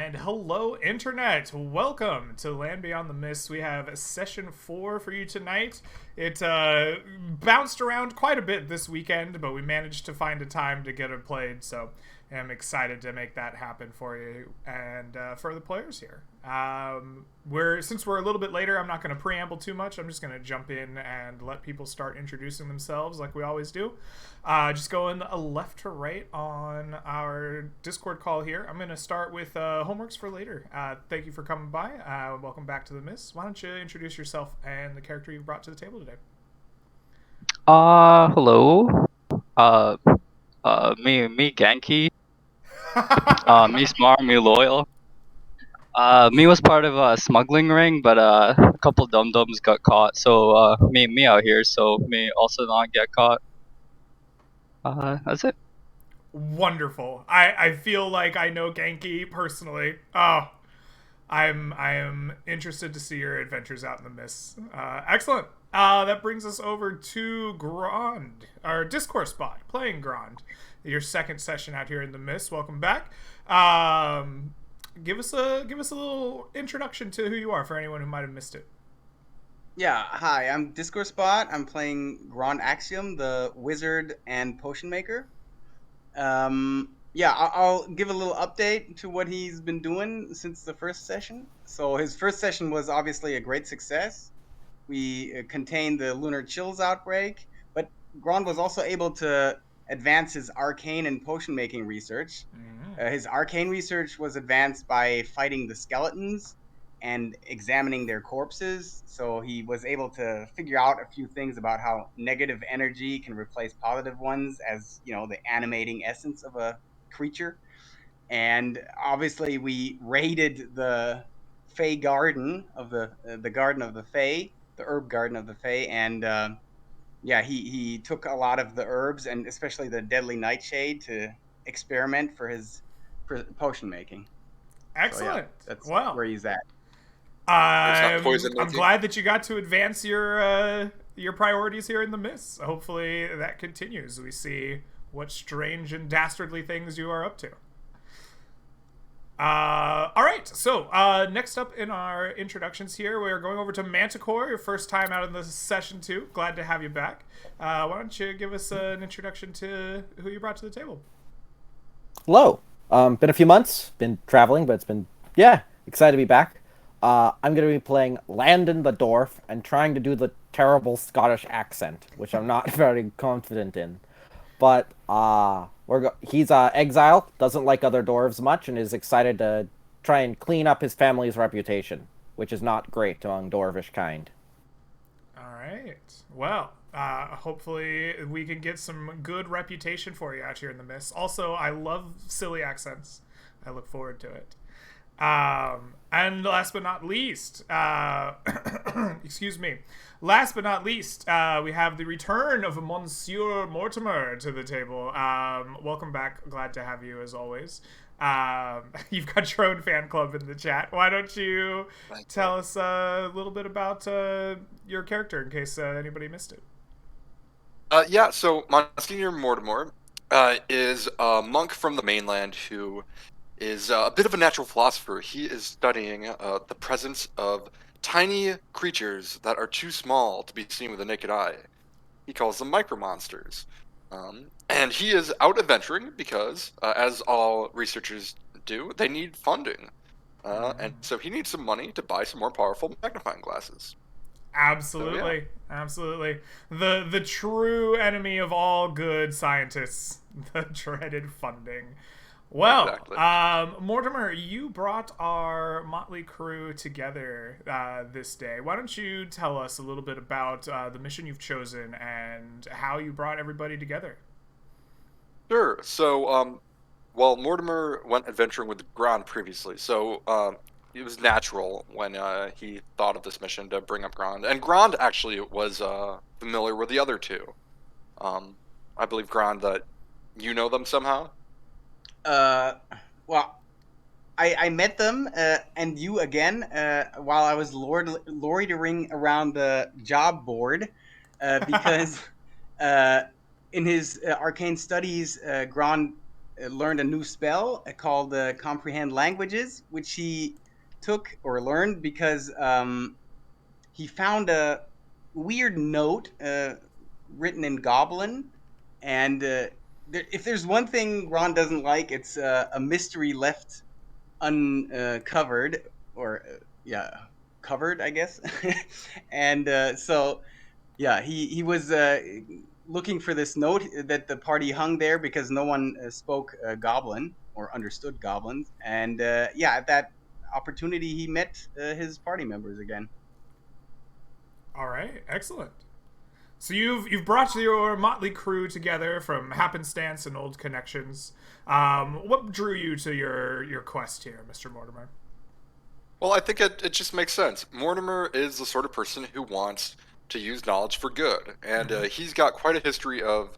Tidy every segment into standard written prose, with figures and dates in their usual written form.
And hello, Internet! Welcome to Land Beyond the Mist. We have session 4 for you tonight. It bounced around quite a bit this weekend, but we managed to find a time to get it played, so I'm excited to make that happen for you and for the players here. Since we're a little bit later, I'm not going to preamble too much. I'm just going to jump in and let people start introducing themselves like we always do. Just going left to right on our Discord call here. I'm going to start with homeworks for later. Thank you for coming by. Welcome back to the Miss. Why don't you introduce yourself and the character you brought to the table today? Hello. Uh, me Genki. Me smart, me loyal. Me was part of a smuggling ring, but a couple dum-dums got caught. So me out here. So me also not get caught. That's it. Wonderful. I feel like I know Genki personally. Oh, I am interested to see your adventures out in the mist. Excellent. That brings us over to Grand, our Discourse bot, playing Grand. Your second session out here in the mist. Welcome back. Give us a little introduction to who you are for anyone who might have missed it. Yeah, hi, I'm Discourse Bot. I'm playing Grand Axiom, the wizard and potion maker. I'll give a little update to what he's been doing since the first session. So his first session was obviously a great success. We contained the lunar chills outbreak, but Grand was also able to advance his arcane and potion making research. His arcane research was advanced by fighting the skeletons and examining their corpses. So he was able to figure out a few things about how negative energy can replace positive ones as, the animating essence of a creature. And obviously we raided the Fey garden of the garden of the Fey, the herb garden of the Fey, and he took a lot of the herbs and especially the deadly nightshade to experiment for his potion making. Excellent. That's Well, where he's at. It's not poison I'm making. glad that you got to advance your priorities here in the Miss. Hopefully that continues. We see what strange and dastardly things you are up to. All right. So next up in our introductions here, we're going over to Manticore. Your first time out in the session 2. Glad to have you back. Why don't you give us an introduction to who you brought to the table? Hello. Been a few months, been traveling, but it's been, excited to be back. I'm going to be playing Landon the Dwarf and trying to do the terrible Scottish accent, which I'm not very confident in. But he's exile, doesn't like other dwarves much, and is excited to try and clean up his family's reputation, which is not great among dwarvish kind. All right. Well, hopefully we can get some good reputation for you out here in the Mist. Also, I love silly accents. I look forward to it. And last but not least, excuse me. Last but not least, we have the return of Monsieur Mortimer to the table. Welcome back. Glad to have you as always. You've got your own fan club in the chat. Why don't you tell us a little bit about your character in case anybody missed it? So Monsignor Mortimer is a monk from the mainland who is a bit of a natural philosopher. He is studying the presence of tiny creatures that are too small to be seen with the naked eye. He calls them micromonsters. And he is out adventuring because, as all researchers do, they need funding. And so he needs some money to buy some more powerful magnifying glasses. Absolutely. So, Absolutely. The true enemy of all good scientists, the dreaded funding. Well, exactly. Mortimer, you brought our motley crew together this day. Why don't you tell us a little bit about the mission you've chosen and how you brought everybody together? Sure. So, Mortimer went adventuring with Grand previously, so it was natural when he thought of this mission to bring up Grand. And Grand actually was familiar with the other two. I believe, Grand, that you know them somehow? Well, I met them and you again while I was loitering around the job board because in his arcane studies, Grand learned a new spell called Comprehend Languages, which he took or learned because he found a weird note written in Goblin, and if there's one thing Ron doesn't like, it's a mystery left uncovered, or yeah, covered, I guess. And so yeah, he was looking for this note that the party hung there because no one spoke Goblin or understood Goblins, and yeah, at that opportunity, he met his party members again. All right, excellent. So you've brought your motley crew together from happenstance and old connections. What drew you to your quest here, Mr. Mortimer? Well, I think it just makes sense. Mortimer is the sort of person who wants to use knowledge for good, and he's got quite a history of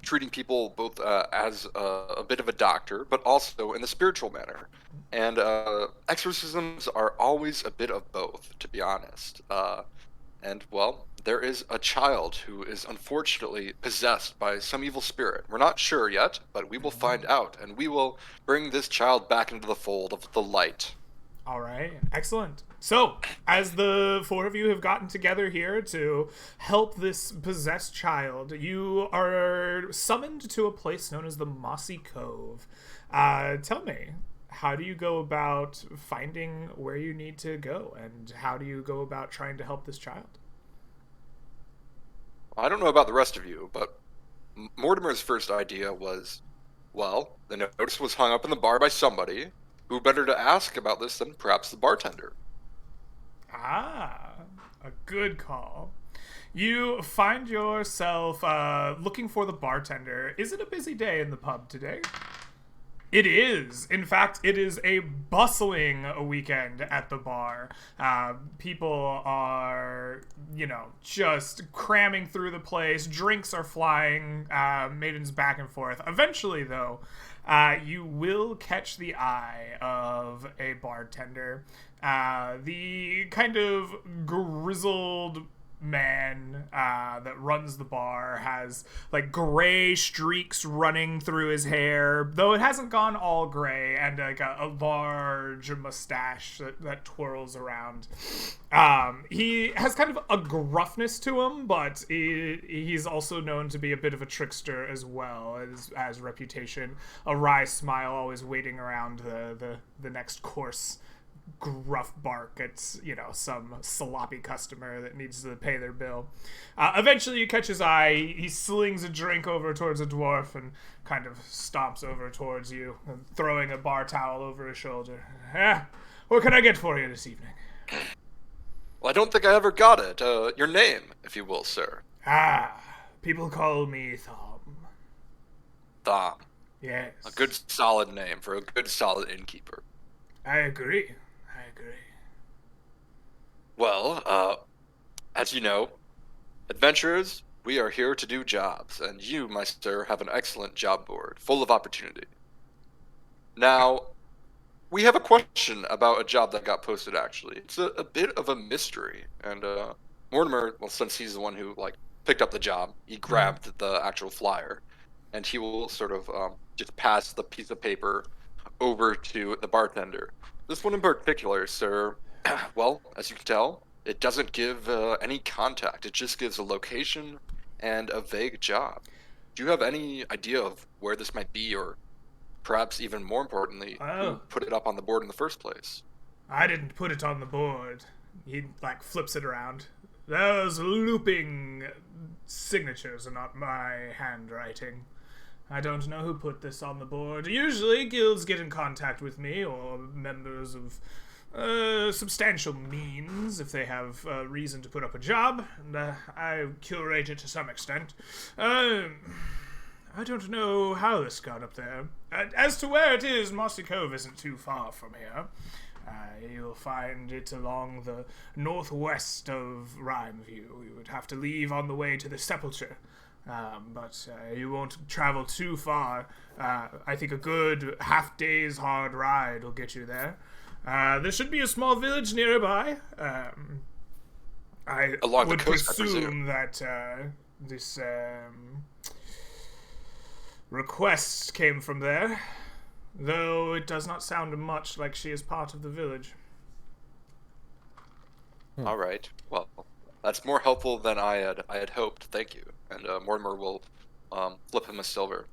treating people both as a bit of a doctor, but also in the spiritual manner. And exorcisms are always a bit of both, to be honest. And, well, there is a child who is unfortunately possessed by some evil spirit. We're not sure yet, but we will find out, and we will bring this child back into the fold of the light. All right, excellent. So, as the four of you have gotten together here to help this possessed child, you are summoned to a place known as the Mossy Cove. Tell me, how do you go about finding where you need to go, and how do you go about trying to help this child? I don't know about the rest of you, but Mortimer's first idea was, well, the notice was hung up in the bar by somebody. Who better to ask about this than perhaps the bartender? Ah, a good call. You find yourself looking for the bartender. Is it a busy day in the pub today? It is. In fact, it is a bustling weekend at the bar. People are, just cramming through the place. Drinks are flying, maidens back and forth. Eventually, though, you will catch the eye of a bartender. The kind of grizzled man that runs the bar has like gray streaks running through his hair, though it hasn't gone all gray, and like a large mustache that twirls around. He has kind of a gruffness to him, but he's also known to be a bit of a trickster as well, as reputation. A wry smile always waiting around the next course. Gruff bark at some sloppy customer that needs to pay their bill. Eventually you catch his eye. He slings a drink over towards a dwarf and kind of stomps over towards you, throwing a bar towel over his shoulder. What can I get for you this evening? Well, I don't think I ever got it. Your name, if you will, sir. People call me Thom. Thom. Yes. A good solid name for a good solid innkeeper. I agree. Well, as you know, adventurers, we are here to do jobs, and you, my sir, have an excellent job board, full of opportunity. Now, we have a question about a job that got posted, actually. It's a bit of a mystery, and Mortimer, well, since he's the one who, picked up the job, he grabbed the actual flyer, and he will sort of just pass the piece of paper over to the bartender. This one in particular, sir, well, as you can tell, it doesn't give any contact. It just gives a location and a vague job. Do you have any idea of where this might be, or perhaps even more importantly, who put it up on the board in the first place? I didn't put it on the board. He, flips it around. Those looping signatures are not my handwriting. I don't know who put this on the board. Usually, guilds get in contact with me, or members of substantial means, if they have reason to put up a job, and I curate it to some extent. I don't know how this got up there. As to where it is, Mossy Cove isn't too far from here. You'll find it along the northwest of Rhymeview. You would have to leave on the way to the Sepulchre. But you won't travel too far. I think a good half-day's hard ride will get you there. There should be a small village nearby. I Along would the coast, presume that this request came from there, though it does not sound much like she is part of the village. All right. Well, that's more helpful than I had hoped. Thank you. And Mortimer will flip him a silver.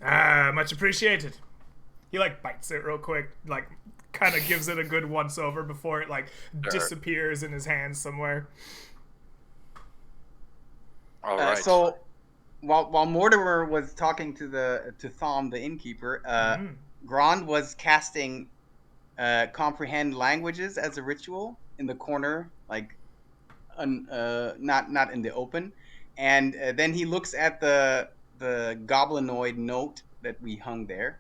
Ah, much appreciated. He bites it real quick, kind of gives it a good once over before it disappears in his hand somewhere. All right. So while Mortimer was talking to Thom, the innkeeper, Grand was casting comprehend languages as a ritual in the corner, not in the open, and then he looks at the goblinoid note that we hung there.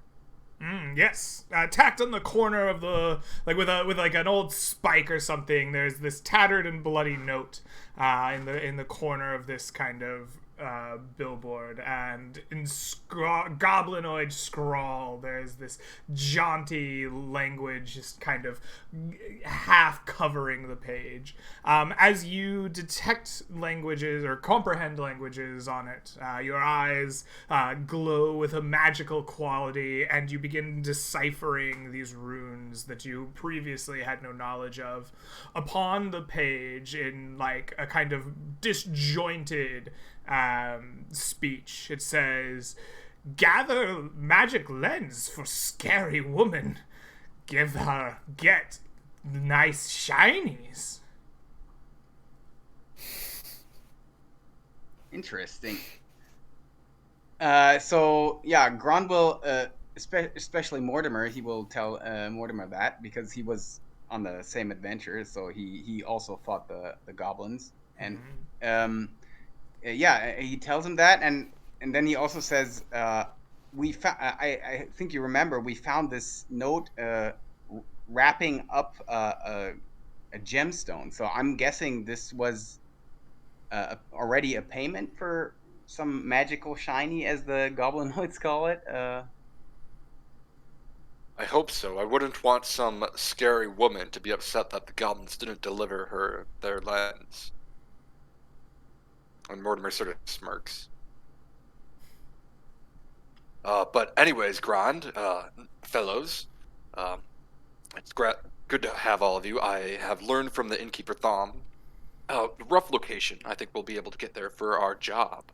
Yes, tacked on the corner of the with an old spike or something. There's this tattered and bloody note in the corner of this kind of billboard, and in goblinoid scrawl there's this jaunty language just kind of half covering the page. As you detect languages or comprehend languages on it, your eyes glow with a magical quality, and you begin deciphering these runes that you previously had no knowledge of. Upon the page, in a kind of disjointed speech, it says, "Gather magic lens for scary woman. Get nice shinies." Interesting. So yeah, Grand will, especially Mortimer, he will tell Mortimer that, because he was on the same adventure, so he also fought the goblins, and yeah, he tells him that, and then he also says, I think you remember, we found this note wrapping up a gemstone. So I'm guessing this was already a payment for some magical shiny, as the goblinoids call it. I hope so. I wouldn't want some scary woman to be upset that the goblins didn't deliver her their lands. And Mortimer sort of smirks. But anyways, Grand, fellows, it's good to have all of you. I have learned from the innkeeper Thom, rough location. I think we'll be able to get there for our job.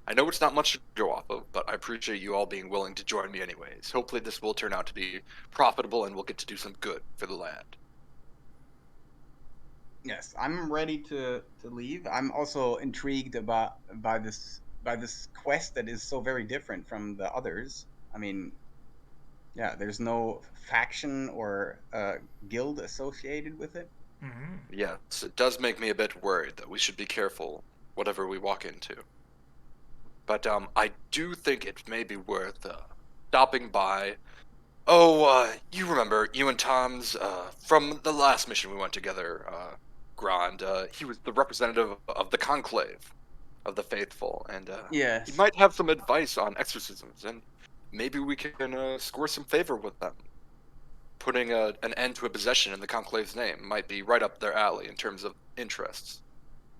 I know it's not much to go off of, but I appreciate you all being willing to join me anyways. Hopefully this will turn out to be profitable and we'll get to do some good for the land. Yes, I'm ready to leave. I'm also intrigued by this quest that is so very different from the others. I mean, yeah, there's no faction or guild associated with it. Mm-hmm. Yes, it does make me a bit worried that we should be careful whatever we walk into. But I do think it may be worth stopping by. Oh, you remember you and Tom's from the last mission we went together, Grand. He was the representative of the Conclave of the Faithful, and Yes. he might have some advice on exorcisms, and maybe we can score some favor with them. Putting an end to a possession in the Conclave's name might be right up their alley in terms of interests.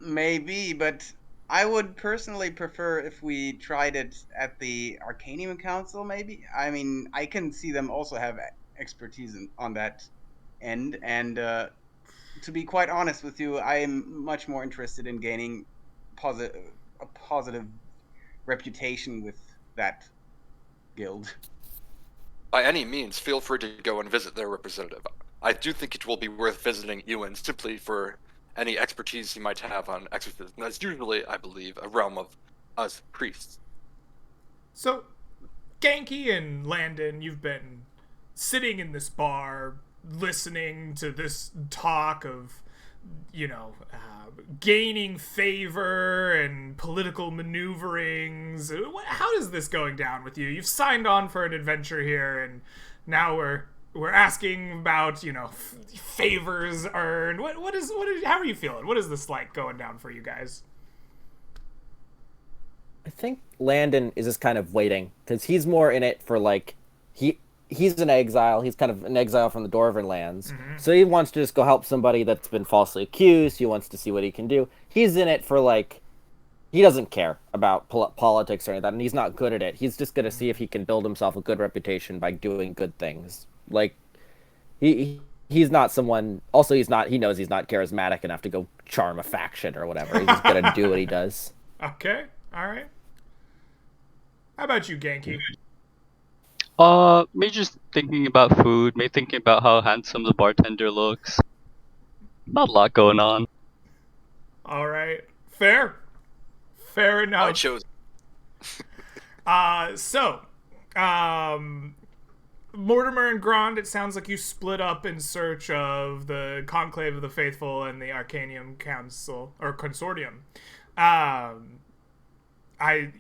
Maybe, but I would personally prefer if we tried it at the Arcanium Council, maybe. I mean, I can see them also have expertise on that end, and to be quite honest with you, I am much more interested in gaining a positive reputation with that guild. By any means, feel free to go and visit their representative. I do think it will be worth visiting Ewan simply for any expertise he might have on exorcism. That's usually, I believe, a realm of us priests. So, Genki and Landon, you've been sitting in this bar, listening to this talk of, gaining favor and political maneuverings. How is this going down with you? You've signed on for an adventure here, and now we're asking about, favors earned. How are you feeling? What is this like going down for you guys? I think Landon is just kind of waiting, because he's more in it for, he's an exile. He's kind of an exile from the Dwarven lands. Mm-hmm. So he wants to just go help somebody that's been falsely accused. He wants to see what he can do. He's in it for, he doesn't care about politics or any of that, and he's not good at it. He's just gonna see if he can build himself a good reputation by doing good things. Like he's not someone. Also, he's not. He knows he's not charismatic enough to go charm a faction or whatever. He's just gonna do what he does. Okay, all right. How about you, Genki? Me just thinking about food, me thinking about how handsome the bartender looks. Not a lot going on. All right, fair enough. I chose. Mortimer and Grond, it sounds like you split up in search of the Conclave of the Faithful and the Arcanium Council or Consortium.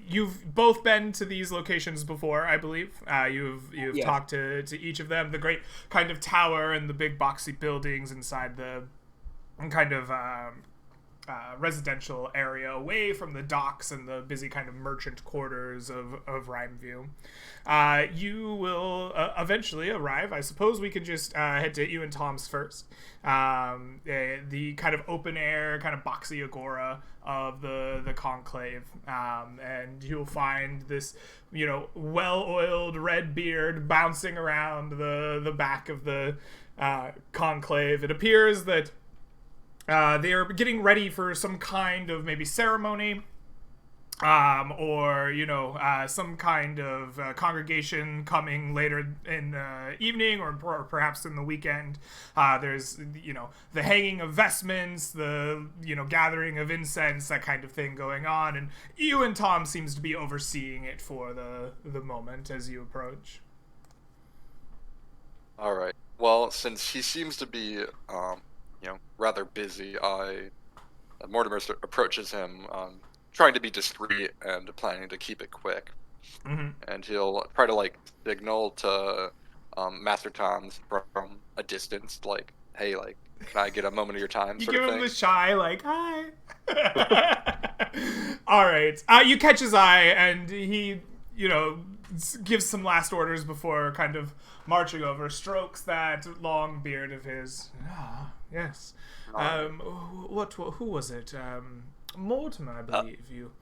You've both been to these locations before, I believe. You've Yes. talked to each of them. The great kind of tower and the big boxy buildings inside the kind of residential area away from the docks and the busy kind of merchant quarters of Rhymeview. You will eventually arrive. I suppose we could just head to you and Tom's first. The kind of open air, kind of boxy agora of the conclave. And you'll find this, well-oiled red beard bouncing around the back of the conclave. It appears that they are getting ready for some kind of maybe ceremony, or some kind of congregation coming later in the evening or perhaps in the weekend. There's the hanging of vestments, the gathering of incense, that kind of thing going on, and you and Tom seems to be overseeing it for the moment as you approach. All right. Well, since he seems to be, rather busy, Mortimer approaches him, trying to be discreet and planning to keep it quick. Mm-hmm. And he'll try to signal to Master Tom's from a distance, like, "Hey, can I get a moment of your time?" You sort give of him thing. the shy, hi. All right. You catch his eye, and he, gives some last orders before kind of marching over, strokes that long beard of his. Ah, yes. Who was it? Mortimer, I believe. You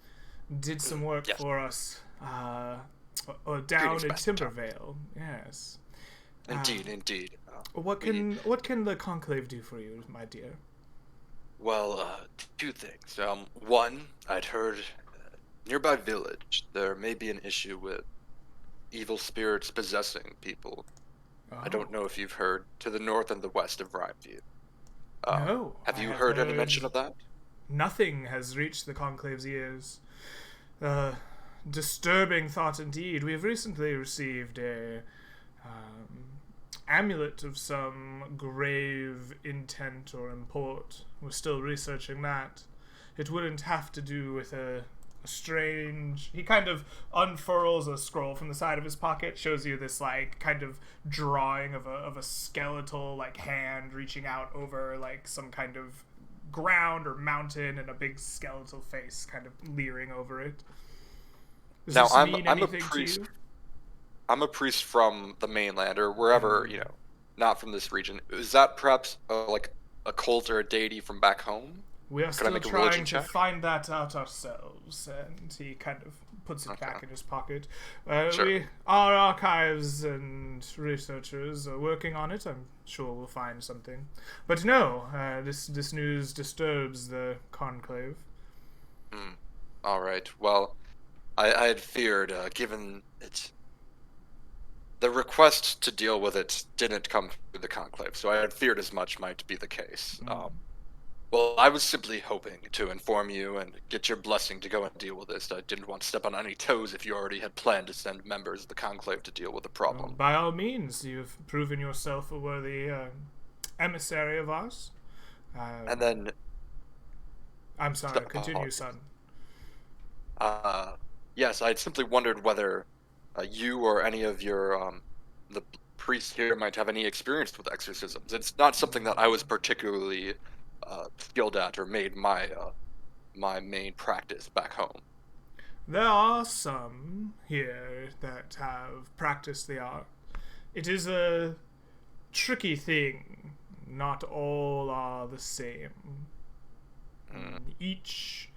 did some work Yes. for us down Greetings, in Master Tom. Timbervale. Yes. Indeed. What can the conclave do for you, my dear? Well, two things. One, I'd heard nearby village there may be an issue with evil spirits possessing people. I don't know if you've heard to the north and the west of Rhymeview. No. Have I you heard any heard mention of that? Nothing has reached the conclave's ears. Disturbing thought indeed. We have recently received a amulet of some grave intent or import. We're still researching that. It wouldn't have to do with a strange... He kind of unfurls a scroll from the side of his pocket, shows you this kind of drawing of a skeletal hand reaching out over some kind of ground or mountain, and a big skeletal face kind of leering over it. Does Now, this I'm mean a anything priest. to you? I'm a priest from the mainland or wherever, not from this region. Is that perhaps a cult or a deity from back home? We are Could I still make a trying religion to check? find that out ourselves, and he kind of puts it back Okay. in his pocket. Sure. Our archives and researchers are working on it. I'm sure we'll find something. But no, this news disturbs the conclave. All right. Well, I had feared, given the request to deal with it didn't come through the conclave, so I had feared as much might be the case. Well, I was simply hoping to inform you and get your blessing to go and deal with this. I didn't want to step on any toes if you already had planned to send members of the conclave to deal with the problem. By all means, you've proven yourself a worthy emissary of ours. And then, I'm sorry, continue, son. yes, I simply wondered whether you or any of your the priests here might have any experience with exorcisms. It's not something that I was particularly skilled at or made my main practice back home. There are some here that have practiced the art. It is a tricky thing. Not all are the same. Each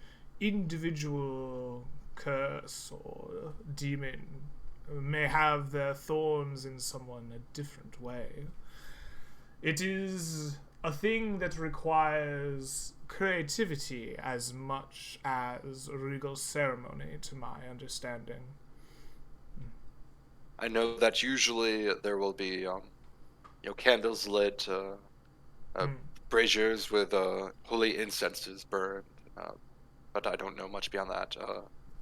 individual curse or demon may have their thorns in someone a different way. It is a thing that requires creativity as much as regal ceremony, to my understanding. I know that usually there will be, candles lit, braziers with holy incenses burned, but I don't know much beyond that.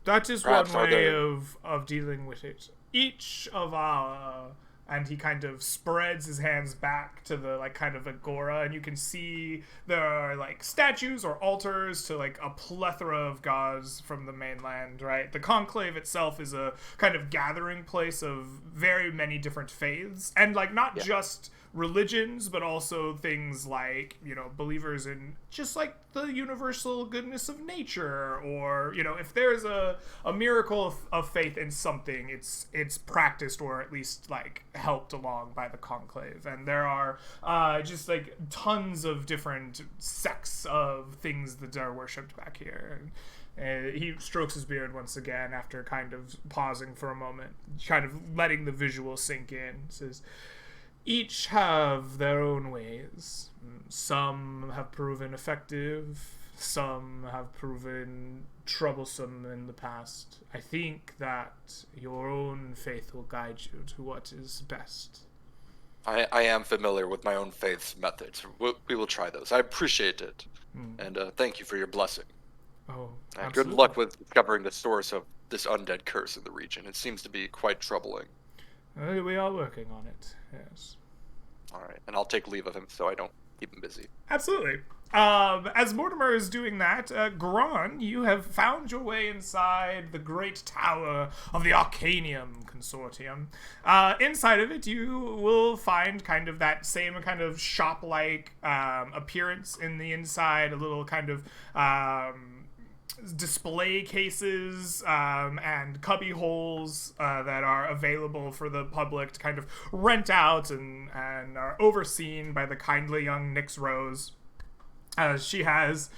That is Perhaps one are way there- of dealing with it. Each of our, and he kind of spreads his hands back to the like kind of agora, and you can see there are like statues or altars to like a plethora of gods from the mainland, right? The conclave itself is a kind of gathering place of very many different faiths, and like not just religions, but also things like, you know, believers in just like the universal goodness of nature, or, you know, if there's a miracle of faith in something, it's practiced or at least like helped along by the conclave. And there are just like tons of different sects of things that are worshipped back here. And he strokes his beard once again after kind of pausing for a moment, kind of letting the visual sink in. Says, each have their own ways. Some have proven effective, some have proven troublesome in the past. I think that your own faith will guide you to what is best. I am familiar with my own faith's methods. We will try those. I appreciate it, and thank you for your blessing. Oh, And absolutely. good luck with discovering the source of this undead curse in the region. It seems to be quite troubling. We are working on it, yes. All right, and I'll take leave of him so I don't keep him busy. Absolutely. As Mortimer is doing that, Gron, you have found your way inside the great tower of the Arcanium Consortium. Inside of it, you will find kind of that same kind of shop-like appearance in the inside, a little kind of display cases and cubby holes that are available for the public to kind of rent out and are overseen by the kindly young Nyx Rose. She has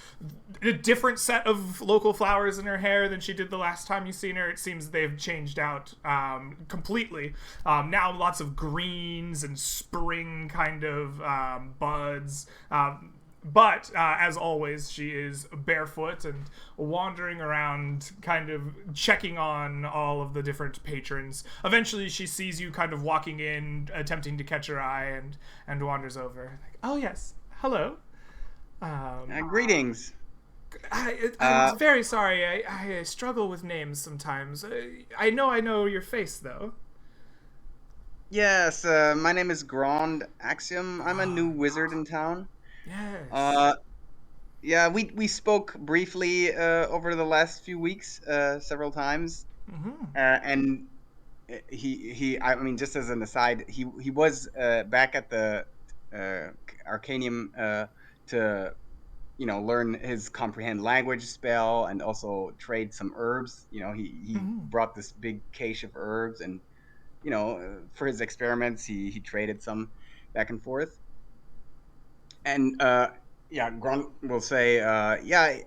a different set of local flowers in her hair than she did the last time you seen her. It seems they've changed out completely. Now lots of greens and spring kind of buds. But, as always, she is barefoot and wandering around, kind of checking on all of the different patrons. Eventually, she sees you kind of walking in, attempting to catch her eye, and wanders over. Like, oh, yes. Hello. Greetings. I'm very sorry. I struggle with names sometimes. I know your face, though. Yes, my name is Grand Axiom. I'm a new wizard in town. Yes. Yeah, we spoke briefly over the last few weeks, several times. And I mean, just as an aside, he was back at the Arcanium to, you know, learn his comprehend language spell and also trade some herbs. You know, he brought this big cache of herbs, and, you know, for his experiments, he traded some back and forth. And yeah, Grunt will say, yeah,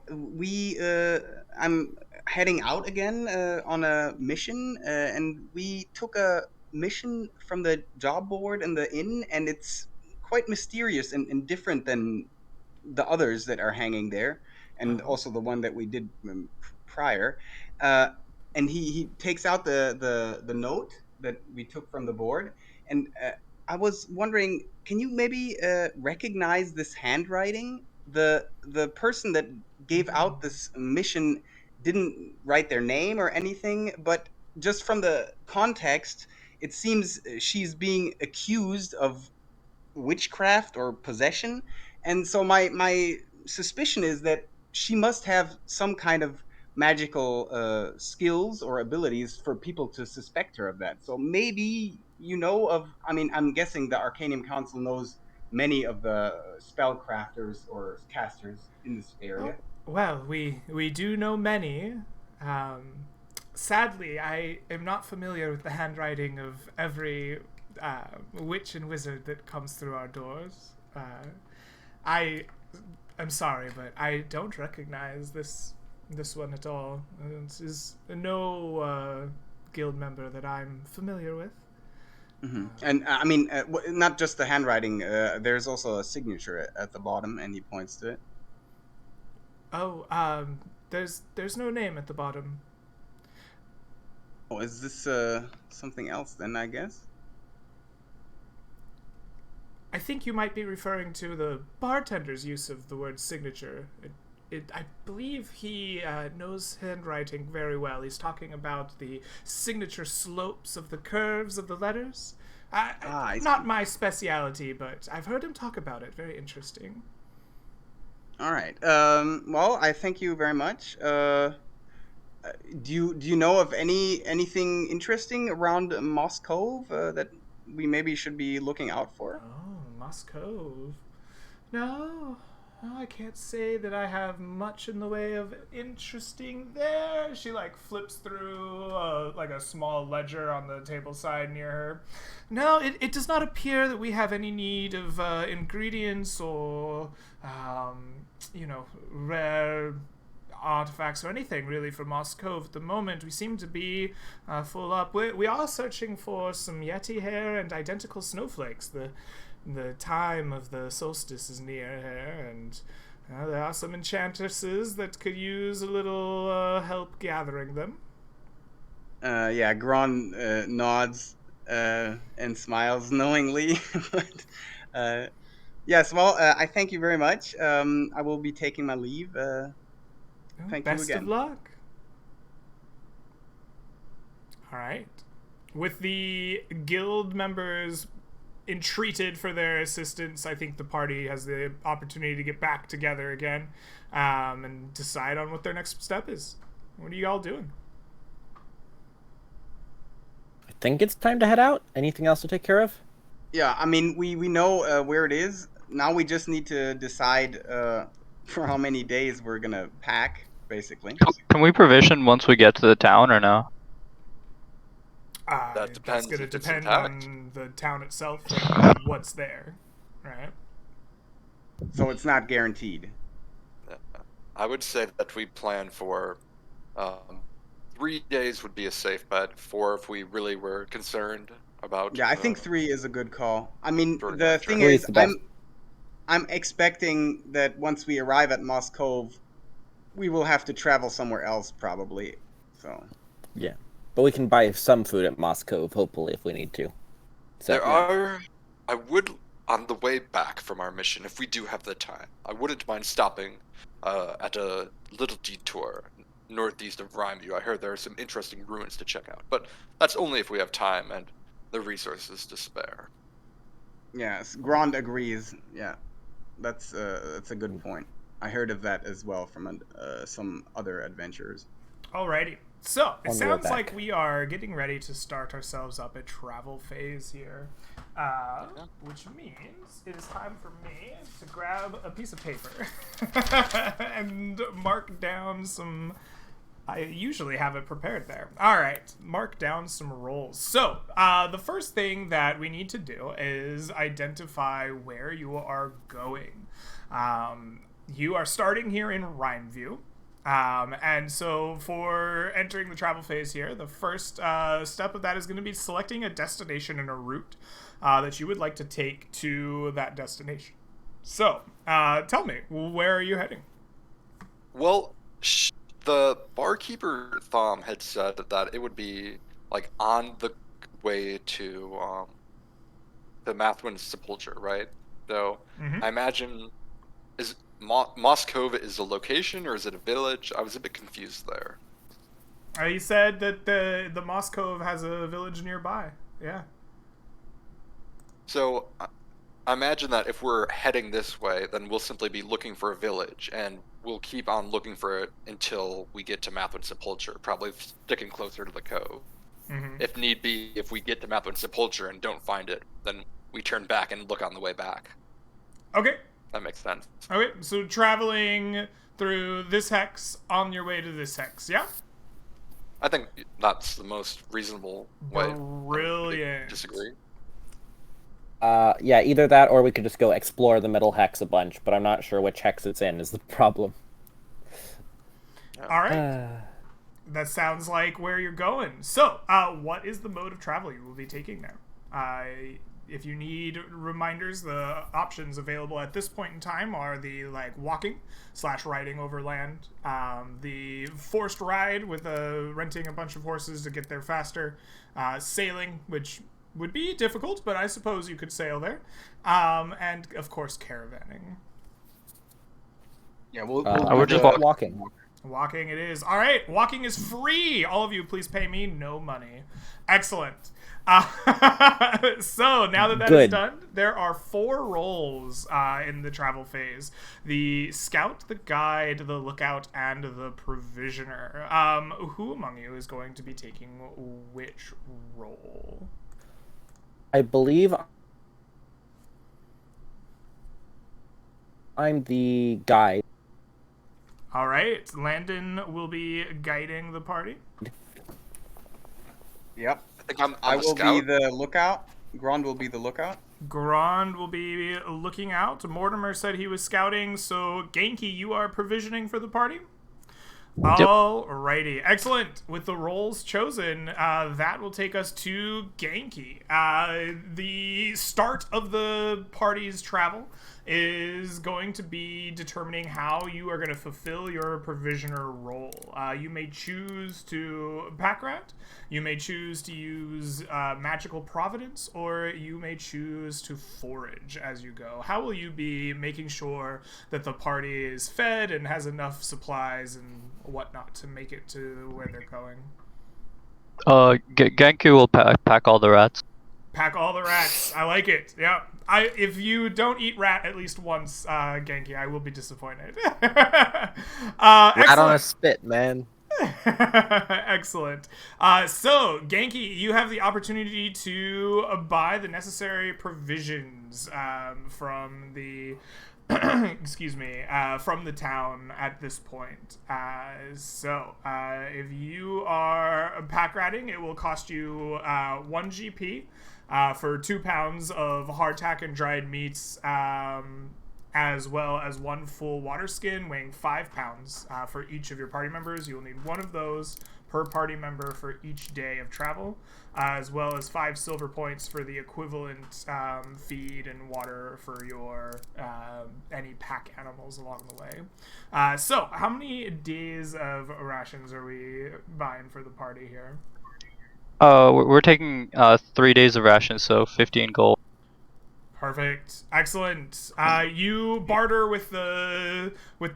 I'm heading out again on a mission, and we took a mission from the job board and the inn, and it's quite mysterious and different than the others that are hanging there, and also the one that we did prior. And he takes out the note that we took from the board, and I was wondering, can you maybe recognize this handwriting? The person that gave out this mission didn't write their name or anything, but just from the context, it seems she's being accused of witchcraft or possession. And so my suspicion is that she must have some kind of magical skills or abilities for people to suspect her of that. So maybe you know of, I mean, I'm guessing the Arcanium Council knows many of the spellcrafters or casters in this area. Well, we do know many. Sadly, I am not familiar with the handwriting of every witch and wizard that comes through our doors. I'm sorry, but I don't recognize this this one at all. This is no guild member that I'm familiar with. And I mean, not just the handwriting. There's also a signature at the bottom, and he points to it. Oh, there's no name at the bottom. Oh, is this something else then? I guess. I think you might be referring to the bartender's use of the word signature. I believe he knows handwriting very well. He's talking about the signature slopes of the curves of the letters. I Not see. my speciality, but I've heard him talk about it. Very interesting. All right. Well, I thank you very much. Do you know of anything interesting around Moss Cove that we maybe should be looking out for? Oh, Moscow. No, I can't say that I have much in the way of interesting there. She like flips through like a small ledger on the table side near her. No, it does not appear that we have any need of ingredients or rare artifacts or anything really for Moss Cove at the moment. We seem to be full up. We are searching for some yeti hair and identical snowflakes. The time of the solstice is near here, and there are some enchantresses that could use a little help gathering them. Yeah, Gron nods and smiles knowingly. But, yes, well, I thank you very much. I will be taking my leave. Thank you Best of again. luck. All right. With the guild members entreated for their assistance, I think the party has the opportunity to get back together again and decide on what their next step is. What are you all doing? I think it's time to head out. Anything else to take care of? Yeah, I mean, we know where it is. Now we just need to decide for how many days we're gonna pack, basically. Can we provision once we get to the town or no? That That's depends going to if it's depend intact. on the town itself and what's there, right? So it's not guaranteed. I would say that we plan for 3 days would be a safe bet. 4 if we really were concerned about. Yeah, I think 3 is a good call. I mean, Short the adventure. thing 3 is is, the best. I'm expecting that once we arrive at Moss Cove, we will have to travel somewhere else probably. So Yeah. But we can buy some food at Moss Cove, hopefully, if we need to. So, There are. I would, on the way back from our mission, if we do have the time, I wouldn't mind stopping at a little detour northeast of Rhymeview. I heard there are some interesting ruins to check out, but that's only if we have time and the resources to spare. yes, Grand agrees. Yeah, that's a good point. I heard of that as well from some other adventurers. Alrighty. So, it On the way sounds back. like we are getting ready to start ourselves up a travel phase here. Which means it is time for me to grab a piece of paper and mark down some. I usually have it prepared there. All right, mark down some rolls. So, the first thing that we need to do is identify where you are going. You are starting here in Rhymeview. And so for entering the travel phase here, the first step of that is going to be selecting a destination and a route that you would like to take to that destination. So, tell me, where are you heading? Well, the barkeeper Thom had said that it would be like on the way to the Mathwin Sepulcher, right? So Mhm. I imagine is Moss Cove is a location or is it a village? I was a bit confused there. You said that the Moss Cove has a village nearby. Yeah. So I imagine that if we're heading this way, then we'll simply be looking for a village, and we'll keep on looking for it until we get to Mathwin Sepulcher, probably sticking closer to the cove. Mm-hmm. If need be, if we get to Mathwin Sepulcher and don't find it, then we turn back and look on the way back. Okay. That makes sense. Okay. So traveling through this hex on your way to this hex. Yeah. I think that's the most reasonable way. Brilliant. Disagree. Yeah, either that or we could just go explore the middle hex a bunch, but I'm not sure which hex it's in is the problem. All right. That sounds like where you're going. So, what is the mode of travel you will be taking there? If you need reminders, the options available at this point in time are the walking / riding over land, the forced ride with renting a bunch of horses to get there faster, sailing, which would be difficult, but I suppose you could sail there, and of course caravanning. Yeah, we'll we're just walking. Walking it is. All right, walking is free. All of you, please pay me no money. Excellent. So now that is done, there are 4 roles in the travel phase: the scout, the guide, the lookout, and the provisioner. Who among you is going to be taking which role? I believe I'm the guide. All right, Landon will be guiding the party. Yep. I think I I'm will scout. be the lookout. Grand will be the lookout. Grand will be looking out. Mortimer said he was scouting, so Genki, you are provisioning for the party? Yep. Alrighty, excellent. With the roles chosen, that will take us to Genki. The start of the party's travel is going to be determining how you are going to fulfill your provisioner role. You may choose to pack rat, you may choose to use magical providence, or you may choose to forage as you go. How will you be making sure that the party is fed and has enough supplies and whatnot to make it to where they're going? Genki will pack all the rats. Pack all the rats. I like it. Yeah. If you don't eat rat at least once, Genki, I will be disappointed. Rat on a spit, man. Excellent. So, Genki, you have the opportunity to buy the necessary provisions from the from the town at this point. If you are pack ratting, it will cost you 1 GP for 2 pounds of hardtack and dried meats, as well as 1 full water skin weighing 5 pounds for each of your party members. You will need 1 of those per party member for each day of travel, as well as 5 silver points for the equivalent feed and water for your any pack animals along the way. So how many days of rations are we buying for the party here? We're taking 3 days of rations, so 15 gold. Perfect. Excellent. You barter with the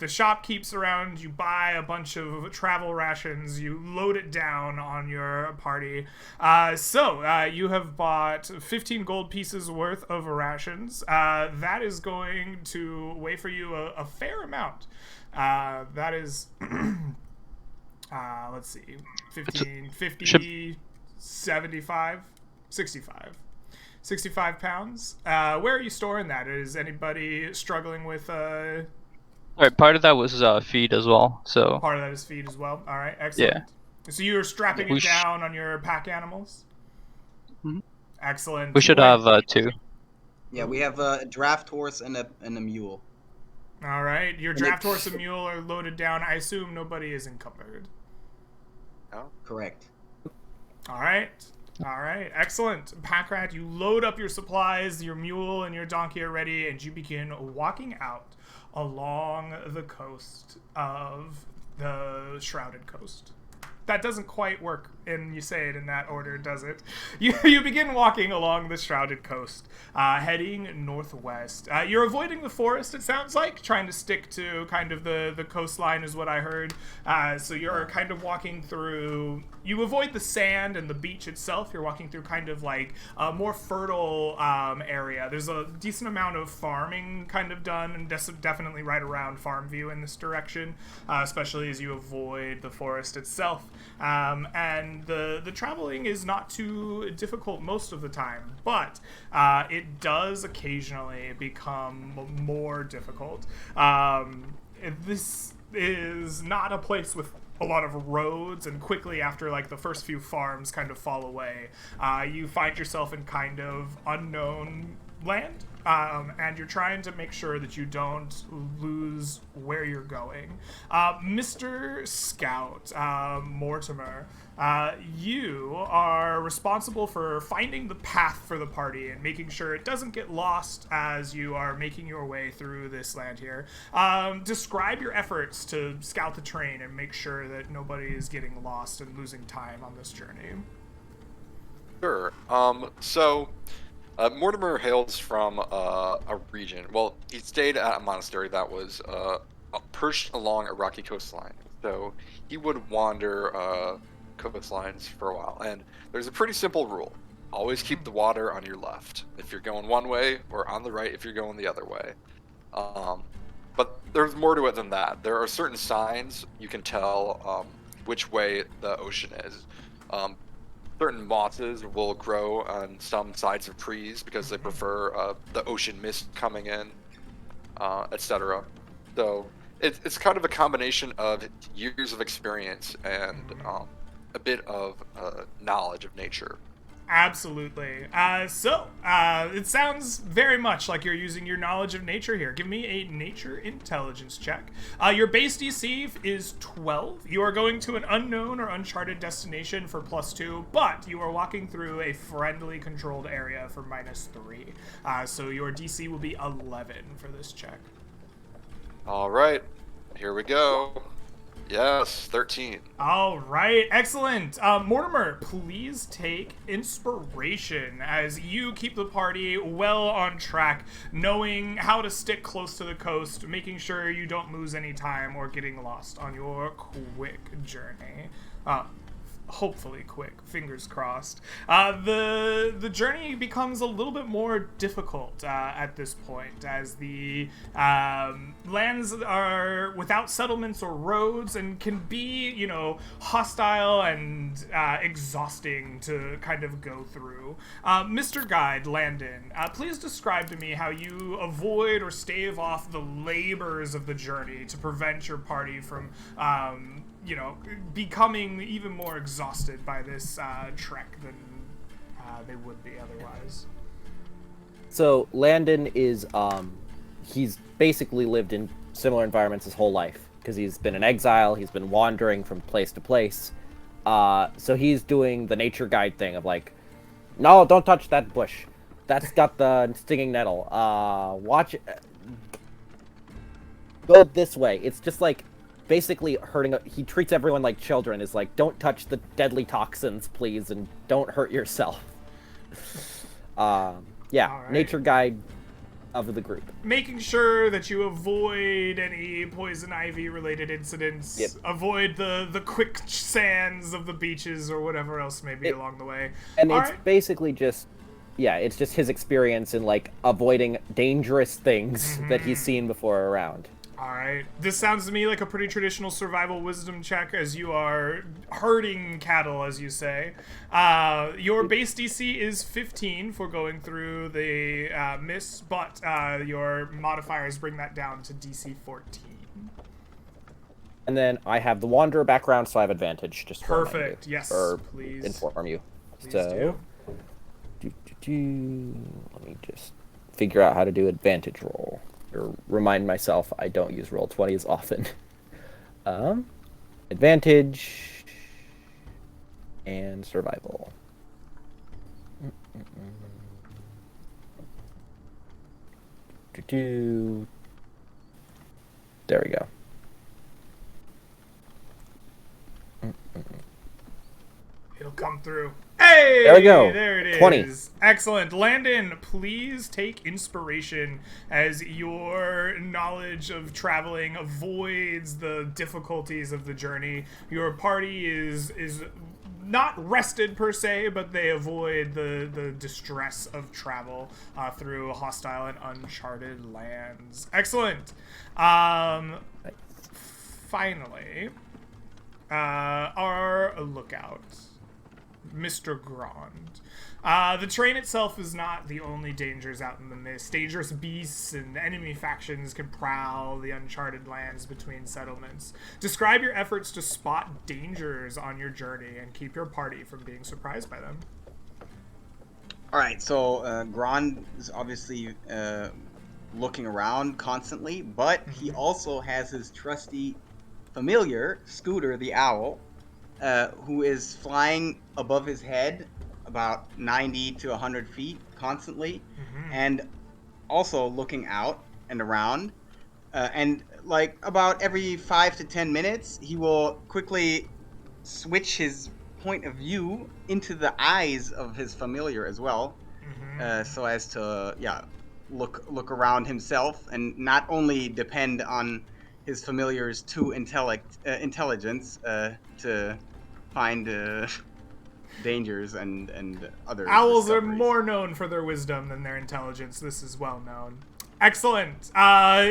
shopkeepers around. You buy a bunch of travel rations. You load it down on your party. You have bought 15 gold pieces worth of rations. That is going to weigh for you a fair amount. That is, let's see, 15, 50, 75, 65. 65 pounds. Where are you storing that? Is anybody struggling with Alright, part of that was feed as well. So part of that is feed as well? All right, excellent. Yeah. So you're strapping it down on your pack animals? Mhm. Excellent. We should have 2. Yeah, we have a draft horse and a mule. All right, your draft horse and mule are loaded down. I assume nobody is encumbered. No? Correct. All right, excellent. Pack rat, you load up your supplies, your mule and your donkey are ready, and you begin walking out along the coast of the Shrouded Coast. That doesn't quite work, and you say it in that order, does it? You begin walking along the Shrouded Coast, heading northwest. You're avoiding the forest, it sounds like, trying to stick to kind of the coastline is what I heard. So you're kind of walking through... You avoid the sand and the beach itself. You're walking through kind of like a more fertile area. There's a decent amount of farming kind of done, and definitely right around Farmview in this direction, especially as you avoid the forest itself. And the traveling is not too difficult most of the time, but it does occasionally become more difficult. This is not a place with a lot of roads, and quickly after like the first few farms kind of fall away, you find yourself in kind of unknown land. and you're trying to make sure that you don't lose where you're going. Mr. Scout, Mortimer, you are responsible for finding the path for the party and making sure it doesn't get lost as you are making your way through this land here. Describe your efforts to scout the terrain and make sure that nobody is getting lost and losing time on this journey. Sure. Mortimer hails from a region. Well, he stayed at a monastery that was perched along a rocky coastline. So he would wander coastlines for a while. And there's a pretty simple rule. Always keep the water on your left if you're going one way, or on the right if you're going the other way. But there's more to it than that. There are certain signs you can tell which way the ocean is. Certain mosses will grow on some sides of trees because they prefer the ocean mist coming in, etc. So it's kind of a combination of years of experience and a bit of knowledge of nature. Absolutely. It sounds very much like you're using your knowledge of nature here. Give me a nature intelligence check. Your base DC is 12. You are going to an unknown or uncharted destination for +2, but you are walking through a friendly controlled area for -3. So your DC will be 11 for this check. All right, here we go. Yes, 13. All right, excellent. Mortimer, please take inspiration as you keep the party well on track, knowing how to stick close to the coast, making sure you don't lose any time or getting lost on your quick journey. Hopefully quick, fingers crossed. The journey becomes a little bit more difficult at this point, as the lands are without settlements or roads and can be, hostile and exhausting to kind of go through. Mr. Guide, Landon, please describe to me how you avoid or stave off the labors of the journey to prevent your party from becoming even more exhausted by this trek than they would be otherwise. So Landon is, he's basically lived in similar environments his whole life because he's been in exile, he's been wandering from place to place. So he's doing the nature guide thing of like, no, don't touch that bush. That's got the stinging nettle. Watch it. Go this way. It's just like, basically hurting. He treats everyone like children. Is like, don't touch the deadly toxins, please, and don't hurt yourself. Right. Nature guide of the group. Making sure that you avoid any poison ivy related incidents. Yep. Avoid the quicksands of the beaches or whatever else may be along the way. And it's basically just, it's just his experience in like avoiding dangerous things that he's seen before around. Alright, this sounds to me like a pretty traditional survival wisdom check as you are herding cattle, as you say. Your base DC is 15 for going through the mist, but your modifiers bring that down to DC 14. And then I have the Wanderer background, so I have advantage. Just perfect, you, yes, or please. inform you. Please so, let me just figure out how to do advantage roll. Or remind myself I don't use Roll20 often. Advantage and survival. There we go. It'll come through. Hey! There we go. There it is. 20. Excellent. Landon, please take inspiration as your knowledge of traveling avoids the difficulties of the journey. Your party is not rested per se, but they avoid the distress of travel through hostile and uncharted lands. Excellent. Finally, our lookout, Mr. Grand. The terrain itself is not the only dangers out in the mist. Dangerous beasts and enemy factions can prowl the uncharted lands between settlements. Describe your efforts to spot dangers on your journey and keep your party from being surprised by them. All right, so Grand is obviously looking around constantly, but he also has his trusty familiar, Scooter the owl, who is flying above his head about 90 to 100 feet constantly, and also looking out and around. And like about every 5 to 10 minutes, he will quickly switch his point of view into the eyes of his familiar as well, so as to look around himself and not only depend on his familiar's intelligence to find dangers and other Owls are discoveries. more known for their wisdom than their intelligence. This is well known. Excellent.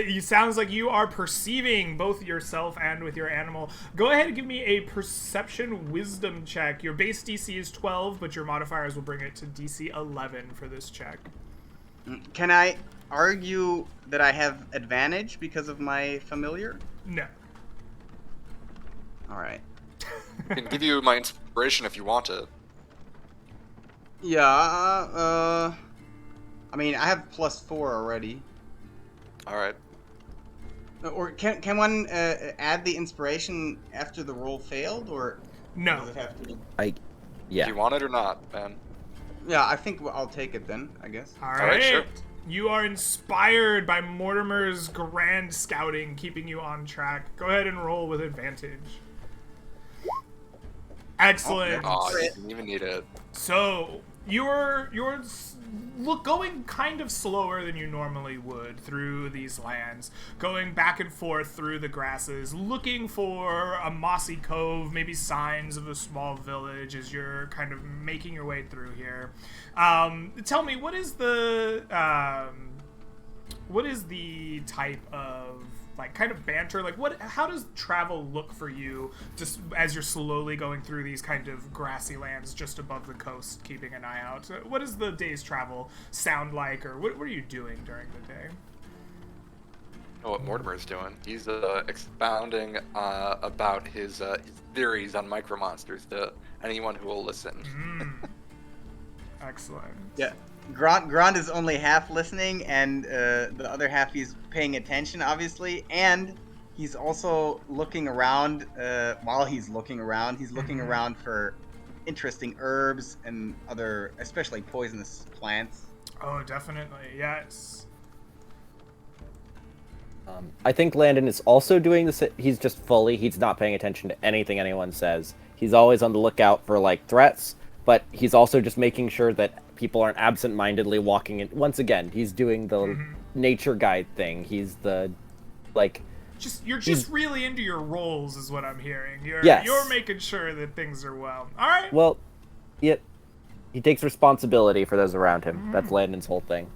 You sounds like you are perceiving both yourself and with your animal. Go ahead and give me a perception wisdom check. Your base DC is 12, but your modifiers will bring it to DC 11 for this check. Can I argue that I have advantage because of my familiar? No. All right. I can give you my inspiration if you want it. Yeah. I mean, I have +4 already. All right. Or can one add the inspiration after the roll failed, or No. does it have to be? Do you want it or not, man? Yeah, I think I'll take it then, I guess. All right, right. sure. You are inspired by Mortimer's grand scouting, keeping you on track. Go ahead and roll with advantage. Excellent. Oh, you didn't even need it. So you're going kind of slower than you normally would through these lands, going back and forth through the grasses, looking for a mossy cove, maybe signs of a small village as you're kind of making your way through here. Tell me, what is the type of like kind of banter? Like how does travel look for you just as you're slowly going through these kind of grassy lands just above the coast, keeping an eye out? What does the day's travel sound like, or what are you doing during the day? You know what Mortimer's doing? He's expounding about his theories on micromonsters to anyone who will listen. Excellent. Yeah. Grand is only half listening, and the other half he's paying attention, obviously, and he's also looking around. While he's looking around, he's looking around for interesting herbs and other, especially poisonous plants. Oh, definitely, yes. I think Landon is also doing this. He's not paying attention to anything anyone says. He's always on the lookout for like threats, but he's also just making sure that people aren't absent-mindedly walking in. Once again, he's doing the nature guide thing. He's the You're just really into your roles, is what I'm hearing. Yes. You're making sure that things are well. All right. Well, he takes responsibility for those around him. That's Landon's whole thing.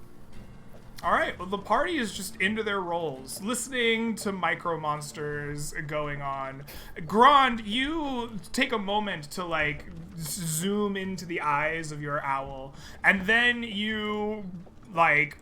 All right. Well, the party is just into their roles, listening to micro monsters going on. Grand, you take a moment to like zoom into the eyes of your owl, and then you like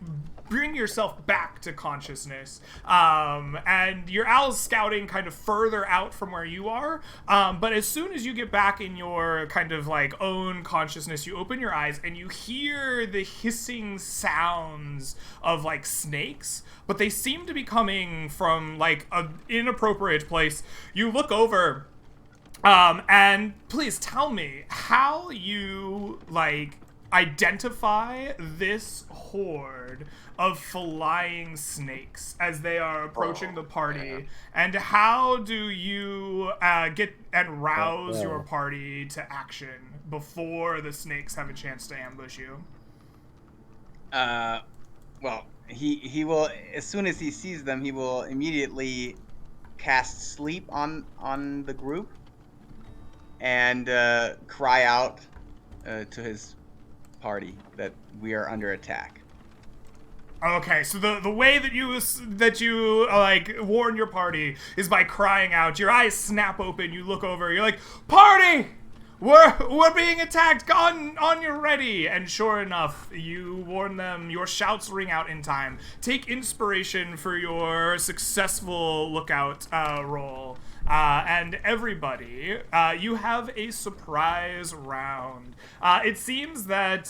bring yourself back to consciousness, and your owl's scouting kind of further out from where you are, but as soon as you get back in your kind of like own consciousness, you open your eyes and you hear the hissing sounds of like snakes, but they seem to be coming from like an inappropriate place. You look over, and please tell me how you like identify this horde of flying snakes as they are approaching the party, and how do you get and rouse your party to action before the snakes have a chance to ambush you? Well, he will, as soon as he sees them, he will immediately cast sleep on the group and cry out to his party that we are under attack. Okay, so the way that you like warn your party is by crying out. Your eyes snap open. You look over. You're like, "Party, we're being attacked. On your ready." And sure enough, you warn them. Your shouts ring out in time. Take inspiration for your successful lookout roll And everybody, you have a surprise round. It seems that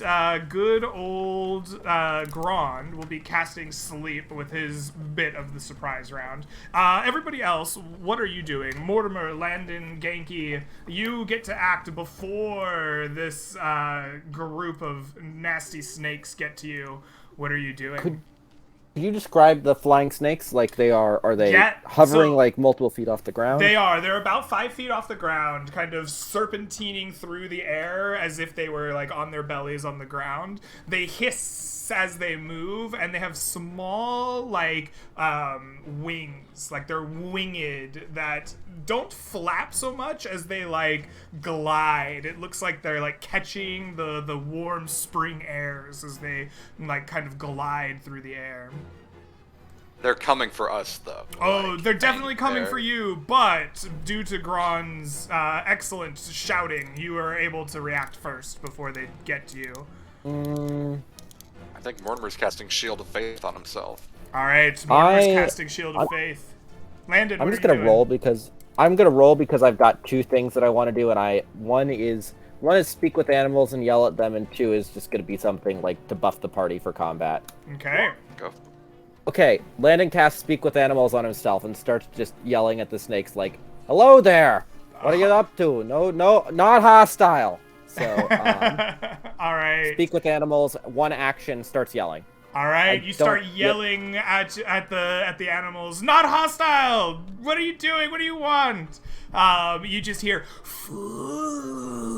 good old Grand will be casting Sleep with his bit of the surprise round. Everybody else, what are you doing? Mortimer, Landon, Genki, you get to act before this group of nasty snakes get to you. What are you doing? Could you describe the flying snakes? Like they are they Yeah, hovering so- like multiple feet off the ground? They are. They're about 5 feet off the ground, kind of serpentining through the air as if they were like on their bellies on the ground. They hiss as they move, and they have small like wings, like they're winged that don't flap so much as they like glide. It looks like they're like catching the warm spring airs as they like kind of glide through the air. They're coming for us, though. Oh, Like, they're definitely and coming they're- for you, but due to Grond's excellent shouting, you are able to react first before they get to you. I think Mortimer's casting Shield of Faith on himself. All right, Mortimer's I- casting Shield of Faith. Landon, I'm what just are you gonna doing? roll because I've got two things that I want to do, and one is speak with animals and yell at them, and two is just gonna be something like to buff the party for combat. Okay. Go. Okay, Landon casts speak with animals on himself and starts just yelling at the snakes like, "Hello there! What are you up to? No, not hostile." So, All right. speak with animals. One action starts yelling. All right. I You start don't- yelling at the animals. Not hostile. What are you doing? What do you want? You just hear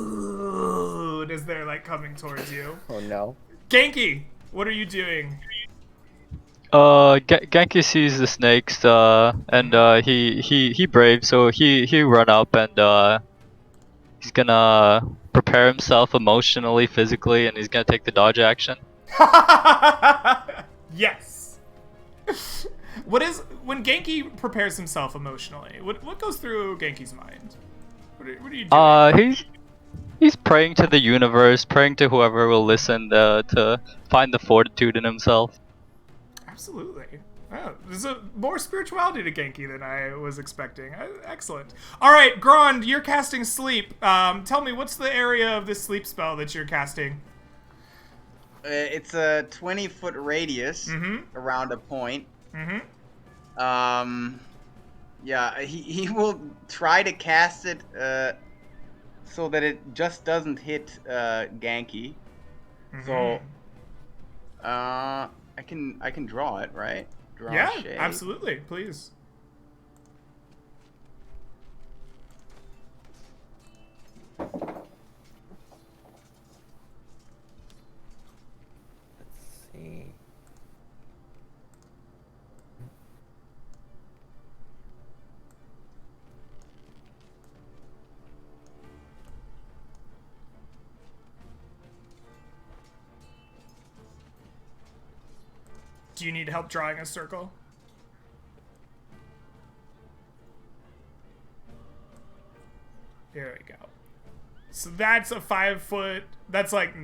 food as they're like coming towards you. Oh no! Genki, what are you doing? Genki sees the snakes, and he brave, so he run up and he's gonna prepare himself emotionally, physically, and he's gonna take the dodge action. Yes. When Genki prepares himself emotionally? What goes through Genki's mind? What are you doing? He's praying to the universe, praying to whoever will listen to find the fortitude in himself. Absolutely. Oh, there's more spirituality to Genki than I was expecting. Excellent. All right, Grand, you're casting Sleep. Tell me, what's the area of this sleep spell that you're casting? It's a 20-foot radius around a point. Yeah, he will try to cast it so that it just doesn't hit Genki. So I can draw it, right? Draw Yeah, shape. absolutely. Please. Let's see. Do you need help drawing a circle? There we go. So that's a 5 foot. That's like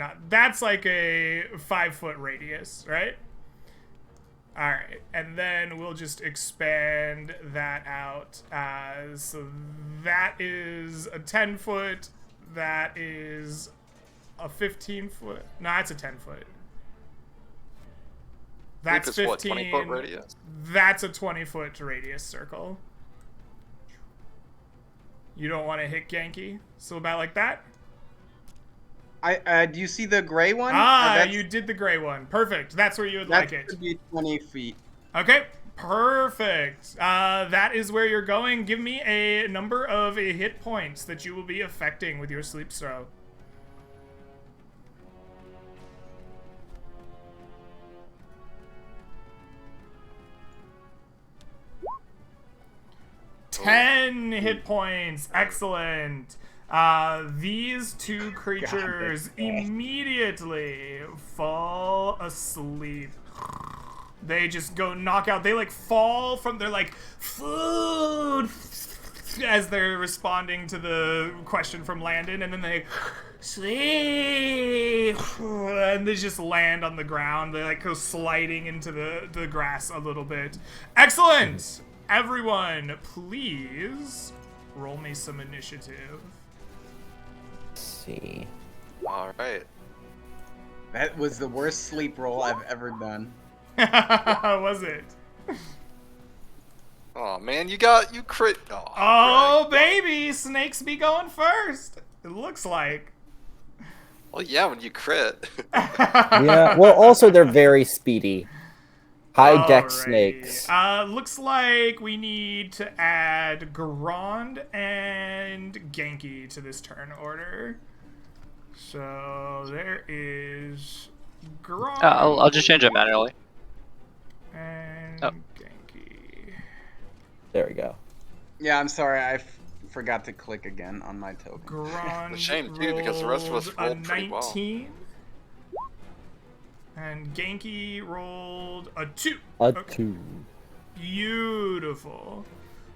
a 5 foot radius, right? All right, and then we'll just expand that out. So that is a 10 foot. That is a 15 foot. No, that's a 10 foot. That's Sleep is 15. what, 20-foot radius? That's a 20-foot radius circle. You don't want to hit Genki? So about like that? Do you see the gray one? You did the gray one. Perfect. That's where you would like it. That should be 20 feet. Okay, perfect. That is where you're going. Give me a number of hit points that you will be affecting with your sleep throw. Oh. 10 hit points. Excellent. These two creatures immediately fall asleep. They just go knockout. They like fall from their like food as they're responding to the question from Landon, and then they sleep, and they just land on the ground. They like go sliding into the grass a little bit. Excellent. Everyone, please roll me some initiative. Let's see. All right. That was the worst sleep roll I've ever done. Was it? Oh man, you crit. Oh, baby! Snakes be going first! It looks like. Well, yeah, when you crit. Yeah. Well, also they're very speedy. High deck Alrighty. snakes. Looks like we need to add Grand and Genki to this turn order. So there is Grand I'll just change it manually. and Oh. Genki. There we go. Yeah, I'm sorry. I forgot to click again on my token. Grand A shame, too, because the rest of us rolled rolled a pretty well. 19. And Genki rolled a 2. A Okay. 2. Beautiful.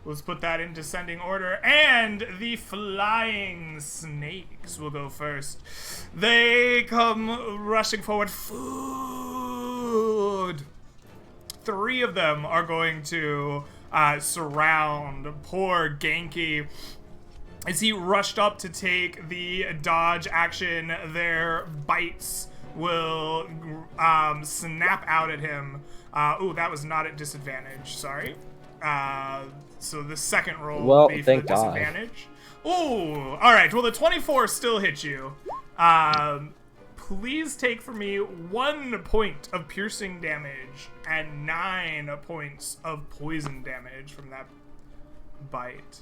Let's put that in descending order. And the flying snakes will go first. They come rushing forward. Food! 3 of them are going to surround poor Genki. As he rushed up to take the dodge action, their bites will snap out at him. Ooh, that was not at disadvantage. Sorry. So the second roll will be for the thank God. disadvantage. Ooh, all right. Well, the 24 still hit you. Please take for me 1 point of piercing damage and 9 points of poison damage from that bite.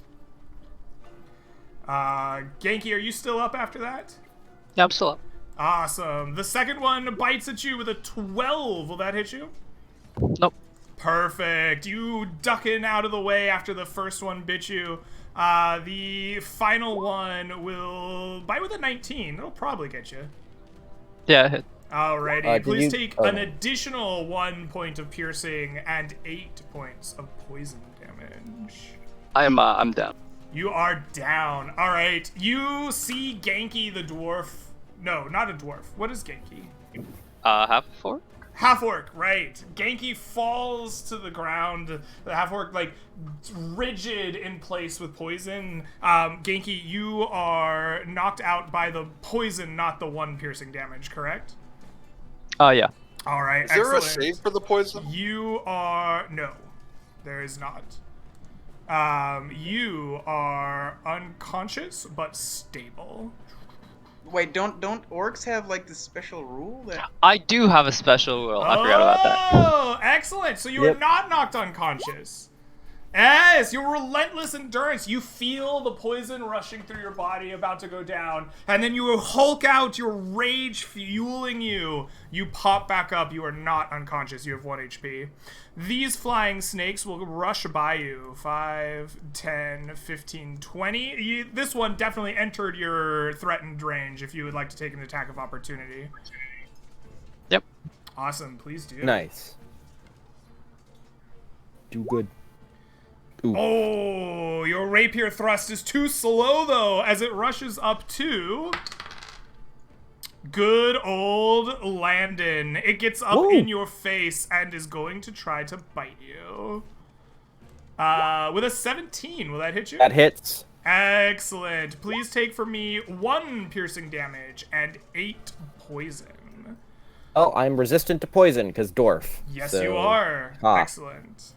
Genki, are you still up after that? Yeah, I'm still up. Awesome. The second one bites at you with a 12. Will that hit you? Nope. Perfect. You ducking out of the way after the first one bit you. The final one will bite with a 19. It'll probably get you. Yeah, hit. Alrighty. Did Please you- take oh. an additional 1 point of piercing and 8 points of poison damage. I'm down. You are down. Alright. You see Genki the dwarf. No, not a dwarf. What is Genki? Half 4? Half-orc, right. Genki falls to the ground. The half-orc, like, rigid in place with poison. Genki, you are knocked out by the poison, not the 1 piercing damage, correct? Yeah. All right, Is there excellent. a save for the poison? You are... No, there is not. You are unconscious, but stable. Wait, don't orcs have like this special rule that? I do have a special rule. I forgot about that. Oh, excellent. So you are Yep. not knocked unconscious. Yes, your relentless endurance. You feel the poison rushing through your body about to go down, and then you hulk out, your rage fueling you. You pop back up. You are not unconscious. You have 1 HP. These flying snakes will rush by you. 5, 10, 15, 20. This one definitely entered your threatened range if you would like to take an attack of opportunity. Yep. Awesome. Please do. Nice. Do good. Ooh. Oh, your rapier thrust is too slow, though, as it rushes up to good old Landon. It gets up Woo. in your face and is going to try to bite you. With a 17, will that hit you? That hits. Excellent. Please take for me 1 piercing damage and 8 poison. Oh, I'm resistant to poison because dwarf. Yes, so- you are. Ah. Excellent.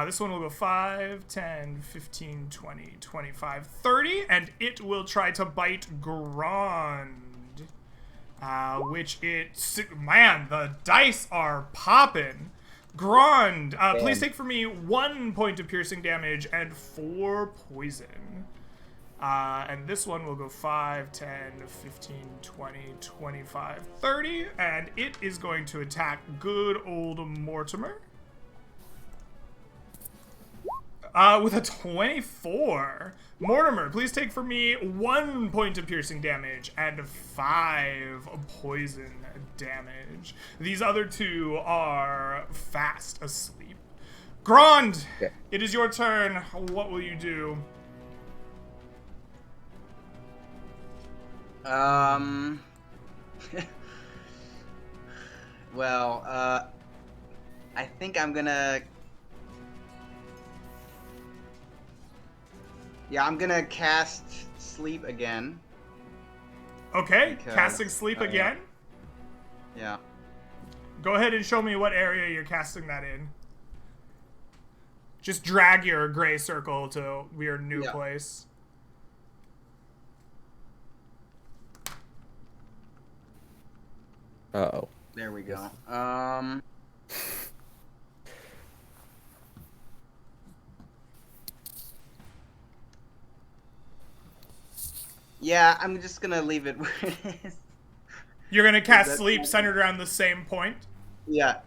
This one will go 5, 10, 15, 20, 25, 30, and it will try to bite Grand. Which man, the dice are popping. Grand, please take for me 1 point of piercing damage and 4 poison. And this one will go 5, 10, 15, 20, 25, 30, and it is going to attack good old Mortimer. With a 24. Mortimer, please take for me 1 point of piercing damage and 5 poison damage. These other 2 are fast asleep. Grand, Okay. it is your turn. What will you do? Well, I think I'm gonna Yeah, I'm gonna cast sleep again. Okay, Because, casting sleep again. Yeah. Go ahead and show me what area you're casting that in. Just drag your gray circle to your new Yeah. place. Uh-oh. There we go. Yeah, I'm just gonna leave it where it is. You're gonna cast that sleep fine? centered around the same point. Yeah.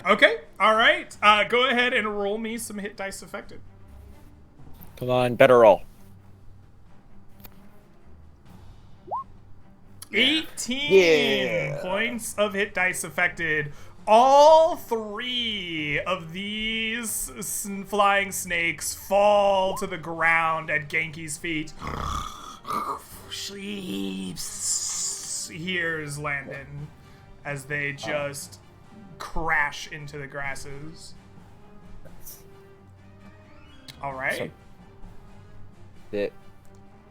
Okay, all right. Go ahead and roll me some hit dice affected. Come on, better roll. 18 points of hit dice affected. All 3 of these flying snakes fall to the ground at Genki's feet. Sleeps, hears Landon as they just crash into the grasses. All right.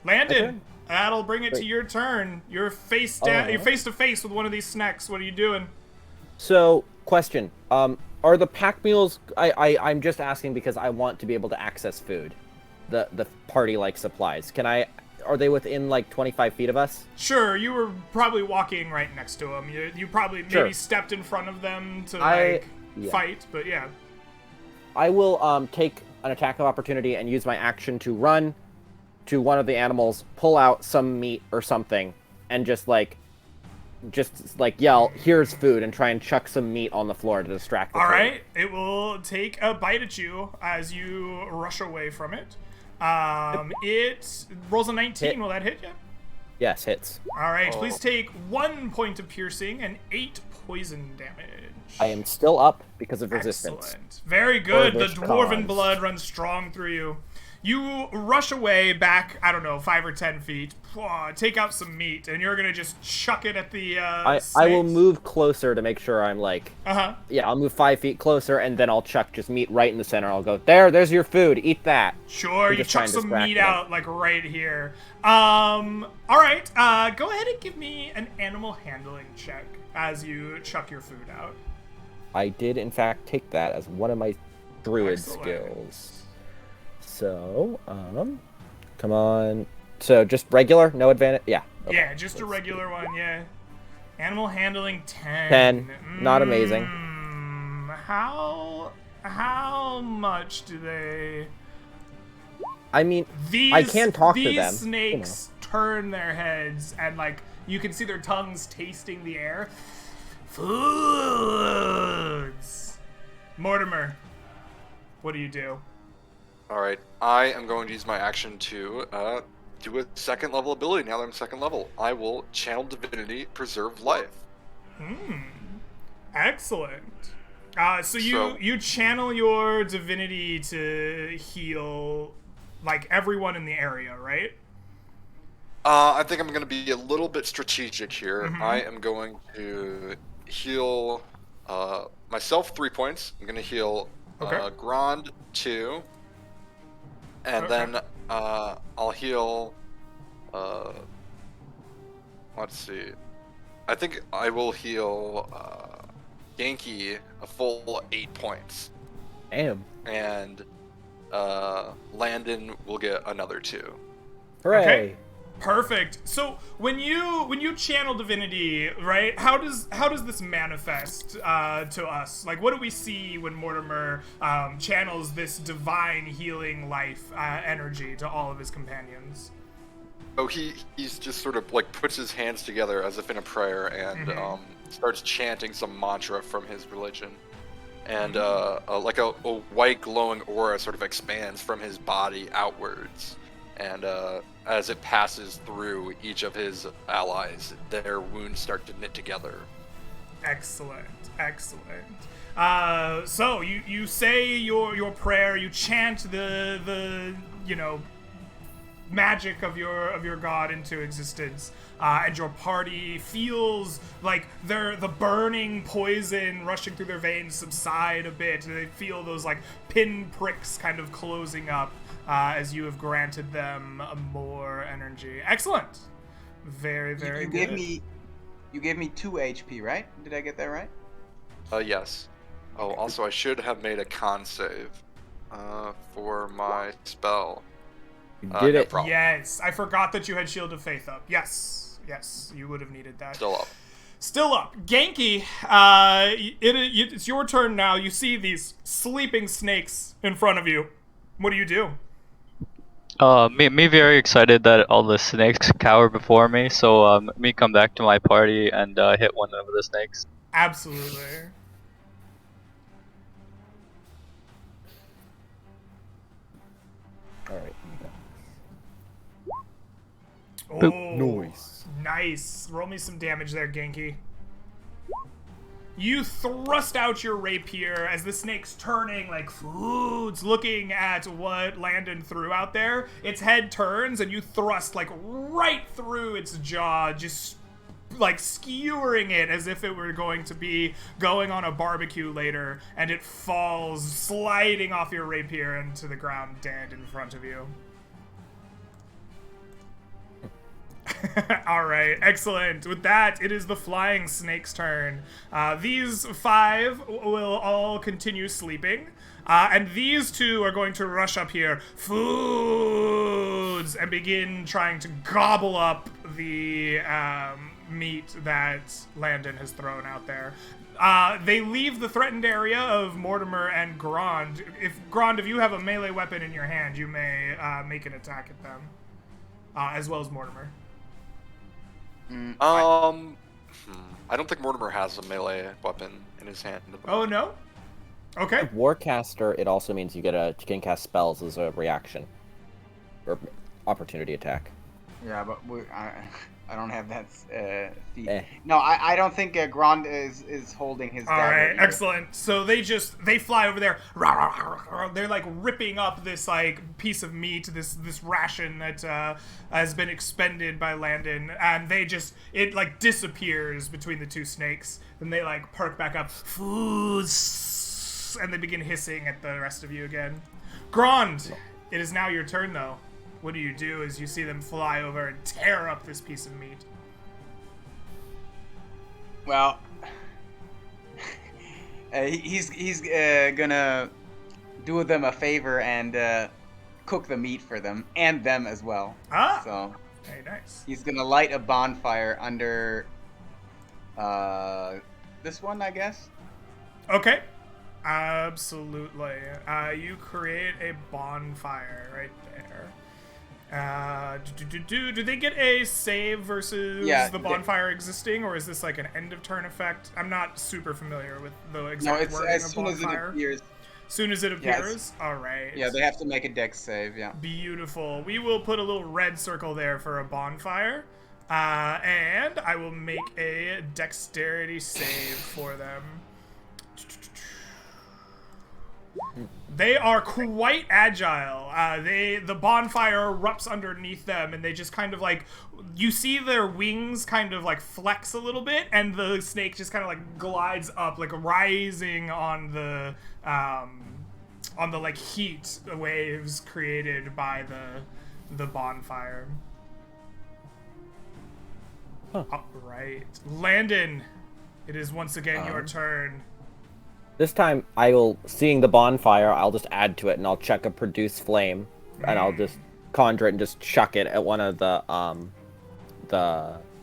Landon, Okay. that'll bring it to your turn. You're face to face with one of these snacks. What are you doing? So, question. Are the pack mules... I'm just asking because I want to be able to access food. The party-like supplies. Are they within, 25 feet of us? Sure, you were probably walking right next to them. You probably maybe stepped in front of them to, fight, but yeah. I will, take an attack of opportunity and use my action to run to one of the animals, pull out some meat or something, and just yell, "Here's food," and try and chuck some meat on the floor to distract the All food. right, it will take a bite at you as you rush away from it. It rolls a 19. Hit. Will that hit you? Yes, hits. All right, please take 1 point of piercing and 8 poison damage. I am still up because of resistance. Excellent. Very good. The this dwarven cause. blood runs strong through you. You rush away back, 5 or 10 feet, take out some meat, and you're going to just chuck it at the I will snakes. move closer to make sure I'm I'll move 5 feet closer, and then I'll chuck just meat right in the center. I'll go, there's your food, eat that. Sure, you just try chuck and some distract meat them. out, right here. Alright, go ahead and give me an animal handling check as you chuck your food out. I did, in fact, take that as one of my druid Excellent. skills. So, come on. So, just regular? No advantage? Yeah. Okay. Yeah, just a regular one, yeah. Animal handling 10. 10. Not amazing. How much do they... I mean, These, I can talk to them. These snakes turn their heads and, you can see their tongues tasting the air. Foods. Mortimer, what do you do? All right, I am going to use my action to do a second level ability. Now that I'm second level, I will channel divinity, preserve life. Excellent. So you channel your divinity to heal, everyone in the area, right? I think I'm going to be a little bit strategic here. I am going to heal myself 3 points. I'm going to heal Grand 2. And then I'll heal, let's see. I think I will heal Genki a full 8 points. Damn. And Landon will get another 2. Hooray. Okay. Perfect. So when you channel divinity, right? How does this manifest to us? What do we see when Mortimer channels this divine healing life energy to all of his companions? Oh, he's just sort of puts his hands together as if in a prayer and starts chanting some mantra from his religion, and a white glowing aura sort of expands from his body outwards. And as it passes through each of his allies, their wounds start to knit together. Excellent. So you say your prayer, you chant the magic of your god into existence, and your party feels like the burning poison rushing through their veins subside a bit. They feel those like pin pricks kind of closing up as you have granted them more energy. Excellent. Very, very good. You gave me 2 HP, right? Did I get that right? Yes. Oh, also I should have made a con save for my spell. You did no it. problem. Yes, I forgot that you had Shield of Faith up. Yes, you would have needed that. Still up. Genki, it's your turn now. You see these sleeping snakes in front of you. What do you do? Me very excited that all the snakes cower before me, so me come back to my party and hit one of the snakes. Absolutely. Alright. Oh, Noise. nice. Roll me some damage there, Genki. You thrust out your rapier as the snake's turning like foods, looking at what Landon threw out there. Its head turns and you thrust like right through its jaw, just like skewering it as if it were going to be going on a barbecue later, and it falls sliding off your rapier into the ground dead in front of you. All right, excellent. With that, it is the flying snake's turn. These 5 will all continue sleeping, and these 2 are going to rush up here, foods, and begin trying to gobble up the meat that Landon has thrown out there. They leave the threatened area of Mortimer and Grand. If you have a melee weapon in your hand, you may make an attack at them, as well as Mortimer. I don't think Mortimer has a melee weapon in his hand. Oh no? Okay. Warcaster, it also means you can cast spells as a reaction. Or opportunity attack. Yeah, but I don't have that feat. Eh. No, I don't think Grand is holding his dagger. All right, either. excellent. So they fly over there. They're like ripping up this like piece of meat, this ration that has been expended by Landon, and it like disappears between the 2 snakes. Then they like perk back up, foods, and they begin hissing at the rest of you again. Grand, it is now your turn though. What do you do as you see them fly over and tear up this piece of meat? Well, he's gonna do them a favor and cook the meat for them and them as well. Ah, So very nice. he's gonna light a bonfire under this one, I guess. Okay. Absolutely. You create a bonfire right there. Do they get a save versus the bonfire existing, or is this like an end of turn effect? I'm not super familiar with the exact wording as of soon as it bonfire. appears. Soon as it appears? Yes. All right. Yeah, they have to make a dex save, yeah. Beautiful. We will put a little red circle there for a bonfire. And I will make a dexterity save for them. They are quite agile. The bonfire erupts underneath them, and they just kind of like, you see their wings kind of like flex a little bit, and the snake just kind of like glides up, like rising on the like heat waves created by the bonfire. Huh. All right, Landon, it is once again your turn. This time, seeing the bonfire, I'll just add to it, and I'll check a produce flame, and I'll just conjure it and just chuck it at one of the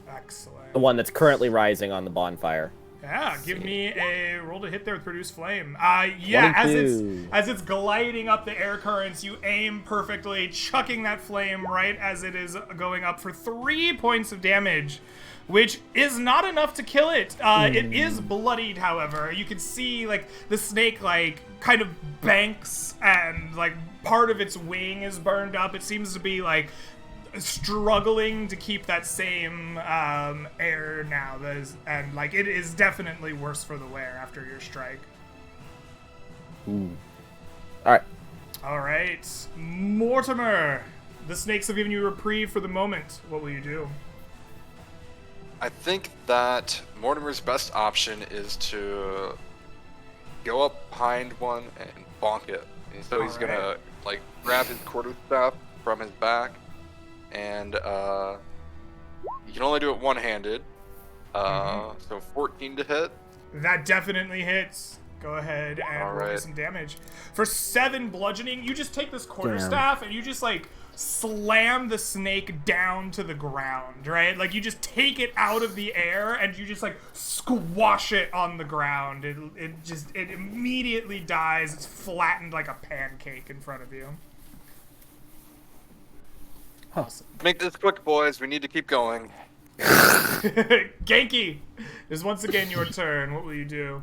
Excellent. one that's currently rising on the bonfire. Yeah, give me a roll to hit there with produce flame. Yeah, 22. as it's gliding up the air currents, you aim perfectly, chucking that flame right as it is going up for 3 points of damage, which is not enough to kill it. It is bloodied, however. You can see like the snake like kind of banks, and like part of its wing is burned up. It seems to be like struggling to keep that same air now. And like it is definitely worse for the wear after your strike. All right. All right, Mortimer, The snakes have given you a reprieve for the moment. What will you do? I think that Mortimer's best option is to go up behind one and bonk it. And so he's gonna like grab his quarterstaff from his back, and you can only do it one-handed. So 14 to hit. That definitely hits. Go ahead and roll me some damage. For 7 bludgeoning, you just take this quarterstaff and you just like slam the snake down to the ground, right? Like you just take it out of the air and you just like squash it on the ground. It immediately dies. It's flattened like a pancake in front of you. Awesome. Make this quick, boys. We need to keep going. Genki, it is once again your turn. What will you do?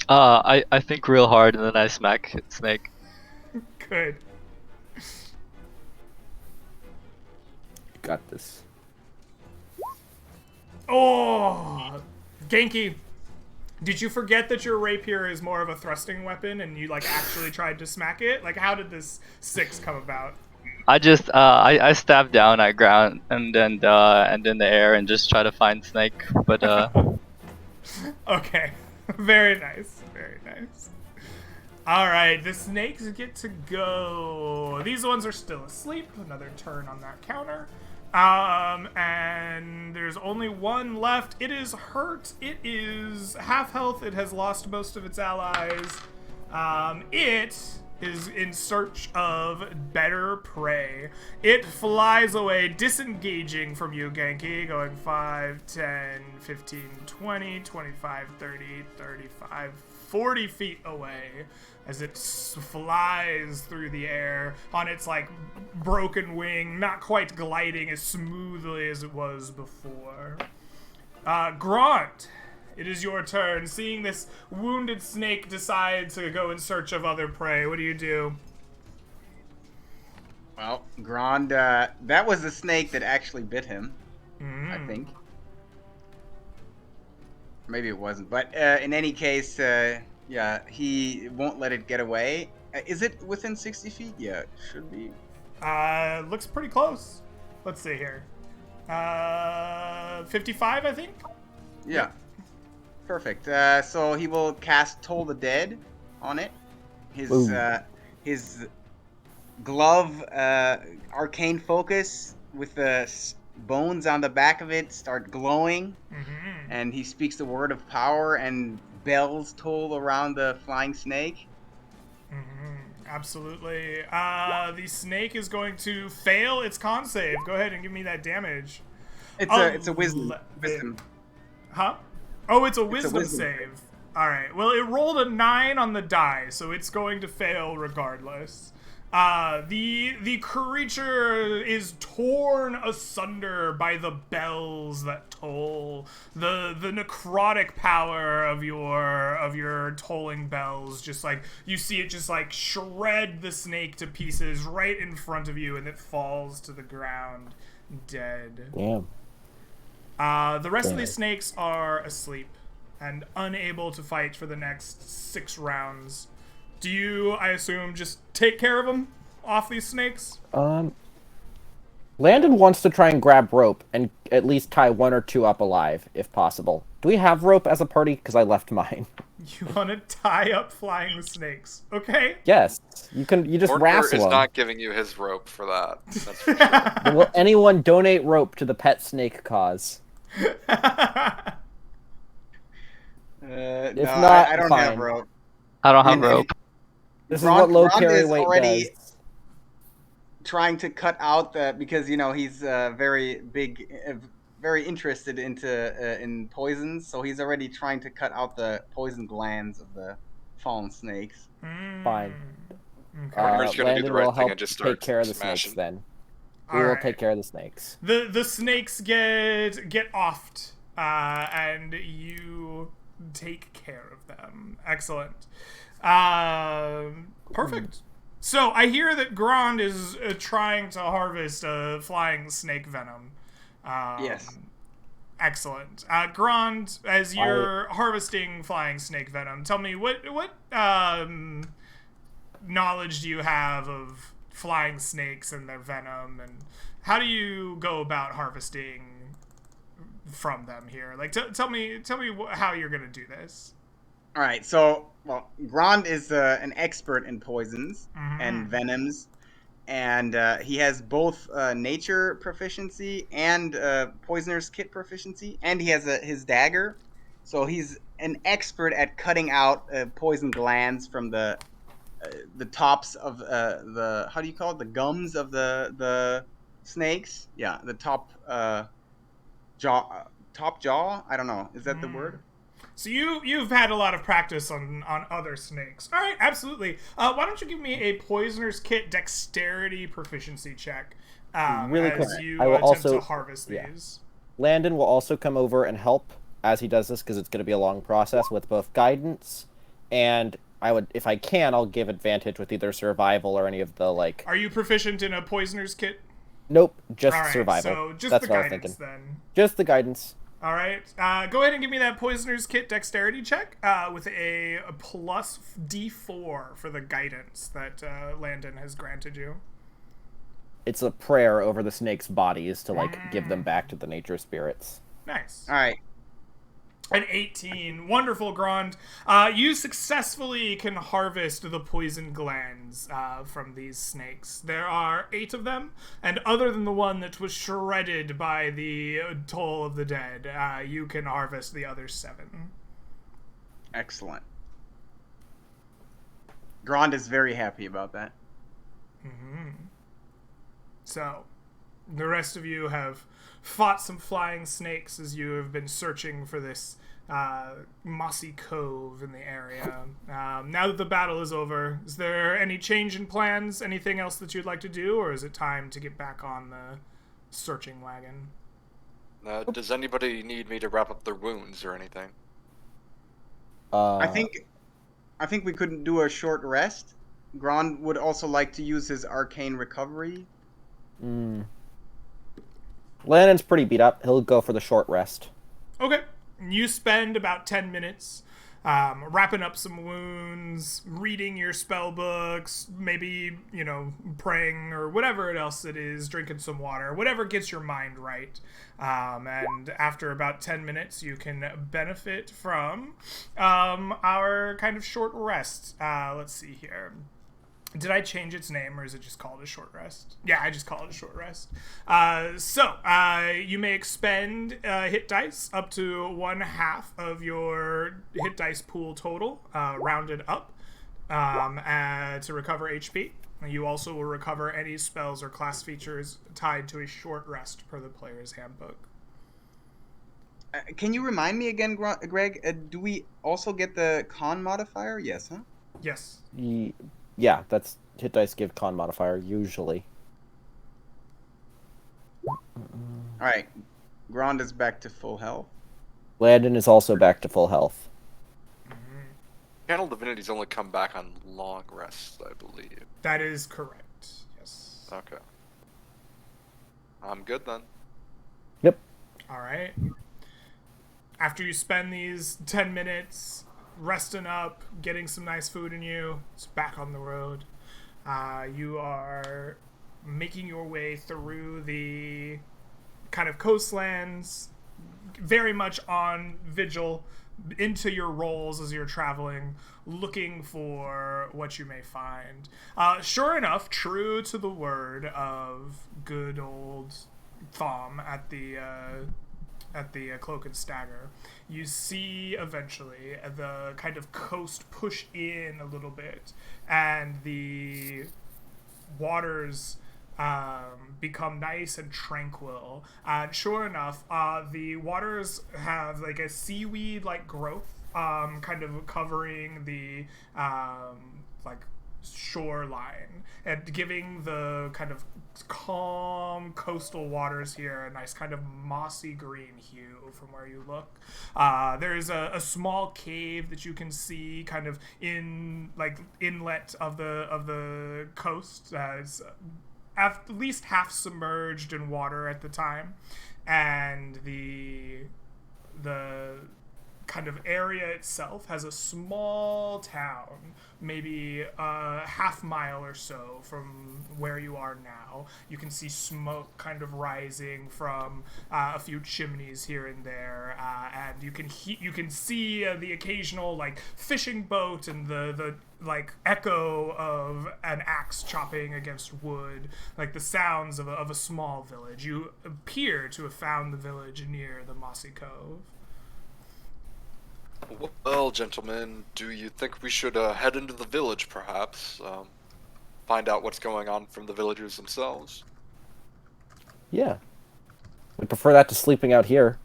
I think real hard and then I smack Snake. Good. Got this. Oh, Genki, did you forget that your rapier is more of a thrusting weapon and you like actually tried to smack it? Like, how did this 6 come about? I just I stab down at ground and then in the air and just try to find Snake, but Okay, very nice, very nice. All right, the snakes get to go. These ones are still asleep. Another turn on that counter. And there's only one left. It is hurt. It is half health. It has lost most of its allies. It is in search of better prey. It flies away, disengaging from you, Genki, going 5, 10, 15, 20, 25, 30, 35, 40 feet away as it flies through the air on its like broken wing, not quite gliding as smoothly as it was before. Grant, it is your turn. Seeing this wounded snake decide to go in search of other prey, what do you do? Well, Grand, that was the snake that actually bit him, I think. Maybe it wasn't, but in any case, yeah, he won't let it get away. Is it within 60 feet? Yeah, it should be. Looks pretty close. Let's see here. 55, I think? Yeah. Perfect. So he will cast Toll the Dead on it. His glove, arcane focus with the bones on the back of it start glowing, and he speaks the word of power, and bells toll around the flying snake. Absolutely. The snake is going to fail its con save. Go ahead and give me that damage. It's a wisdom. Huh? Oh, it's a wisdom save. All right. Well, it rolled a 9 on the die, so it's going to fail regardless. The creature is torn asunder by the bells that toll. The necrotic power of your tolling bells, just like you see it just like shred the snake to pieces right in front of you, and it falls to the ground dead. Damn. The rest of these snakes are asleep and unable to fight for the next 6 rounds. Do you, I assume, just take care of them off these snakes? Landon wants to try and grab rope and at least tie 1 or 2 up alive, if possible. Do we have rope as a party? Because I left mine. You want to tie up flying snakes, okay? Yes. You just Mortimer wrestle is them. not giving you his rope for that. That's for sure. Will anyone donate rope to the pet snake cause? If If no, not, I don't fine. have rope. I don't have rope. This is what low Ron carry is weight already does. trying to cut out the, because he's very big, very interested in poisons, so he's already trying to cut out the poison glands of the fallen snakes. Fine. Mortimer's gonna do Landon the will right thing help and just take start care of the smashing. snakes then. We All will right. take care of the snakes. The snakes get offed, and you take care of them. Excellent. Perfect. So I hear that Grand is trying to harvest flying snake venom. Yes. Excellent. Grand, as you're harvesting flying snake venom, tell me what knowledge do you have of flying snakes and their venom, and how do you go about harvesting from them here? Like, tell me how you're gonna do this. All right, so Grond is an expert in poisons and venoms, and he has both nature proficiency and poisoner's kit proficiency, and he has his dagger, so he's an expert at cutting out poison glands from the tops of the, how do you call it, the gums of the snakes. Yeah, the top jaw. Top jaw. I don't know. Is that the word? So you've had a lot of practice on other snakes. All right, absolutely. Why don't you give me a poisoner's kit dexterity proficiency check Really quick. as you I will attempt also to harvest these. Landon will also come over and help as he does this because it's going to be a long process with both guidance and I would, if I can, I'll give advantage with either survival or any of the like. Are you proficient in a poisoner's kit? Nope, just All right, survival. So just That's the what I was guidance thinking. then. Just the guidance. All right. Go ahead and give me that poisoner's kit dexterity check with a plus D4 for the guidance that Landon has granted you. It's a prayer over the snake's bodies to like give them back to the nature spirits. Nice. All right. An 18. Wonderful, Grond. You successfully can harvest the poison glands from these snakes. There are 8 of them, and other than the one that was shredded by the toll of the dead, you can harvest the other 7. Excellent. Grond is very happy about that. So, the rest of you have fought some flying snakes as you have been searching for this mossy cove in the area. Now that the battle is over, is there any change in plans? Anything else that you'd like to do, or is it time to get back on the searching wagon? Does anybody need me to wrap up their wounds or anything? I think we could do a short rest. Grond would also like to use his arcane recovery. Landon's pretty beat up. He'll go for the short rest. Okay. You spend about 10 minutes wrapping up some wounds, reading your spell books, maybe, praying or whatever else it is, drinking some water, whatever gets your mind right. And after about 10 minutes, you can benefit from our kind of short rest. Let's see here. Did I change its name, or is it just called a short rest? Yeah, I just call it a short rest. So you may expend hit dice up to 1/2 of your hit dice pool total, rounded up, to recover HP. You also will recover any spells or class features tied to a short rest per the player's handbook. Can you remind me again, Greg? Do we also get the con modifier? Yes, huh? Yes. Yeah, that's hit dice give con modifier usually. Alright. Grond is back to full health. Landon is also back to full health. Channel divinities only come back on long rests, I believe. That is correct. Yes. Okay. I'm good then. Yep. All right. After you spend these 10 minutes resting up, getting some nice food in you, it's back on the road. You are making your way through the kind of coastlands, very much on vigil, into your roles as you're traveling, looking for what you may find. Sure enough, true to the word of good old Thom at the Cloak and Stagger, you see eventually the kind of coast push in a little bit, and the waters become nice and tranquil. And sure enough, the waters have like a seaweed-like growth, kind of covering the like shoreline and giving the kind of calm coastal waters here a nice kind of mossy green hue from where you look. There's a small cave that you can see kind of in like inlet of the coast. It's at least half submerged in water at the time, and the kind of area itself has a small town, maybe a half mile or so from where you are now. You can see smoke kind of rising from a few chimneys here and there, and you can see the occasional like fishing boat and the like echo of an axe chopping against wood, like the sounds of a small village. You appear to have found the village near the Mossy Cove. Well, gentlemen, do you think we should head into the village, perhaps? Find out what's going on from the villagers themselves? Yeah. We'd prefer that to sleeping out here.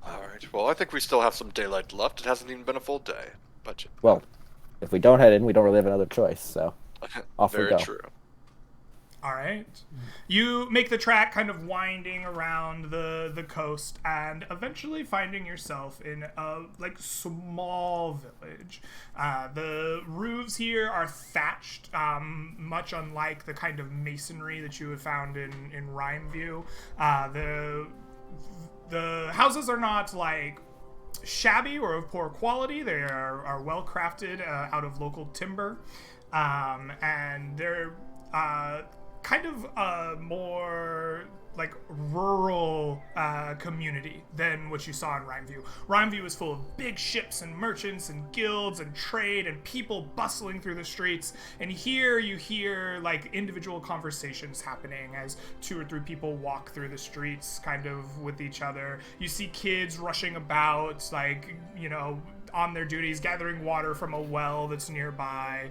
Alright, well, I think we still have some daylight left. It hasn't even been a full day. But Well, if we don't head in, we don't really have another choice, so off we very go. true. All right. You make the track kind of winding around the coast and eventually finding yourself in a like small village. The roofs here are thatched, much unlike the kind of masonry that you have found in Rhymeview. The houses are not like shabby or of poor quality. They are well crafted out of local timber, and they're kind of a more like rural community than what you saw in Rhymeview. Rhymeview is full of big ships and merchants and guilds and trade and people bustling through the streets, and here you hear like individual conversations happening as 2 or 3 people walk through the streets kind of with each other. You see kids rushing about, like, you know, on their duties, gathering water from a well that's nearby.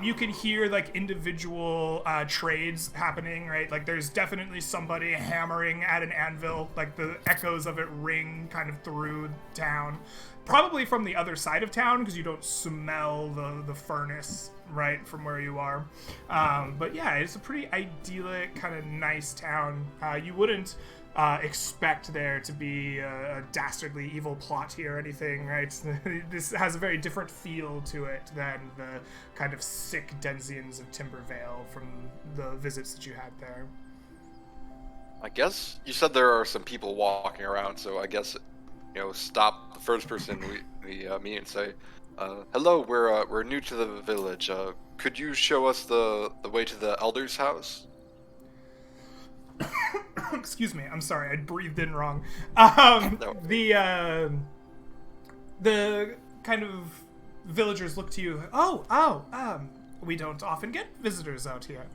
You can hear like individual trades happening, right? Like there's definitely somebody hammering at an anvil, like the echoes of it ring kind of through town. Probably from the other side of town because you don't smell the furnace, right, from where you are. But yeah, it's a pretty idyllic, kind of nice town. You wouldn't expect there to be a dastardly evil plot here or anything, right? This has a very different feel to it than the kind of sick denizens of Timbervale from the visits that you had there. I guess you said there are some people walking around, so I guess, you know, stop the first person we meet and say, hello, we're new to the village. Could you show us the way to the elder's house? Excuse me, I'm sorry, I breathed in wrong. No. The kind of villagers look to you. We don't often get visitors out here.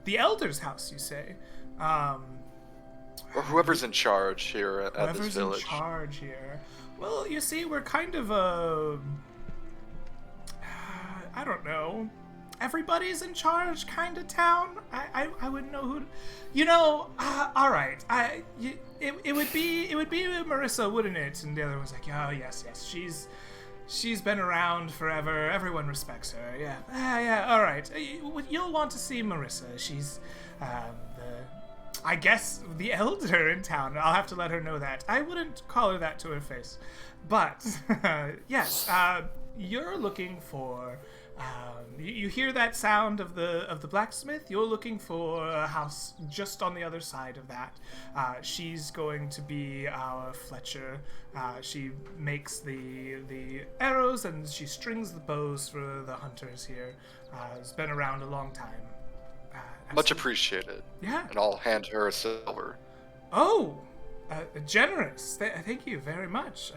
The elder's house, you say? Or whoever's in charge here at this village. Whoever's in charge here. Well, you see, we're kind of a... I don't know. Everybody's in charge kind of town. I wouldn't know who. You know. All right. It would be Marissa, wouldn't it? And the other one's like, oh yes. She's been around forever. Everyone respects her. Yeah. Yeah. All right. You'll want to see Marissa. She's I guess the elder in town. I'll have to let her know that. I wouldn't call her that to her face, but yes. You're looking for. You hear that sound of the blacksmith? You're looking for a house just on the other side of that. She's going to be our Fletcher. She makes the arrows and she strings the bows for the hunters here. It's been around a long time. Much appreciated. Yeah. And I'll hand her a silver. Oh, generous. Thank you very much.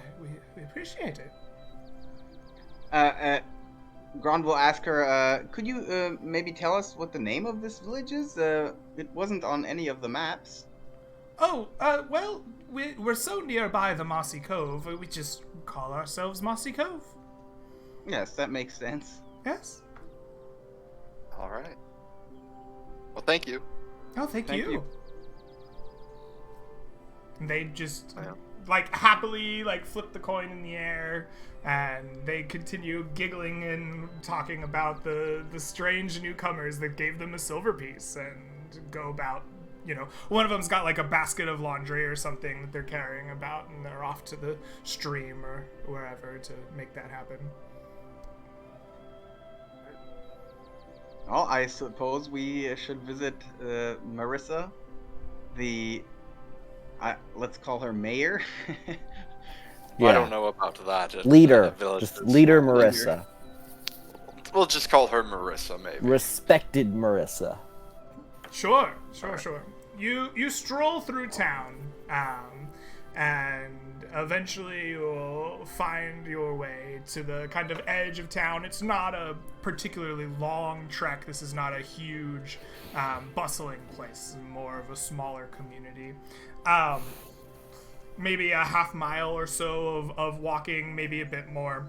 We appreciate it. Grond will ask her, could you maybe tell us what the name of this village is? It wasn't on any of the maps. Oh, well, we're so nearby the Mossy Cove, we just call ourselves Mossy Cove. Yes, that makes sense. Yes. All right. Well, thank you. Oh, thank you. And they just, Yeah. like, happily, like, flip the coin in the air, and they continue giggling and talking about the strange newcomers that gave them a silver piece, and go about, you know, one of them's got, like, a basket of laundry or something that they're carrying about, and they're off to the stream or wherever to make that happen. Well, I suppose we should visit Marissa, the... let's call her mayor. I don't know about that. Leader. Village Just is Leader small. Marissa. We'll just call her Marissa, maybe. Respected Marissa. Sure. You stroll through town, and eventually you'll find your way to the kind of edge of town. It's not a particularly long trek. This is not a huge, bustling place. It's more of a smaller community. Maybe a half mile or so of walking, maybe a bit more.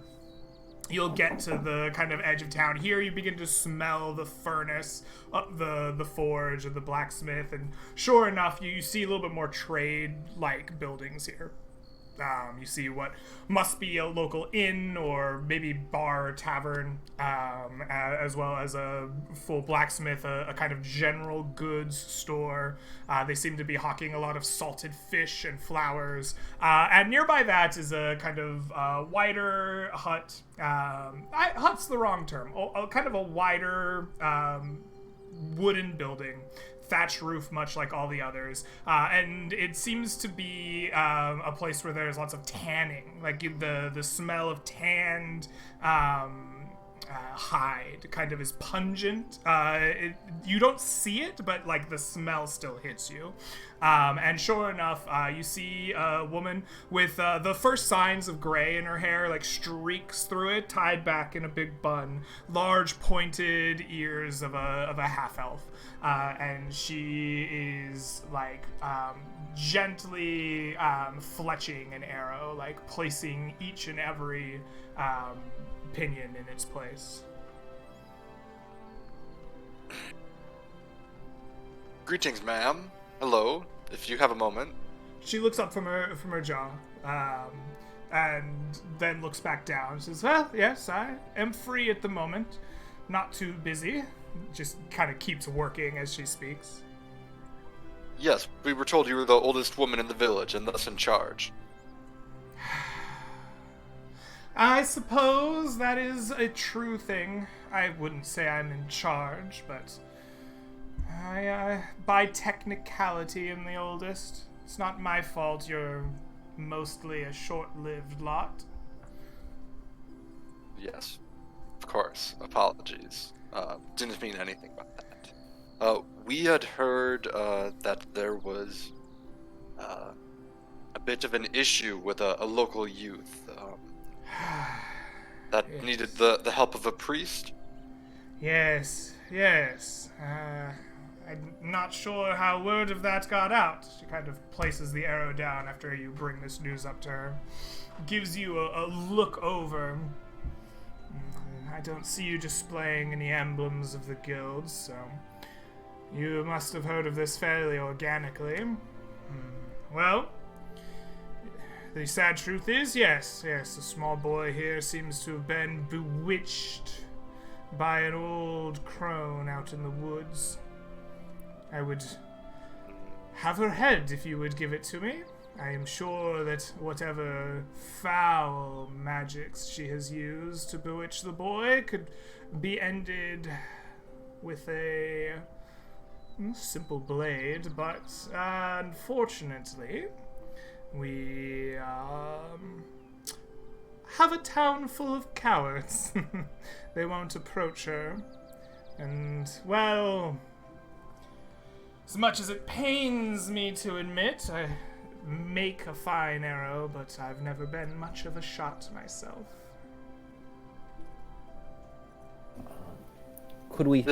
You'll get to the kind of edge of town. Here you begin to smell the furnace, the forge, and the blacksmith, and sure enough, you see a little bit more trade-like buildings here. You see what must be a local inn or maybe bar or tavern, as well as a full blacksmith, a kind of general goods store. They seem to be hawking a lot of salted fish and flowers. And nearby that is a kind of wider hut. Hut's the wrong term. Kind of a wider wooden building. Thatched roof, much like all the others, and it seems to be a place where there's lots of tanning, like the smell of tanned hide kind of is pungent. You don't see it, but like the smell still hits you. And sure enough, you see a woman with the first signs of gray in her hair, like streaks through it, tied back in a big bun, large pointed ears of a half elf. And she is like gently fletching an arrow, like placing each and every pinion in its place. Greetings, ma'am. Hello. If you have a moment. She looks up from her jaw, and then looks back down. She says, "Well, yes, I am free at the moment. Not too busy." Just kind of keeps working as she speaks. Yes, we were told you were the oldest woman in the village and thus in charge. I suppose that is a true thing. I wouldn't say I'm in charge, but I by technicality, am the oldest. It's not my fault you're mostly a short-lived lot. Yes, of course. Apologies. Didn't mean anything by that. We had heard that there was a bit of an issue with a local youth that Yes. needed the help of a priest. Yes. I'm not sure how word of that got out. She kind of places the arrow down after you bring this news up to her. Gives you a look over. I don't see you displaying any emblems of the guilds, so you must have heard of this fairly organically. Well, the sad truth is, yes, the small boy here seems to have been bewitched by an old crone out in the woods. I would have her head if you would give it to me. I am sure that whatever foul magics she has used to bewitch the boy could be ended with a simple blade, but unfortunately, we have a town full of cowards. They won't approach her, and, well, as much as it pains me to admit, I make a fine arrow, but I've never been much of a shot myself. Could we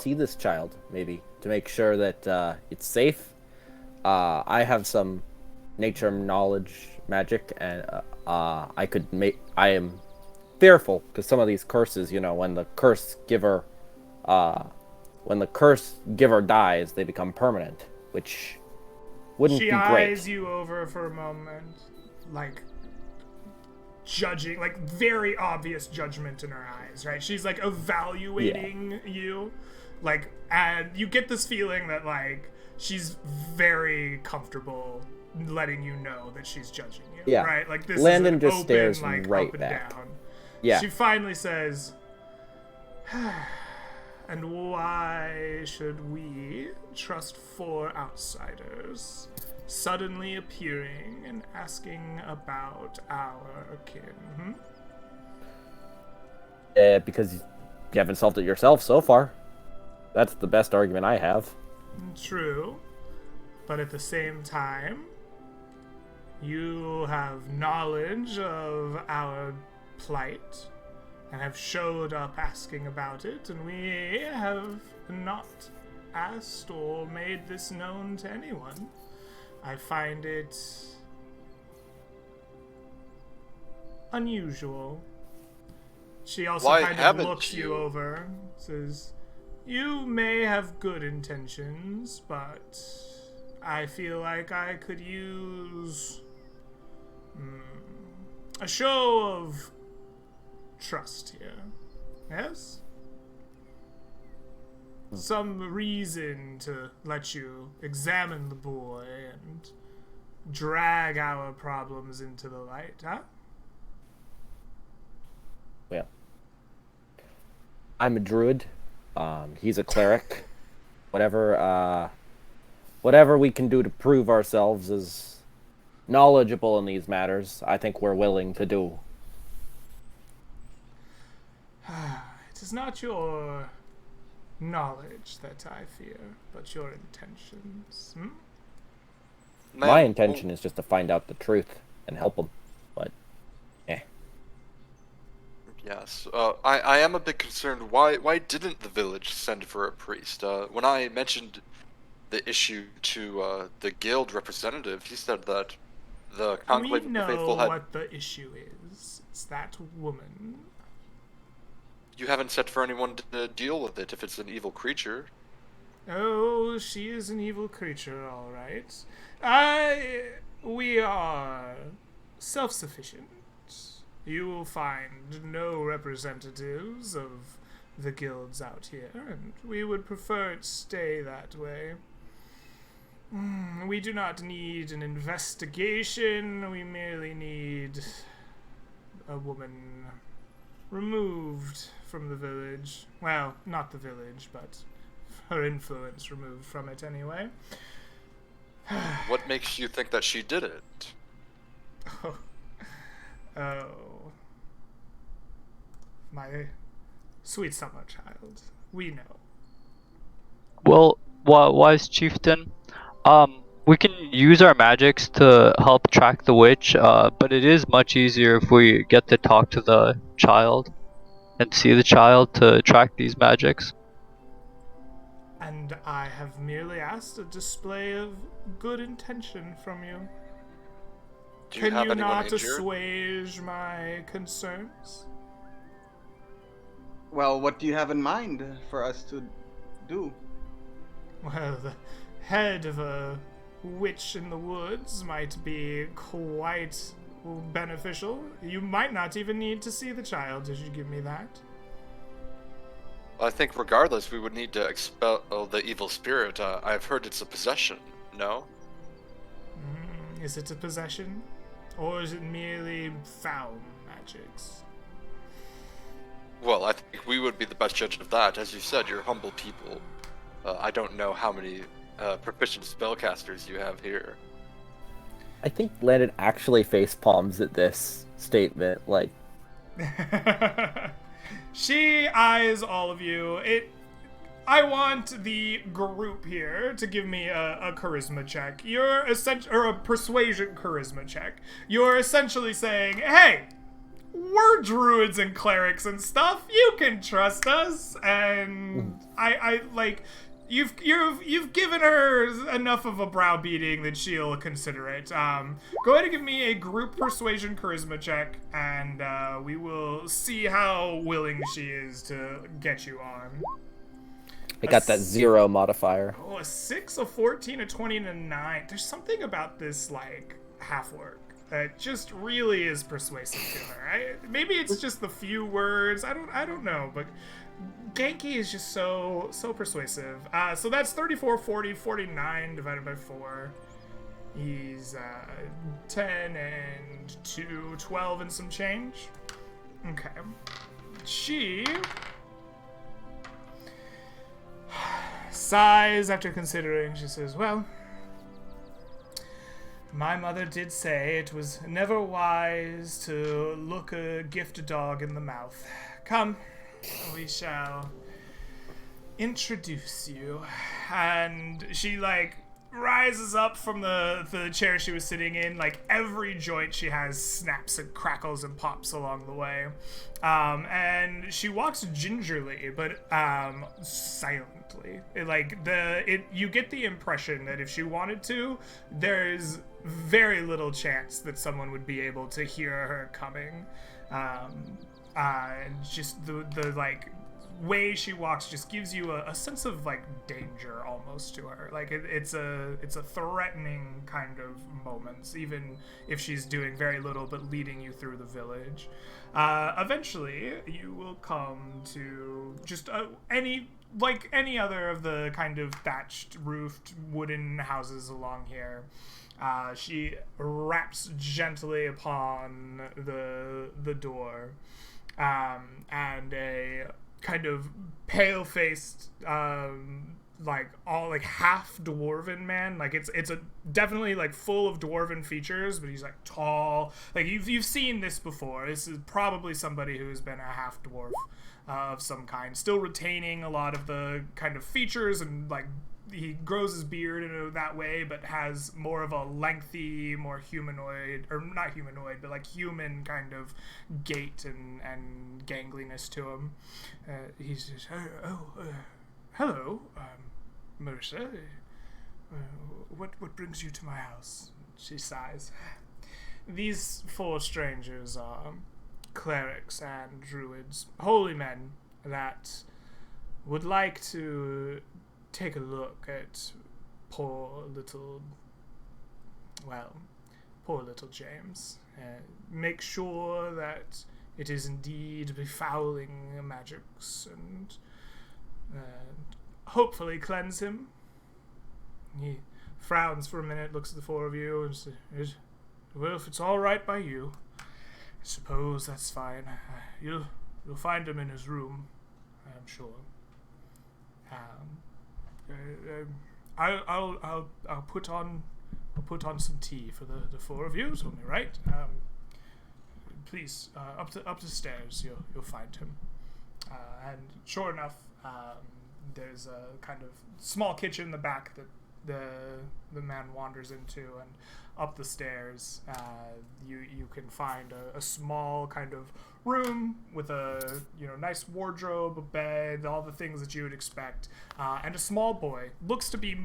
see this child, maybe, to make sure that it's safe? I have some nature knowledge magic, and I am fearful because some of these curses, when the curse giver dies, they become permanent, which wouldn't be great. She eyes you over for a moment, like judging, like very obvious judgment in her eyes, right? She's like evaluating you, like, and you get this feeling that like she's very comfortable letting you know that she's judging you, right? Like this Landon is just open, stares like, right up and back. down. Yeah. She finally says, "And why should we trust 4 outsiders suddenly appearing and asking about our kin? Because you haven't solved it yourself so far. That's the best argument I have. True. But at the same time, you have knowledge of our plight and have showed up asking about it, and we have not asked or made this known to anyone. I find it unusual. She also Why kind of haven't looks you you? over, says, "You may have good intentions, but I feel like I could use a show of trust here. Yes? Some reason to let you examine the boy and drag our problems into the light, huh?" Well, I'm a druid. He's a cleric. Whatever we can do to prove ourselves as knowledgeable in these matters, I think we're willing to do. It is not your knowledge that I fear, but your intentions. My intention is just to find out the truth and help him. But, Yes, I am a bit concerned. Why didn't the village send for a priest? When I mentioned the issue to the guild representative, he said that the We Conclave of the know Faithful had... what the issue is. It's that woman. You haven't sent for anyone to deal with it if it's an evil creature. Oh, she is an evil creature, all right. We are self-sufficient. You will find no representatives of the guilds out here, and we would prefer it stay that way. We do not need an investigation. We merely need a woman removed from the village. Well, not the village, but her influence removed from it anyway. What makes you think that she did it? Oh. My sweet summer child. We know. Well, wise chieftain, we can use our magics to help track the witch, but it is much easier if we get to talk to the child and see the child to track these magics. And I have merely asked a display of good intention from you. Do you Can have you anyone not injured? assuage my concerns? Well, what do you have in mind for us to do? Well, the head of a witch in the woods might be quite beneficial. You might not even need to see the child. Did you give me that? I think regardless, we would need to expel the evil spirit. I've heard it's a possession, no? Is it a possession? Or is it merely foul magics? Well, I think we would be the best judge of that. As you said, you're humble people. I don't know how many proficient spellcasters you have here. I think Landon actually face palms at this statement. Like, She eyes all of you. I want the group here to give me a charisma check. You're or a persuasion charisma check. You're essentially saying, "Hey, we're druids and clerics and stuff. You can trust us." And I like you've given her enough of a browbeating that she'll consider it. Go ahead and give me a group persuasion charisma check, and we will see how willing she is to get you on. I got that 0 modifier. Oh, a 6, a 14, a 20, and a 9. There's something about this, like, half work that just really is persuasive to her. Maybe it's just the few words. I don't know, but Genki is just so persuasive. So that's 34, 40, 49 divided by 4. He's 10 and 2, 12 and some change. Okay. She sighs after considering. She says, "Well, My mother did say it was never wise to look a gift dog in the mouth. Come, we shall introduce you. And she, like, rises up from the chair she was sitting in. Like, every joint she has snaps and crackles and pops along the way. And she walks gingerly, but silently. You get the impression that if she wanted to, there's very little chance that someone would be able to hear her coming. Just the like way she walks just gives you a sense of like danger almost to her. Like it's a threatening kind of moments, even if she's doing very little but leading you through the village. Eventually you will come to just any other of the kind of thatched roofed wooden houses along here. She raps gently upon the door, and a kind of pale-faced, half dwarven man. Like it's a definitely like full of dwarven features, but he's like tall. Like you've seen this before. This is probably somebody who's been a half dwarf of some kind, still retaining a lot of the kind of features, and like he grows his beard in that way, but has more of a lengthy, more humanoid, or not humanoid, but like human kind of gait and gangliness to him. He says, hello, Marissa. What brings you to my house? She sighs. These 4 strangers are clerics and druids, holy men that would like to take a look at poor little James. Make sure that it is indeed befouling magics, and hopefully cleanse him. He frowns for a minute, looks at the 4 of you, and says, well, if it's all right by you, I suppose that's fine. You'll find him in his room, I'm sure. I'll put on some tea for the 4 of you. It's only right. Please, up the stairs. You'll find him. And sure enough, there's a kind of small kitchen in the back that the man wanders into, and up the stairs, you can find a small kind of room with a nice wardrobe, a bed, all the things that you would expect, and a small boy. Looks to be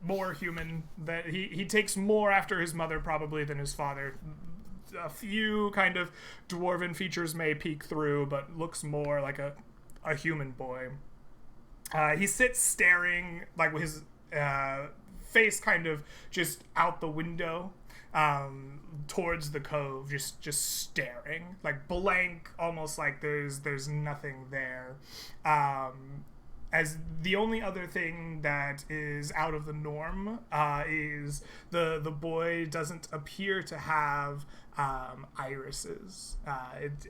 more human. That he takes more after his mother probably than his father. A few kind of dwarven features may peek through, but looks more like a human boy. He sits staring, like with his face kind of just out the window, towards the cove, just staring, like blank, almost like there's nothing there. As the only other thing that is out of the norm is the boy doesn't appear to have irises.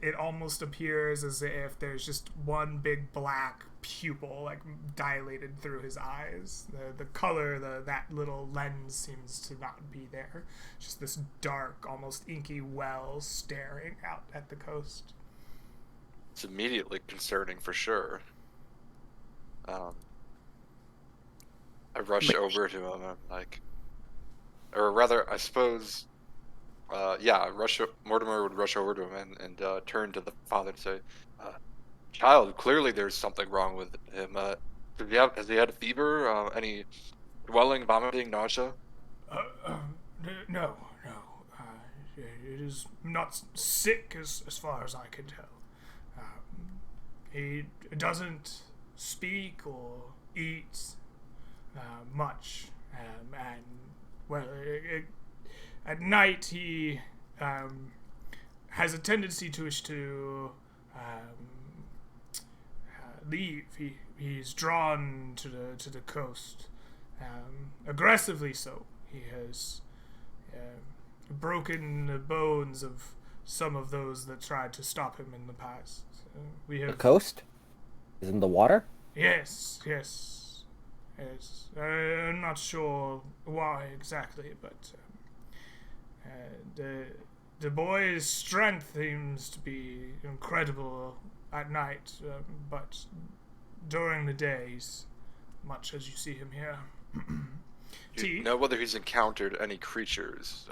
It almost appears as if there's just one big black pupil, like dilated through his eyes. The color, that little lens seems to not be there. Just this dark, almost inky well staring out at the coast. It's immediately concerning for sure. I rush over to him and or rather, I suppose, Mortimer would rush over to him and turn to the father and say, "Child, clearly there's something wrong with him. Has he had a fever? Any dwelling, vomiting, nausea?" No. It is not sick as far as I can tell. He doesn't speak or eat much, and at night he has a tendency to wish to leave. He's drawn to the coast, aggressively so. He has broken the bones of some of those that tried to stop him in the past. We have The coast? Is in the water? Yes. I'm not sure why exactly, but The boy's strength seems to be incredible at night, but during the day, he's much as you see him here. Do you know whether he's encountered any creatures,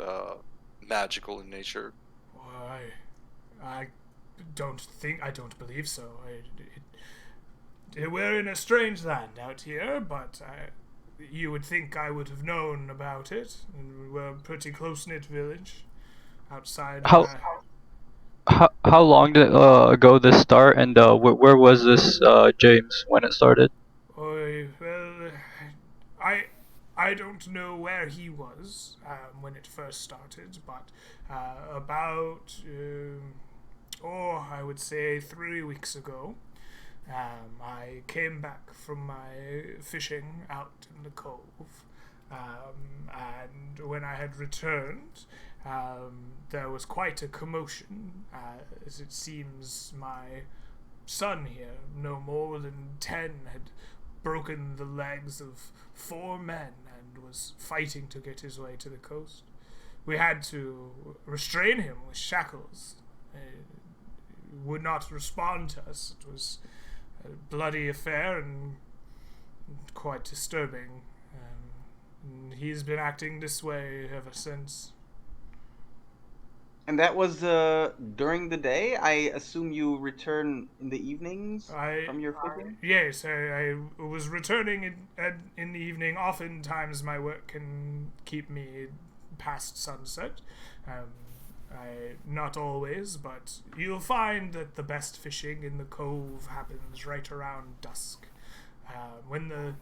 magical in nature? Why, I don't believe so. We're in a strange land out here, but you would think I would have known about it. We're a pretty close-knit village outside. How long ago this start, and where was this James when it started? Well, I don't know where he was when it first started, but about I would say 3 weeks ago, I came back from my fishing out in the cove, and when I had returned, there was quite a commotion, as it seems my son here, no more than 10, had broken the legs of 4 men and was fighting to get his way to the coast. We had to restrain him with shackles. He would not respond to us. It was a bloody affair and quite disturbing. And he's been acting this way ever since. And that was during the day? I assume you return in the evenings from your fishing? Yes, I was returning in the evening. Oftentimes my work can keep me past sunset. Not always, but you'll find that the best fishing in the cove happens right around dusk. When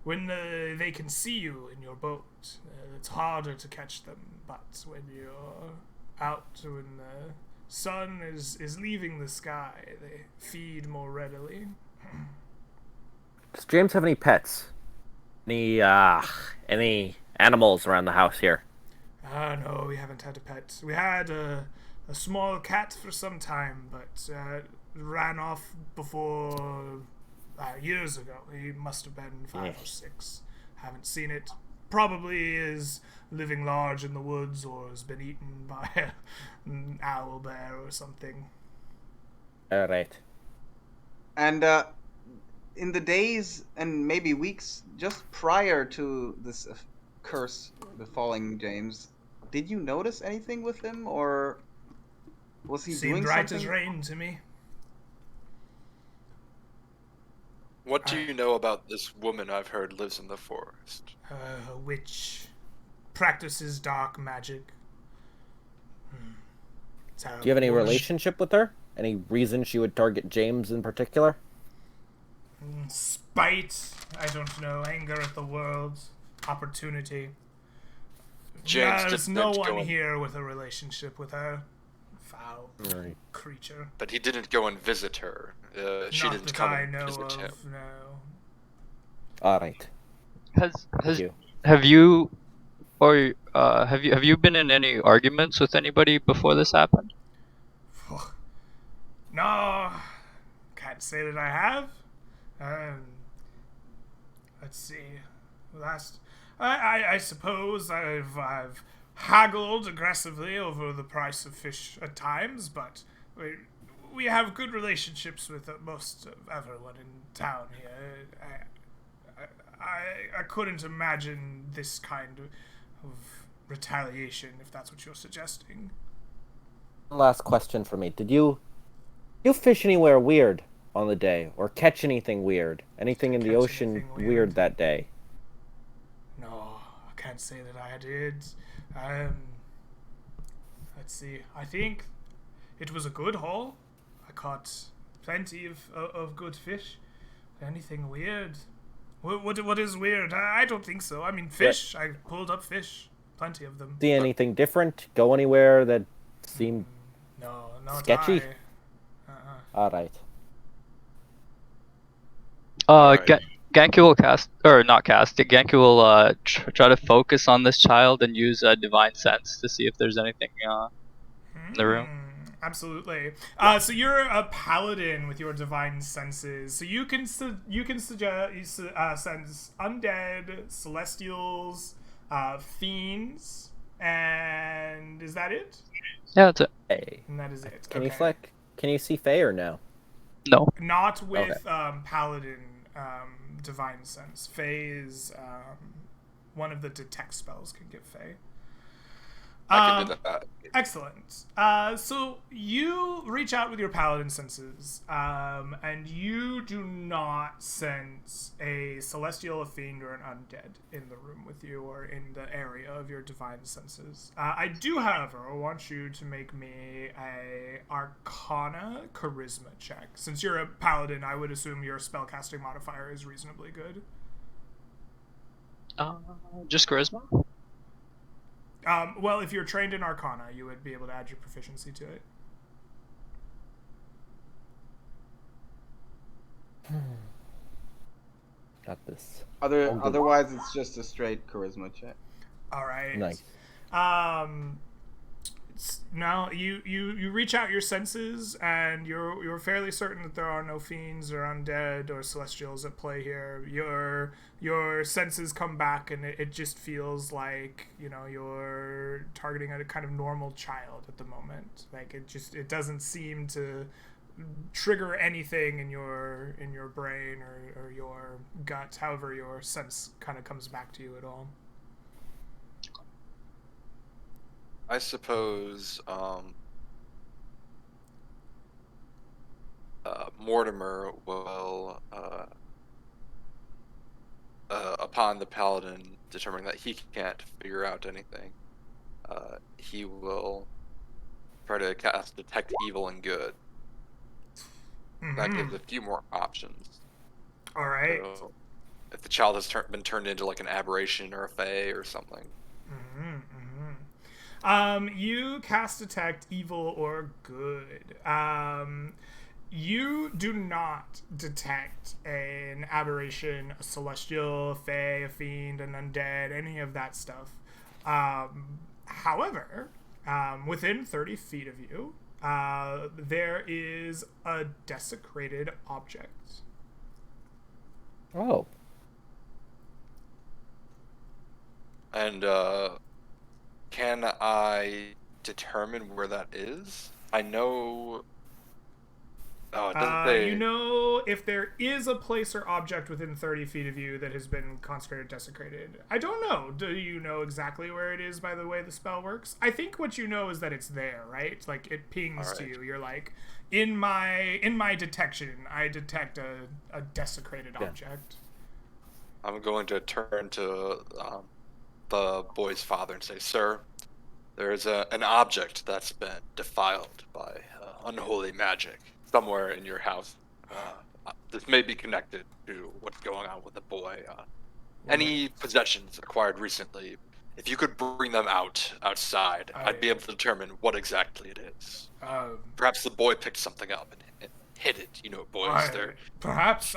they can see you in your boat, it's harder to catch them, but when you're out when the sun is leaving the sky, they feed more readily. Does James have any pets? Any animals around the house here? No, we haven't had a pet. We had a small cat for some time, but ran off before years ago. He must have been 5 or 6. Haven't seen it. Probably is living large in the woods or has been eaten by an owl bear or something. All right. And in the days and maybe weeks just prior to this curse befalling James, did you notice anything with him, or was he doing something? Seemed right something? as rain to me. What do you know about this woman I've heard lives in the forest? A witch. Practices dark magic. Do you have any relationship with her? Any reason she would target James in particular? Spite. I don't know. Anger at the world. Opportunity. James There's didn't no go one in- here with a relationship with her. Foul Right. creature. But he didn't go and visit her. She Not didn't that come I and know visit him. of, no. All right. Have you been in any arguments with anybody before this happened? No, can't say that I have. Let's see. I suppose I've haggled aggressively over the price of fish at times, but we have good relationships with most of everyone in town here. I couldn't imagine this kind of retaliation, if that's what you're suggesting. One last question for me. Did you fish anywhere weird on the day, or catch anything weird? Anything in the Catch ocean anything weird that day? No, I can't say that I did. Let's see. I think it was a good haul. I caught plenty of good fish. Anything weird? What is weird? I don't think so. I mean, fish. I pulled up fish. Plenty of them. See anything different? Go anywhere that seemed No, not sketchy? I. All right. Alright. Genki will Genki will try to focus on this child and use divine sense to see if there's anything in the room. Absolutely. So you're a paladin with your divine senses. So you can sense undead, celestials, fiends, And is that it? Yeah, that's it. Hey. And that is it. Can okay. you flick? Can you see Faye or no? No. Not with Paladin Divine Sense. Faye is one of the detect spells can give Faye. I can do that. Excellent. So you reach out with your paladin senses, and you do not sense a celestial, a fiend, or an undead in the room with you or in the area of your divine senses. I do, however, want you to make me a Arcana Charisma check. Since you're a paladin, I would assume your spellcasting modifier is reasonably good. Just charisma? Well, if you're trained in Arcana, you would be able to add your proficiency to it. Got this. Otherwise, it's just a straight charisma check. All right. Nice. No, you reach out your senses, and you're fairly certain that there are no fiends or undead or celestials at play here. Your senses come back, and it just feels like, you know, you're targeting a kind of normal child at the moment. Like it doesn't seem to trigger anything in your brain or your gut. However, your sense kind of comes back to you at all. I suppose Mortimer will, upon the paladin determining that he can't figure out anything, he will try to cast Detect Evil and Good. That gives a few more options. All right. So, if the child has been turned into like an aberration or a fae or something. You cast Detect Evil or Good. You do not detect an aberration, a celestial, a fae, a fiend, an undead, any of that stuff. However, within 30 feet of you, there is a desecrated object. Oh. And can I determine where that is? I know. Oh, it doesn't say. You know if there is a place or object within 30 feet of you that has been consecrated, desecrated. I don't know. Do you know exactly where it is by the way the spell works? I think what you know is that it's there, right? Like it pings to you. You're like, in my detection, I detect a desecrated object. I'm going to turn to the boy's father and say, "Sir, there is an object that's been defiled by unholy magic somewhere in your house. This may be connected to what's going on with the boy. Any possessions acquired recently, if you could bring them outside, I'd be able to determine what exactly it is. Perhaps the boy picked something up and hid it. You know, boys, they're... Perhaps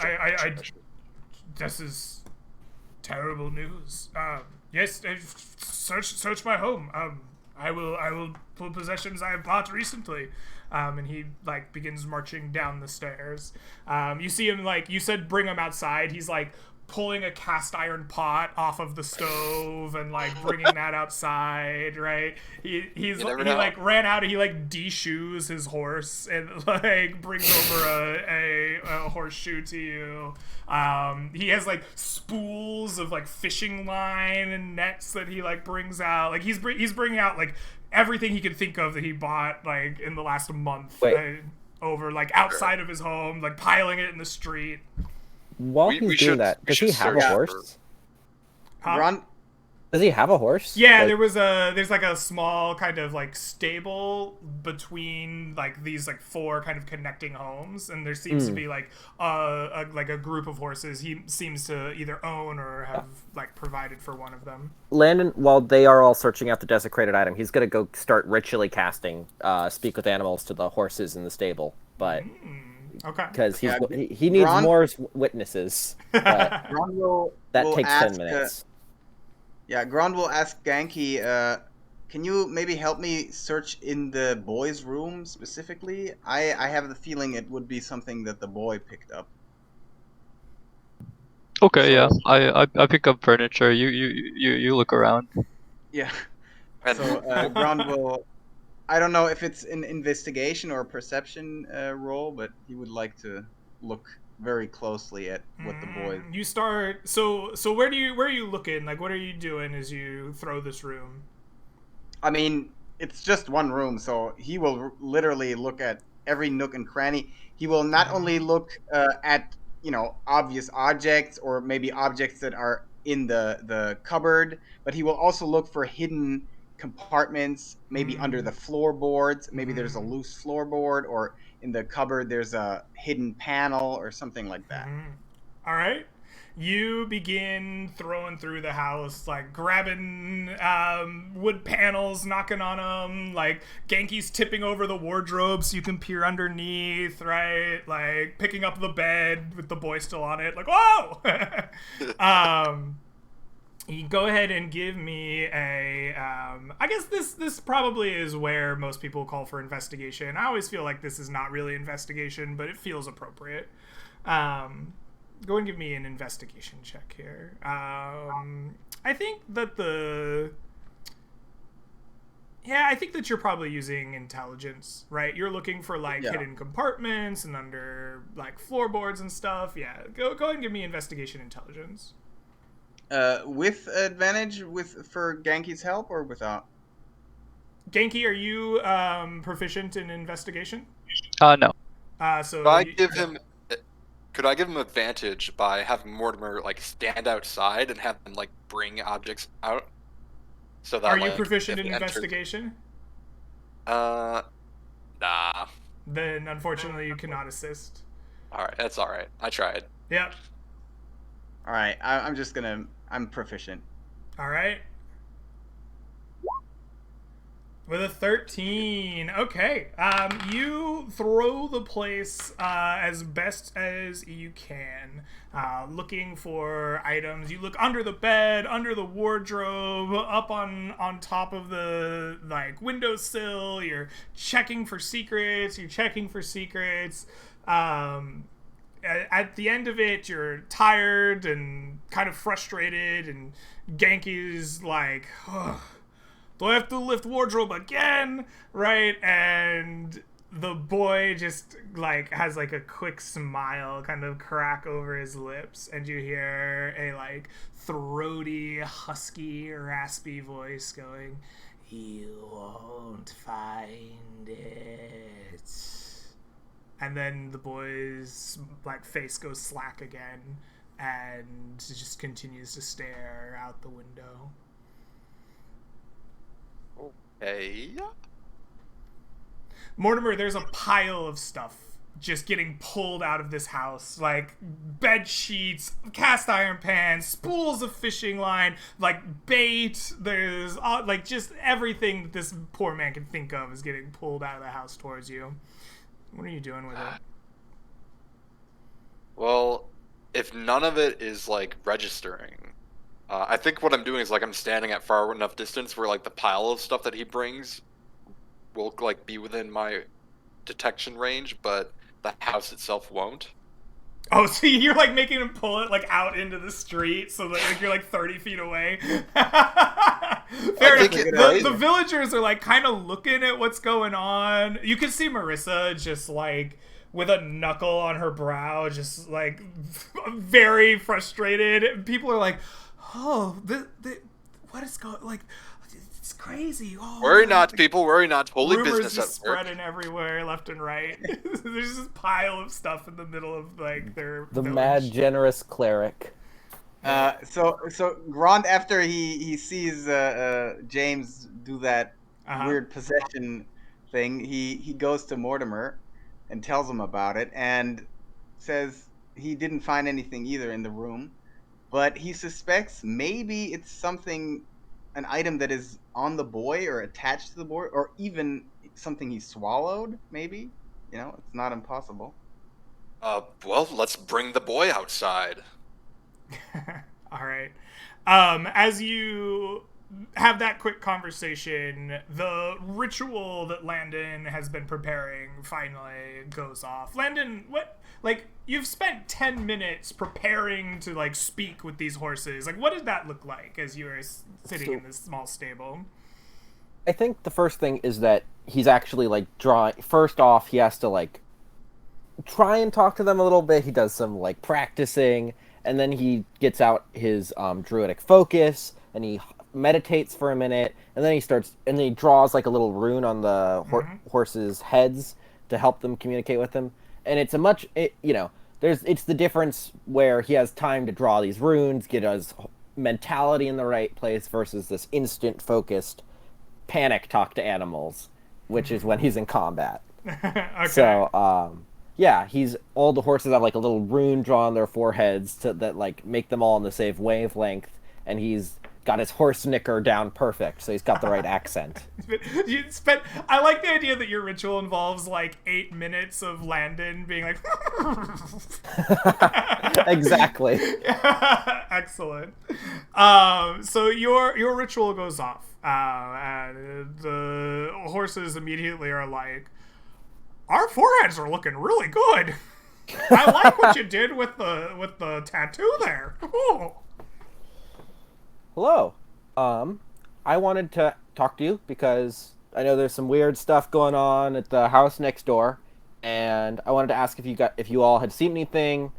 this is terrible news. Yes, search my home. I will pull possessions I have bought recently. And he like begins marching down the stairs. You see him, like you said, bring him outside. He's like pulling a cast iron pot off of the stove and like bringing that outside, right? He like ran out and he like de-shoes his horse and like brings over a horseshoe to you. He has like spools of like fishing line and nets that he like brings out. Like he's bringing out like everything he could think of that he bought like in the last month over like outside of his home, like piling it in the street. While he's doing that, does he have a horse? Does he have a horse? Yeah, like, there's like a small kind of like stable between like these like four kind of connecting homes, and there seems to be like a group of horses he seems to either own or have like provided for one of them. Landon, while they are all searching out the desecrated item, he's gonna go start ritually casting Speak with Animals to the horses in the stable, but okay, because he needs more witnesses. But that takes 10 minutes. Grond will ask Genki, can you maybe help me search in the boy's room specifically? I have the feeling it would be something that the boy picked up. Okay, I pick up furniture. You look around. Yeah. And So Ground will. I don't know if it's an investigation or a perception roll, but he would like to look very closely at what the boy. You start. So where are you looking? Like, what are you doing as you throw this room? I mean, it's just one room, so he will literally look at every nook and cranny. He will not only look at obvious objects or maybe objects that are in the cupboard, but he will also look for hidden compartments, maybe under the floorboards. Maybe there's a loose floorboard, or in the cupboard there's a hidden panel or something like that. All right. You begin throwing through the house, like grabbing wood panels, knocking on them, like Genki's tipping over the wardrobe so you can peer underneath, right? Like picking up the bed with the boy still on it, like, whoa! You go ahead and give me a I guess this probably is where most people call for investigation. I always feel like this is not really investigation, but it feels appropriate. Go and give me an investigation check here. I think that I think that you're probably using intelligence, right? You're looking for like hidden compartments and under like floorboards and stuff. Yeah, go ahead and give me investigation intelligence. With advantage for Genki's help or without? Genki, are you proficient in investigation? No. So could I give him advantage by having Mortimer like stand outside and have him like bring objects out? So that are you proficient in investigation? Nah. Then unfortunately you cannot assist. All right, that's all right. I tried. Yep. All right, I'm proficient. All right. With a 13. Okay. You throw the place as best as you can, looking for items. You look under the bed, under the wardrobe, up on top of the like windowsill. You're checking for secrets. At the end of it, you're tired and kind of frustrated, and Genki's like, ugh, do I have to lift wardrobe again? Right? And the boy just like has like a quick smile kind of crack over his lips, and you hear a like throaty, husky, raspy voice going, "You won't find it." And then the boy's like face goes slack again and just continues to stare out the window. Hey. Mortimer, there's a pile of stuff just getting pulled out of this house, like bed sheets, cast iron pans, spools of fishing line, like bait. There's like just everything that this poor man can think of is getting pulled out of the house towards you. What are you doing with it? Well, if none of it is like registering, I think what I'm doing is like I'm standing at far enough distance where like the pile of stuff that he brings will like be within my detection range, but the house itself won't. Oh, so you're like making him pull it like out into the street so that like, you're like 30 feet away. Fair enough. The villagers are like kind of looking at what's going on. You can see Marissa just like with a knuckle on her brow, just like very frustrated. People are like, "Oh, what is going like?" It's crazy. Oh, worry not, people. Worry not. Holy rumors business just at work. spreading everywhere, left and right. There's this pile of stuff in the middle of like their The village. mad generous cleric. So Grant, after he sees James do that weird possession thing, he goes to Mortimer and tells him about it and says he didn't find anything either in the room, but he suspects maybe it's something, an item that is on the boy or attached to the boy, or even something he swallowed. Maybe, it's not impossible. Well, let's bring the boy outside. All right. As you have that quick conversation, the ritual that Landon has been preparing finally goes off. Landon, what? Like, you've spent 10 minutes preparing to, like, speak with these horses. Like, what did that look like as you were sitting in this small stable? I think the first thing is that he's actually like drawing. First off, he has to like try and talk to them a little bit. He does some like practicing, and then he gets out his druidic focus and he meditates for a minute, and then he draws like a little rune on the horses' heads to help them communicate with him. And it's it's the difference where he has time to draw these runes, get his mentality in the right place versus this instant focused panic talk to animals, which is when he's in combat. Okay. So, yeah, all the horses have like a little rune drawn on their foreheads that like make them all on the same wavelength, and he's got his horse nicker down perfect, so he's got the right accent. I like the idea that your ritual involves like 8 minutes of Landon being like Exactly. Excellent. So your ritual goes off, and the horses immediately are like, our foreheads are looking really good. I like what you did with the tattoo there. Ooh. Hello. I wanted to talk to you because I know there's some weird stuff going on at the house next door, and I wanted to ask if you all had seen anything.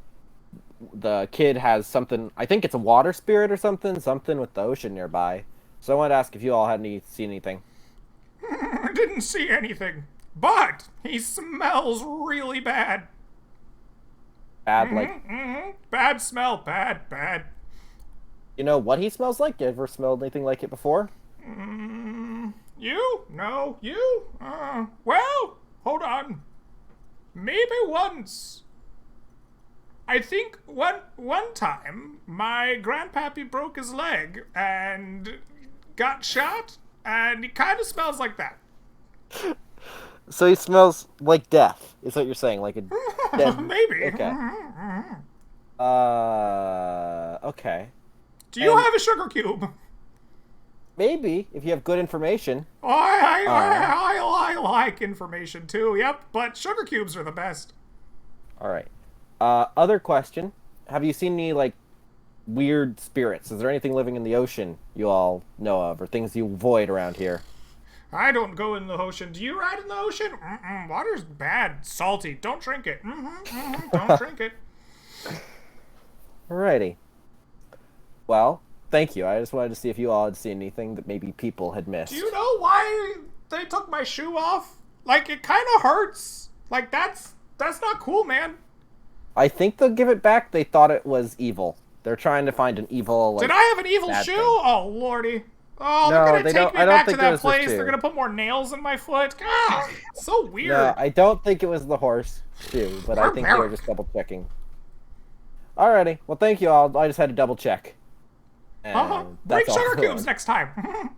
The kid has something. I think it's a water spirit or something with the ocean nearby. So I wanted to ask if you all had seen anything. I didn't see anything, but he smells really bad. Bad, like Bad smell. Bad. you know what he smells like? You ever smelled anything like it before? You? No, you? Well, hold on. Maybe once. I think one time my grandpappy broke his leg and got shot, and he kind of smells like that. So he smells like death, is what you're saying, like a dead... Maybe. Okay. Okay. Do you have a sugar cube? Maybe, if you have good information. I like information too, yep, but sugar cubes are the best. Alright. Other question. Have you seen any, like, weird spirits? Is there anything living in the ocean you all know of, or things you avoid around here? I don't go in the ocean. Do you ride in the ocean? Water's bad. Salty. Don't drink it. Don't drink it. Alrighty. Well, thank you. I just wanted to see if you all had seen anything that maybe people had missed. Do you know why they took my shoe off? Like, it kind of hurts. Like, that's not cool, man. I think they'll give it back. They thought it was evil. They're trying to find an evil, like, did I have an evil shoe? thing. Oh, lordy. Oh, No, they're gonna they take don't- me I don't back to think it that was the place. shoe. They're gonna put more nails in my foot. God, so weird. No, I don't think it was the horse shoe, but I think they were just double checking. Alrighty. Well, thank you all. I just had to double check. And Bring that's all sugar for cubes one. next time.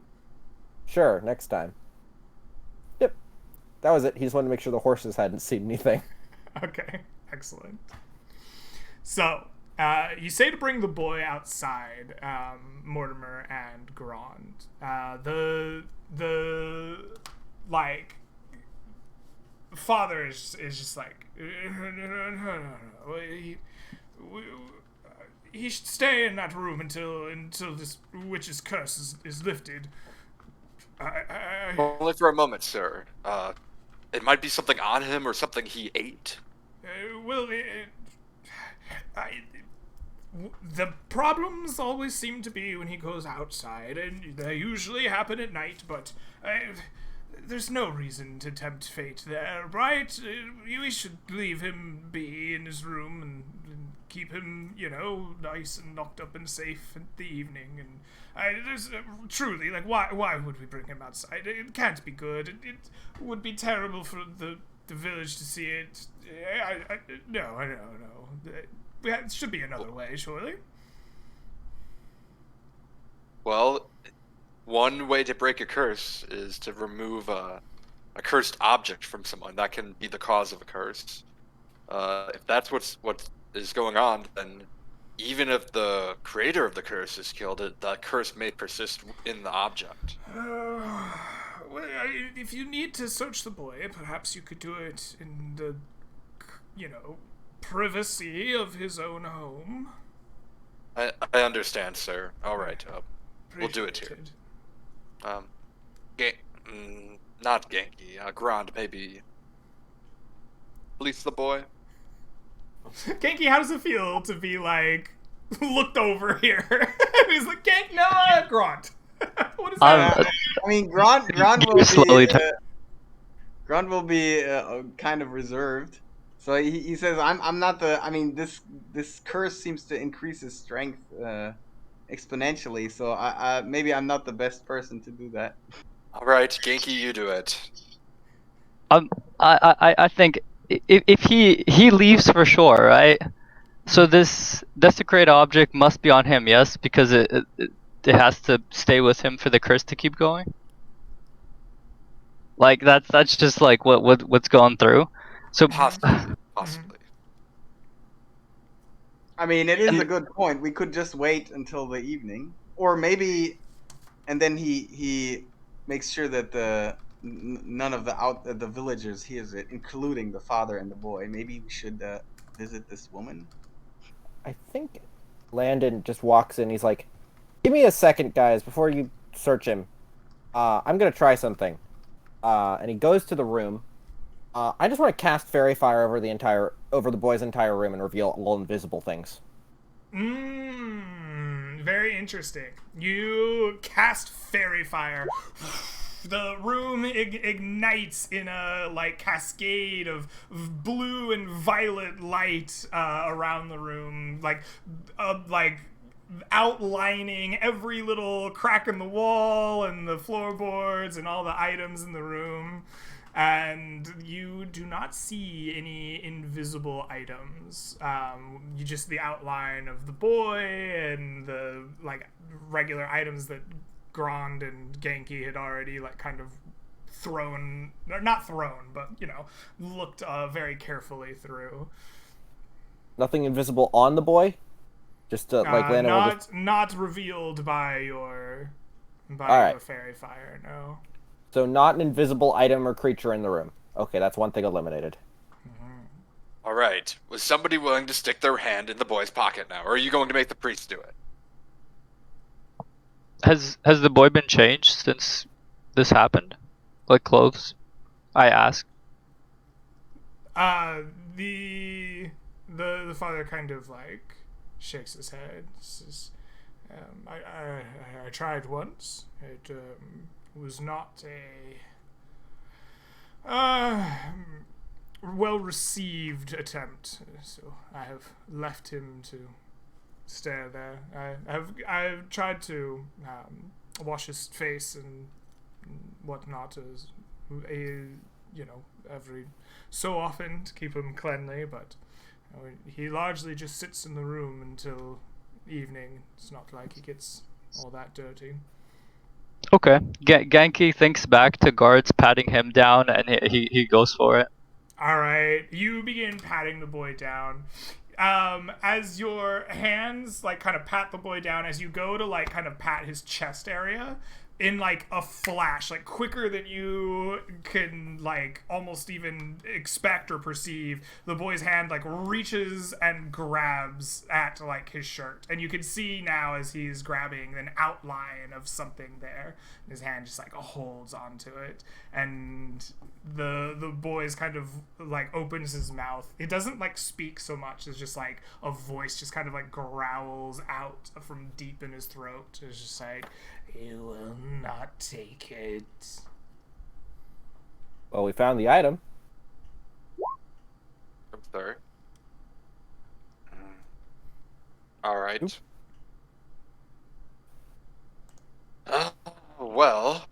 Sure, next time. Yep. That was it. He just wanted to make sure the horses hadn't seen anything. Okay, excellent. So, you say to bring the boy outside, Mortimer and Grand. The like, father is just like, no. He should stay in that room until this witch's curse is lifted. Only for a moment, sir. It might be something on him or something he ate. The problems always seem to be when he goes outside, and they usually happen at night, but there's no reason to tempt fate there, right? We should leave him be in his room and keep him, nice and locked up and safe in the evening. And there's truly, like, why would we bring him outside? It can't be good. It would be terrible for the village to see it. No. It should be another way, surely. Well, one way to break a curse is to remove a cursed object from someone. That can be the cause of a curse. If that's what is going on, then even if the creator of the curse is killed, that curse may persist in the object. If you need to search the boy, perhaps you could do it in the, privacy of his own home. I understand, sir. All right, we'll do it here. Not Genki. Grand, maybe. Release the boy. Genki, how does it feel to be like looked over here? He's like, Genki, no, Grant. What is that? I mean, Grant slowly will be kind of reserved. So he says, I'm not the. I mean, this curse seems to increase his strength exponentially. So I maybe I'm not the best person to do that. All right, Genki, you do it. I think if he leaves for sure, right? So this desecrate object must be on him, yes, because it has to stay with him for the curse to keep going. Like that's just like what's going through. So Possibly. I mean, it is a good point. We could just wait until the evening, or maybe, and then he makes sure that none of the villagers hears it, including the father and the boy. Maybe we should visit this woman. I think Landon just walks in. He's like, "Give me a second, guys, before you search him. I'm gonna try something." And he goes to the room. I just want to cast fairy fire over the boy's entire room and reveal all invisible things. Very interesting. You cast fairy fire. The room ignites in a like cascade of blue and violet light around the room, like outlining every little crack in the wall and the floorboards and all the items in the room. And you do not see any invisible items. You just the outline of the boy and the like regular items that Grand and Genki had already like kind of thrown, or not thrown, but you know, looked very carefully through. Nothing invisible on the boy. Just like Landon will just... not revealed by your fairy fire. No. So not an invisible item or creature in the room. Okay, that's one thing eliminated. All right. Was somebody willing to stick their hand in the boy's pocket now, or are you going to make the priest do it? has the boy been changed since this happened? Like clothes? I asked. The father kind of like shakes his head. Says, I tried once. It was not a well-received attempt, so I have left him to stay there. I've tried to wash his face and whatnot, as every so often to keep him cleanly, but he largely just sits in the room until evening. It's not like he gets all that dirty. Okay. Genki thinks back to guards patting him down, and he goes for it. All right, you begin patting the boy down. As your hands like kind of pat the boy down, as you go to like kind of pat his chest area, in like a flash, like quicker than you can like almost even expect or perceive, the boy's hand like reaches and grabs at like his shirt, and you can see now as he's grabbing an outline of something there. His hand just like holds onto it, and the boy's kind of like opens his mouth. It doesn't like speak so much. It's just like a voice just kind of like growls out from deep in his throat. It's just like, "You will not take it." Well, we found the item. I'm sorry. All right. Oop. Well.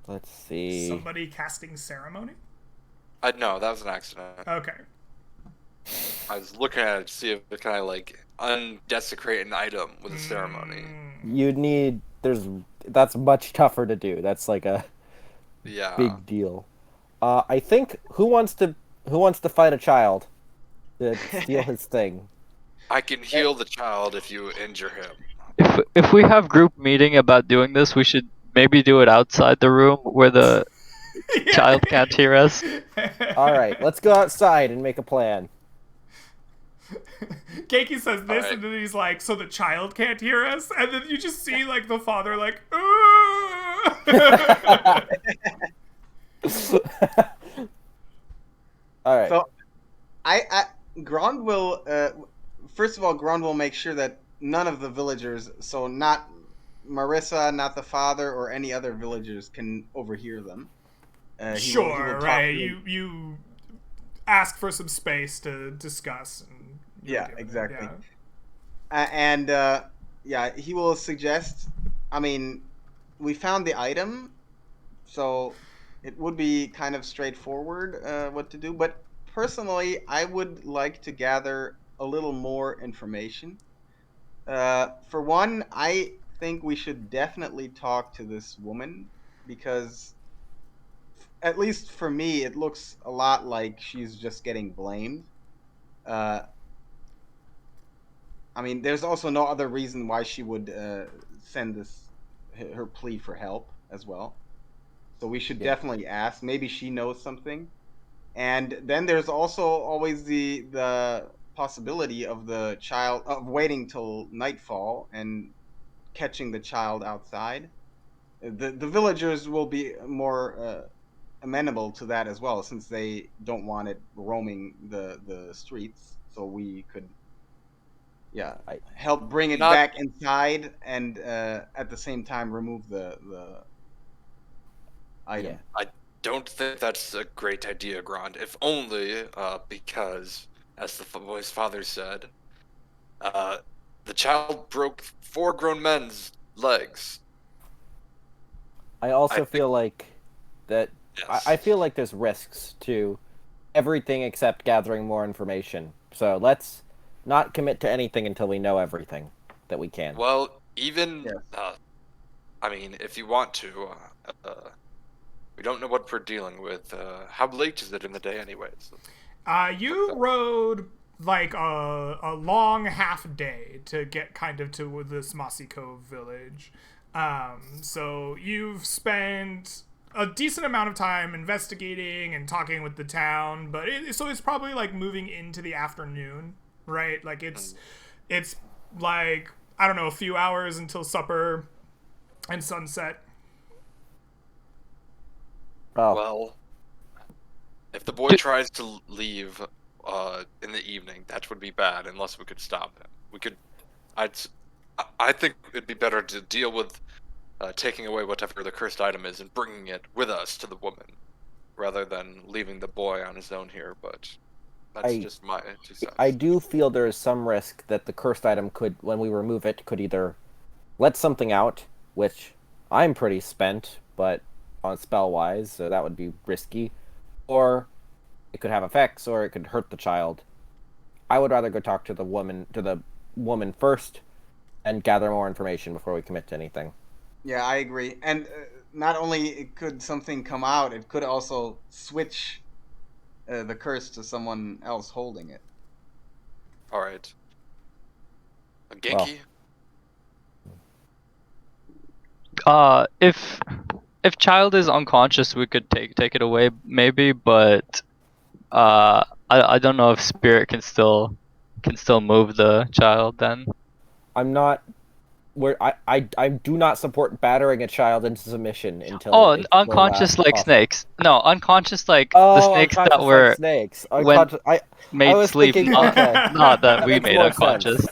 Let's see. Somebody casting ceremony? No, that was an accident. Okay. I was looking at it to see if it kind of like undesecrate an item with a ceremony. You'd need. That's much tougher to do. That's like a big deal. I think who wants to fight a child to steal his thing? I can heal the child if you injure him. If we have group meeting about doing this, we should maybe do it outside the room where the child can't hear us. All right, let's go outside and make a plan. Keiki says this, Alright. and then he's like, "So the child can't hear us," and then you just see like the father like, All right. So, Grond will first of all, Grond will make sure that none of the villagers, so not Marissa, not the father, or any other villagers, can overhear them. He will Sure, talk right? to them. You ask for some space to discuss. And you'll Yeah, give it, exactly. yeah. And yeah, he will suggest. I mean, we found the item, so it would be kind of straightforward what to do. But personally, I would like to gather a little more information. For one, I think we should definitely talk to this woman because, at least for me, it looks a lot like she's just getting blamed. Uh, I mean, there's also no other reason why she would send this her plea for help as well. So we should Yeah. definitely ask. Maybe she knows something. And then there's also always the possibility of the child of waiting till nightfall and catching the child outside. The villagers will be more amenable to that as well, since they don't want it roaming the streets. So we could, yeah, help bring it Not- back inside, and at the same time remove the item. Yeah. Don't think that's a great idea, Grond. If only because, as the boy's father said, the child broke 4 grown men's legs. I also I think- feel like that. Yes. I feel like there's risks to everything except gathering more information. So let's not commit to anything until we know everything that we can. Well, even Yes. I mean, if you want to, we don't know what we're dealing with. How late is it in the day, anyways? You rode like a long half day to get kind of to this Mossy Cove village. So you've spent a decent amount of time investigating and talking with the town, but so it's probably like moving into the afternoon, right? Like it's like, I don't know, a few hours until supper and sunset. Oh, Well, if the boy tries to leave in the evening, that would be bad. Unless we could stop him, we could. I think it'd be better to deal with taking away whatever the cursed item is and bringing it with us to the woman, rather than leaving the boy on his own here. But that's just my 2 cents. I do feel there is some risk that the cursed item could, when we remove it, could either let something out, which I'm pretty spent, but on spell-wise, so that would be risky, or it could have effects, or it could hurt the child. I would rather go talk to the woman first and gather more information before we commit to anything. Yeah, I agree. And not only could something come out, it could also switch the curse to someone else holding it. All right. Genki. If child is unconscious, we could take it away maybe, but I don't know if spirit can still move the child then. I'm not. I do not support battering a child into submission until. Oh, it's unconscious the last like possible. snakes. No, unconscious like Oh, the snakes unconscious that were like snakes. when Unconscious, I made was sleep, thinking, not, okay. not that That we makes made more unconscious.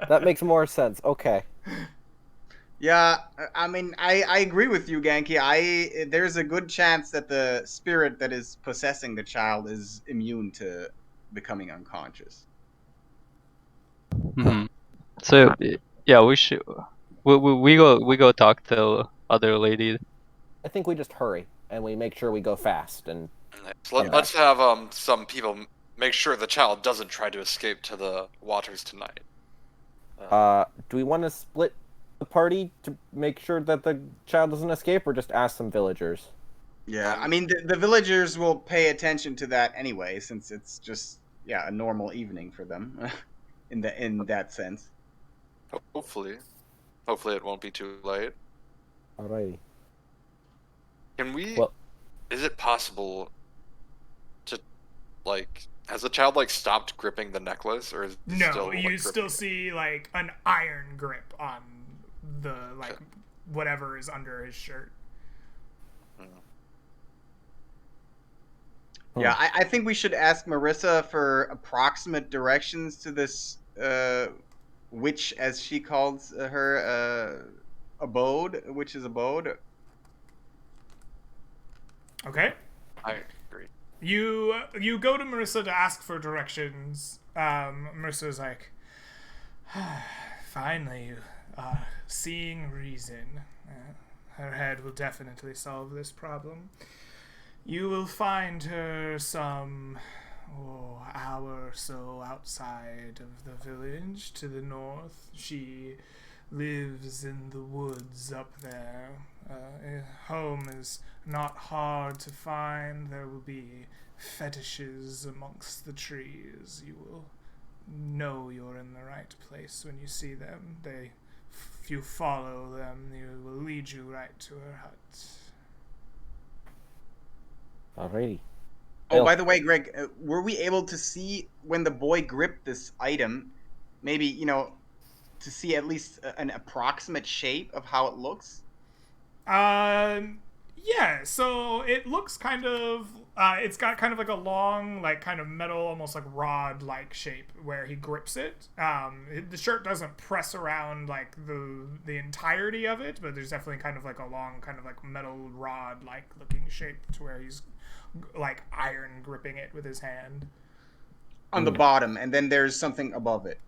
That makes more sense. Okay. Yeah, I mean, I agree with you, Genki. There's a good chance that the spirit that is possessing the child is immune to becoming unconscious. Hmm. So yeah, we should. We go talk to other lady. I think we just hurry and we make sure we go fast and. Let's have some people make sure the child doesn't try to escape to the waters tonight. Do we want to split the party to make sure that the child doesn't escape, or just ask some villagers? Yeah, I mean, the villagers will pay attention to that anyway, since it's just, yeah, a normal evening for them, in that sense. Hopefully it won't be too late. Alrighty. Can we? Well- Is it possible to, like, Has the child like stopped gripping the necklace, or is he No, still, like, you gripping still it? see like an iron grip on the like whatever is under his shirt. Yeah, I think we should ask Marissa for approximate directions to this witch, as she calls her abode, witch's abode. Okay. I agree. You go to Marissa to ask for directions. Marissa's like, finally, you are seeing reason. Her head will definitely solve this problem. You will find her some hour or so outside of the village to the north. She lives in the woods up there. Home is not hard to find. There will be fetishes amongst the trees. You will know you're in the right place when you see them. If you follow them, they will lead you right to her hut. Alrighty. Oh, by the way, Greg, were we able to see when the boy gripped this item? Maybe, to see at least an approximate shape of how it looks. Yeah, so it looks kind of it's got kind of like a long, like kind of metal, almost like rod like shape where he grips it. The shirt doesn't press around like the entirety of it, but there's definitely kind of like a long kind of like metal rod like looking shape to where he's like iron gripping it with his hand. On the bottom, and then there's something above it.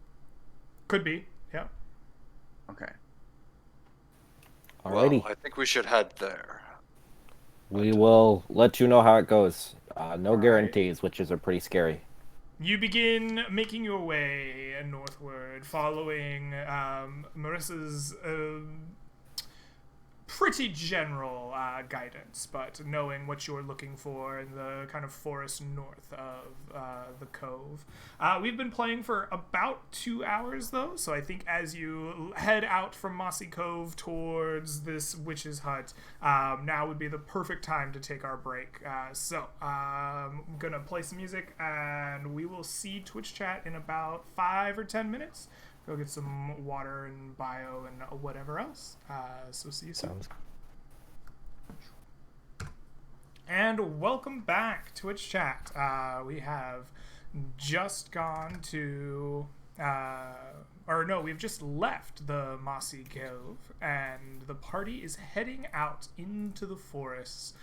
Could be, yeah. Okay. Alrighty. Well, I think we should head there. We will let you know how it goes. No Alright. guarantees, witches are pretty scary. You begin making your way northward, following Marissa's pretty general guidance, but knowing what you're looking for in the kind of forest north of the cove. We've been playing for about 2 hours, though, so I think as you head out from Mossy Cove towards this witch's hut, now would be the perfect time to take our break. So I'm going to play some music, and we will see Twitch chat in about 5 or 10 minutes. Go get some water and bio and whatever else. So see you soon. Sounds And welcome back, Twitch chat. We have just gone to, we've just left the Mossy Cove, and the party is heading out into the forests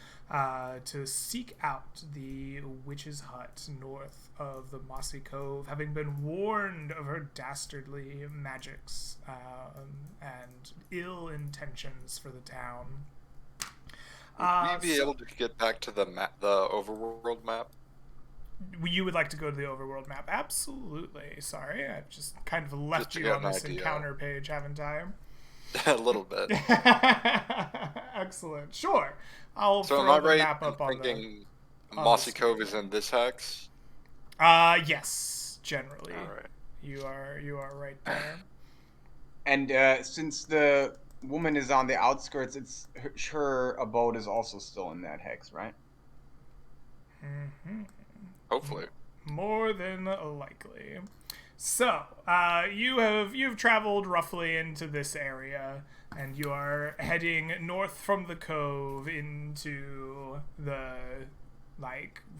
to seek out the witch's hut north of the Mossy Cove, having been warned of her dastardly magics and ill intentions for the town. Would we be able to get back to the overworld map? You would like to go to the overworld map? Absolutely. Sorry, I've just kind of left to you get on an this idea. encounter page, haven't I? A little bit. Excellent. Sure. I'll So am throw I the right map in up on thinking on Mossy the Cove is in this hex? Yes, generally. All right. You are right there. And since the woman is on the outskirts, it's her abode is also still in that hex, right? Mm-hmm. Hopefully. More than likely. So, you've traveled roughly into this area, and you are heading north from the cove into the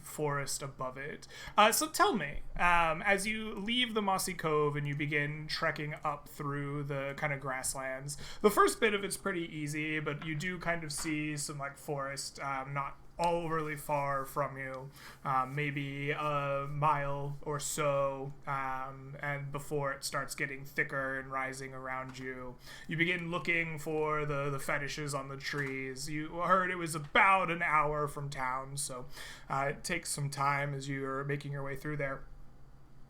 forest above it. So tell me, as you leave the Mossy Cove and you begin trekking up through the kind of grasslands, the first bit of it's pretty easy, but you do kind of see some forest, not overly far from you, maybe a mile or so, and before it starts getting thicker and rising around you, you begin looking for the fetishes on the trees. You heard it was about an hour from town, so it takes some time as you're making your way through there.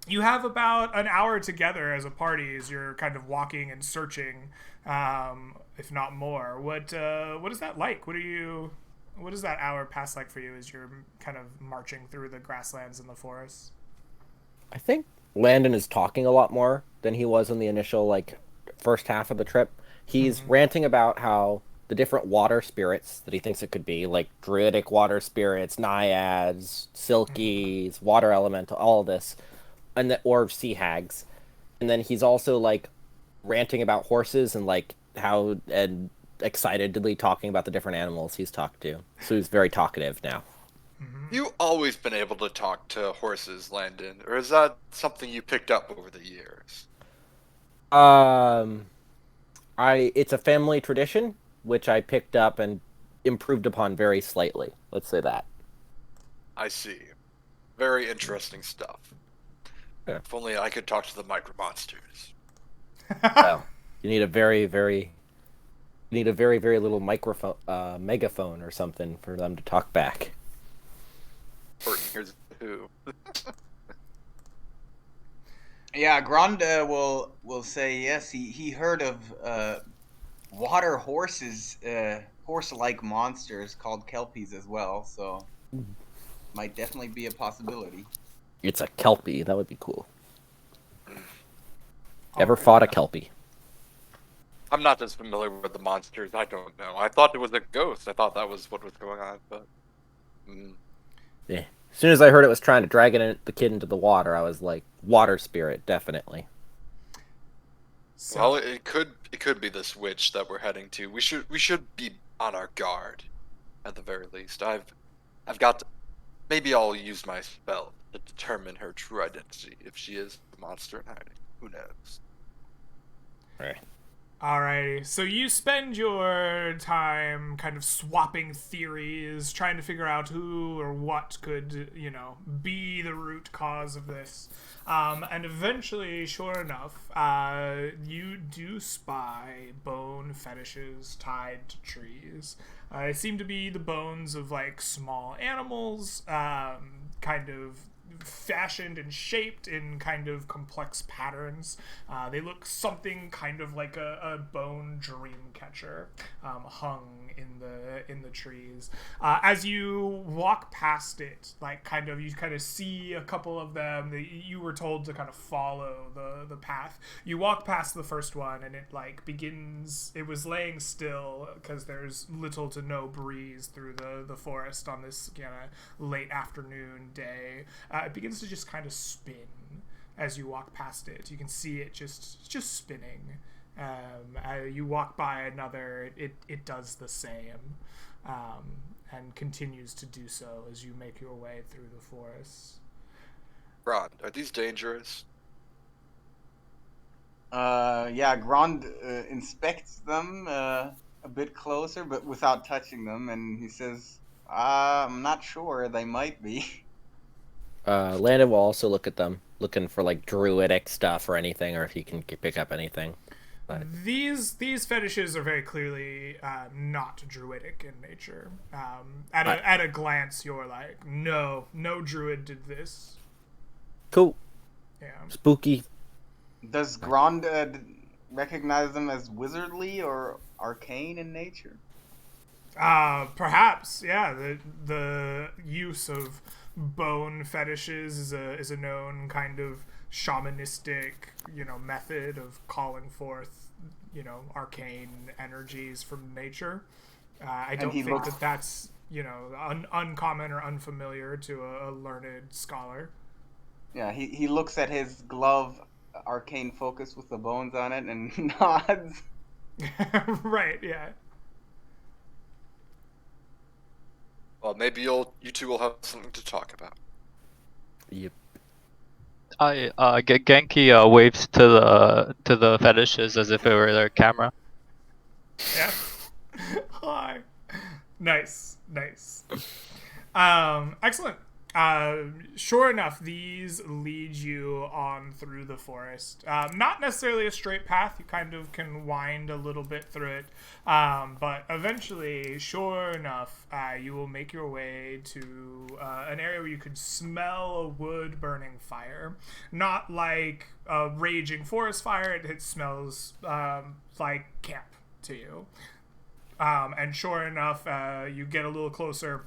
You have about an hour together as a party as you're kind of walking and searching, if not more. What is that like? What does that hour pass like for you as you're kind of marching through the grasslands and the forests? I think Landon is talking a lot more than he was in the initial first half of the trip. He's ranting about how the different water spirits that he thinks it could be, like druidic water spirits, naiads, silkies, water elemental, all of this, or sea hags. And then he's also like ranting about horses and like how and excitedly talking about the different animals he's talked to. So he's very talkative now. You always been able to talk to horses, Landon, or is that something you picked up over the years? It's a family tradition which I picked up and improved upon very slightly. Let's say that. I see. Very interesting stuff. Yeah. If only I could talk to the micro monsters. Well, you need a very, very little microphone, megaphone or something for them to talk back. Or here's who. Yeah, Grand will say yes. He heard of water horses, horse-like monsters called kelpies as well. So might definitely be a possibility. It's a kelpie. That would be cool. Ever fought a kelpie? I'm not as familiar with the monsters. I don't know. I thought it was a ghost. I thought that was what was going on, but. Yeah. As soon as I heard it was trying to drag the kid into the water, I was like, water spirit, definitely. So, Well, it could be this witch that we're heading to. We should be on our guard, at the very least. I've got. Maybe I'll use my spell to determine her true identity if she is the monster in hiding. Who knows? Right. alrighty. So you spend your time kind of swapping theories, trying to figure out who or what could, be the root cause of this. And eventually, sure enough, you do spy bone fetishes tied to trees. They seem to be the bones of, like, small animals, kind of fashioned and shaped in kind of complex patterns. They look something kind of like a bone dream catcher hung in the trees. As you walk past it, you kind of see a couple of them. You were told to kind of follow the path. You walk past the first one, and it begins. It was laying still because there's little to no breeze through the forest on this kind of late afternoon day. It begins to just kind of spin as you walk past it. You can see it just spinning. You walk by another, it does the same, and continues to do so as you make your way through the forest. Rod, are these dangerous? Yeah, Grand inspects them a bit closer, but without touching them, and he says, "I'm not sure. They might be." Landon will also look at them, looking for like druidic stuff or anything, or if he can pick up anything. But These fetishes are very clearly not druidic in nature. At a glance, you're like, no druid did this. cool, Yeah. spooky. Does Grand recognize them as wizardly or arcane in nature? Perhaps, yeah. The use of bone fetishes is a known kind of shamanistic, method of calling forth, arcane energies from nature. I don't think that's, uncommon or unfamiliar to a learned scholar. Yeah, he looks at his glove, arcane focus with the bones on it, and nods. Right, yeah. Well, maybe you two will have something to talk about. Yep. Genki waves to the fetishes as if it were their camera. Yeah. Hi. Nice. Excellent. Sure enough, these lead you on through the forest. Not necessarily a straight path. You kind of can wind a little bit through it. But eventually, sure enough, you will make your way to an area where you could smell a wood-burning fire. Not like a raging forest fire. It smells like camp to you. And sure enough, you get a little closer,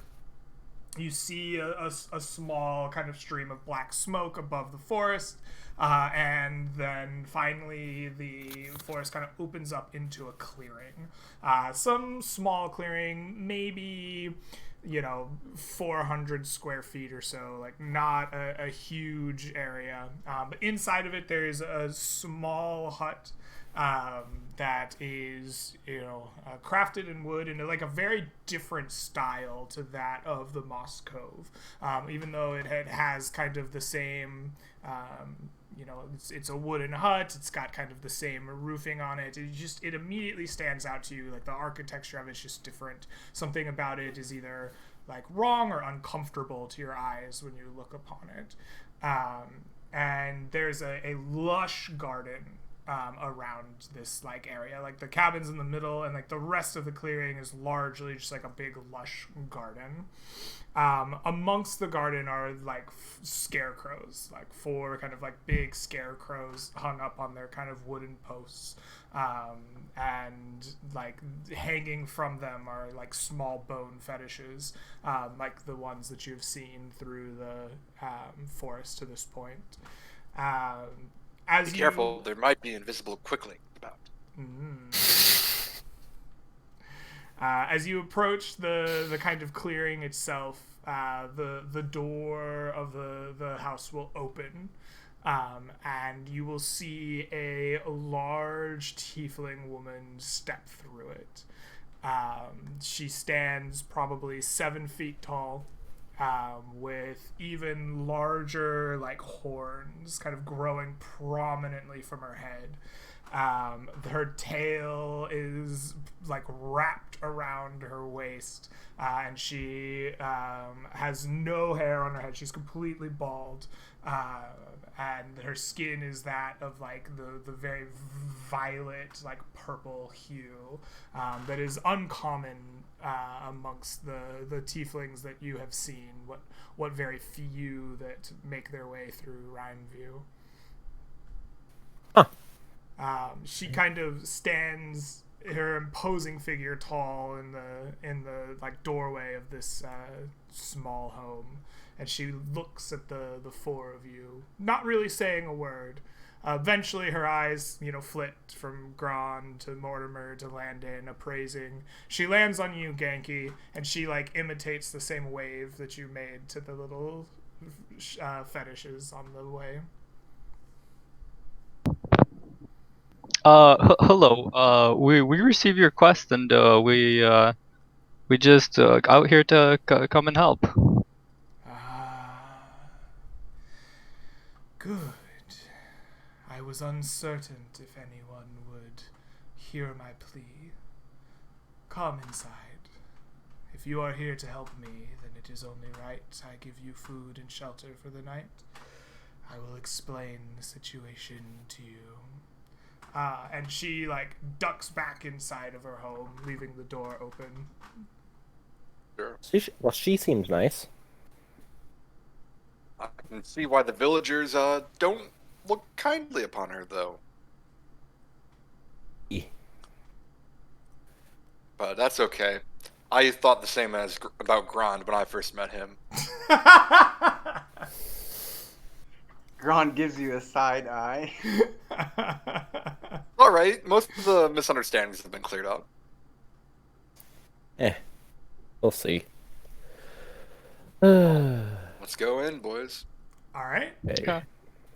You see a small kind of stream of black smoke above the forest, and then finally the forest kind of opens up into a clearing. Some small clearing, maybe 400 square feet or so, like not a huge area. But inside of it, there's a small hut that is crafted in wood in like a very different style to that of the Moss Cove, even though it has kind of the same it's a wooden hut. It's got kind of the same roofing on it. It immediately stands out to you. Like the architecture of it's just different. Something about it is either like wrong or uncomfortable to your eyes when you look upon it. And there's a lush garden around this like area. Like the cabin's in the middle, and like the rest of the clearing is largely just like a big lush garden. Amongst the garden are like scarecrows, like 4 kind of like big scarecrows hung up on their kind of wooden posts, and like hanging from them are like small bone fetishes, like the ones that you've seen through the forest to this point. Be careful, there might be invisible quickling about. As you approach the kind of clearing itself, the door of the house will open, and you will see a large tiefling woman step through it. She stands probably 7 feet tall, with even larger like horns kind of growing prominently from her head. Her tail is like wrapped around her waist, and she has no hair on her head. She's completely bald, and her skin is that of like the very violet, like purple hue that is uncommon amongst the tieflings that you have seen. What very few that make their way through Rhineview. She kind of stands, her imposing figure tall in the like doorway of this small home, and she looks at the 4 of you, not really saying a word. Eventually her eyes, flit from Gron to Mortimer to Landon, appraising. She lands on you, Genki, and she like imitates the same wave that you made to the little fetishes on the way. Hello. We received your quest, and we just out here to come and help. Good. I was uncertain if anyone would hear my plea. Come inside. If you are here to help me, then it is only right I give you food and shelter for the night. I will explain the situation to you. And she like ducks back inside of her home, leaving the door open. Sure. Well, she seems nice. I can see why the villagers don't look kindly upon her, though. Yeah. But that's okay. I thought the same about Grand when I first met him. Gron gives you a side eye. All right, most of the misunderstandings have been cleared up. We'll see. Let's go in, boys. All right. Okay.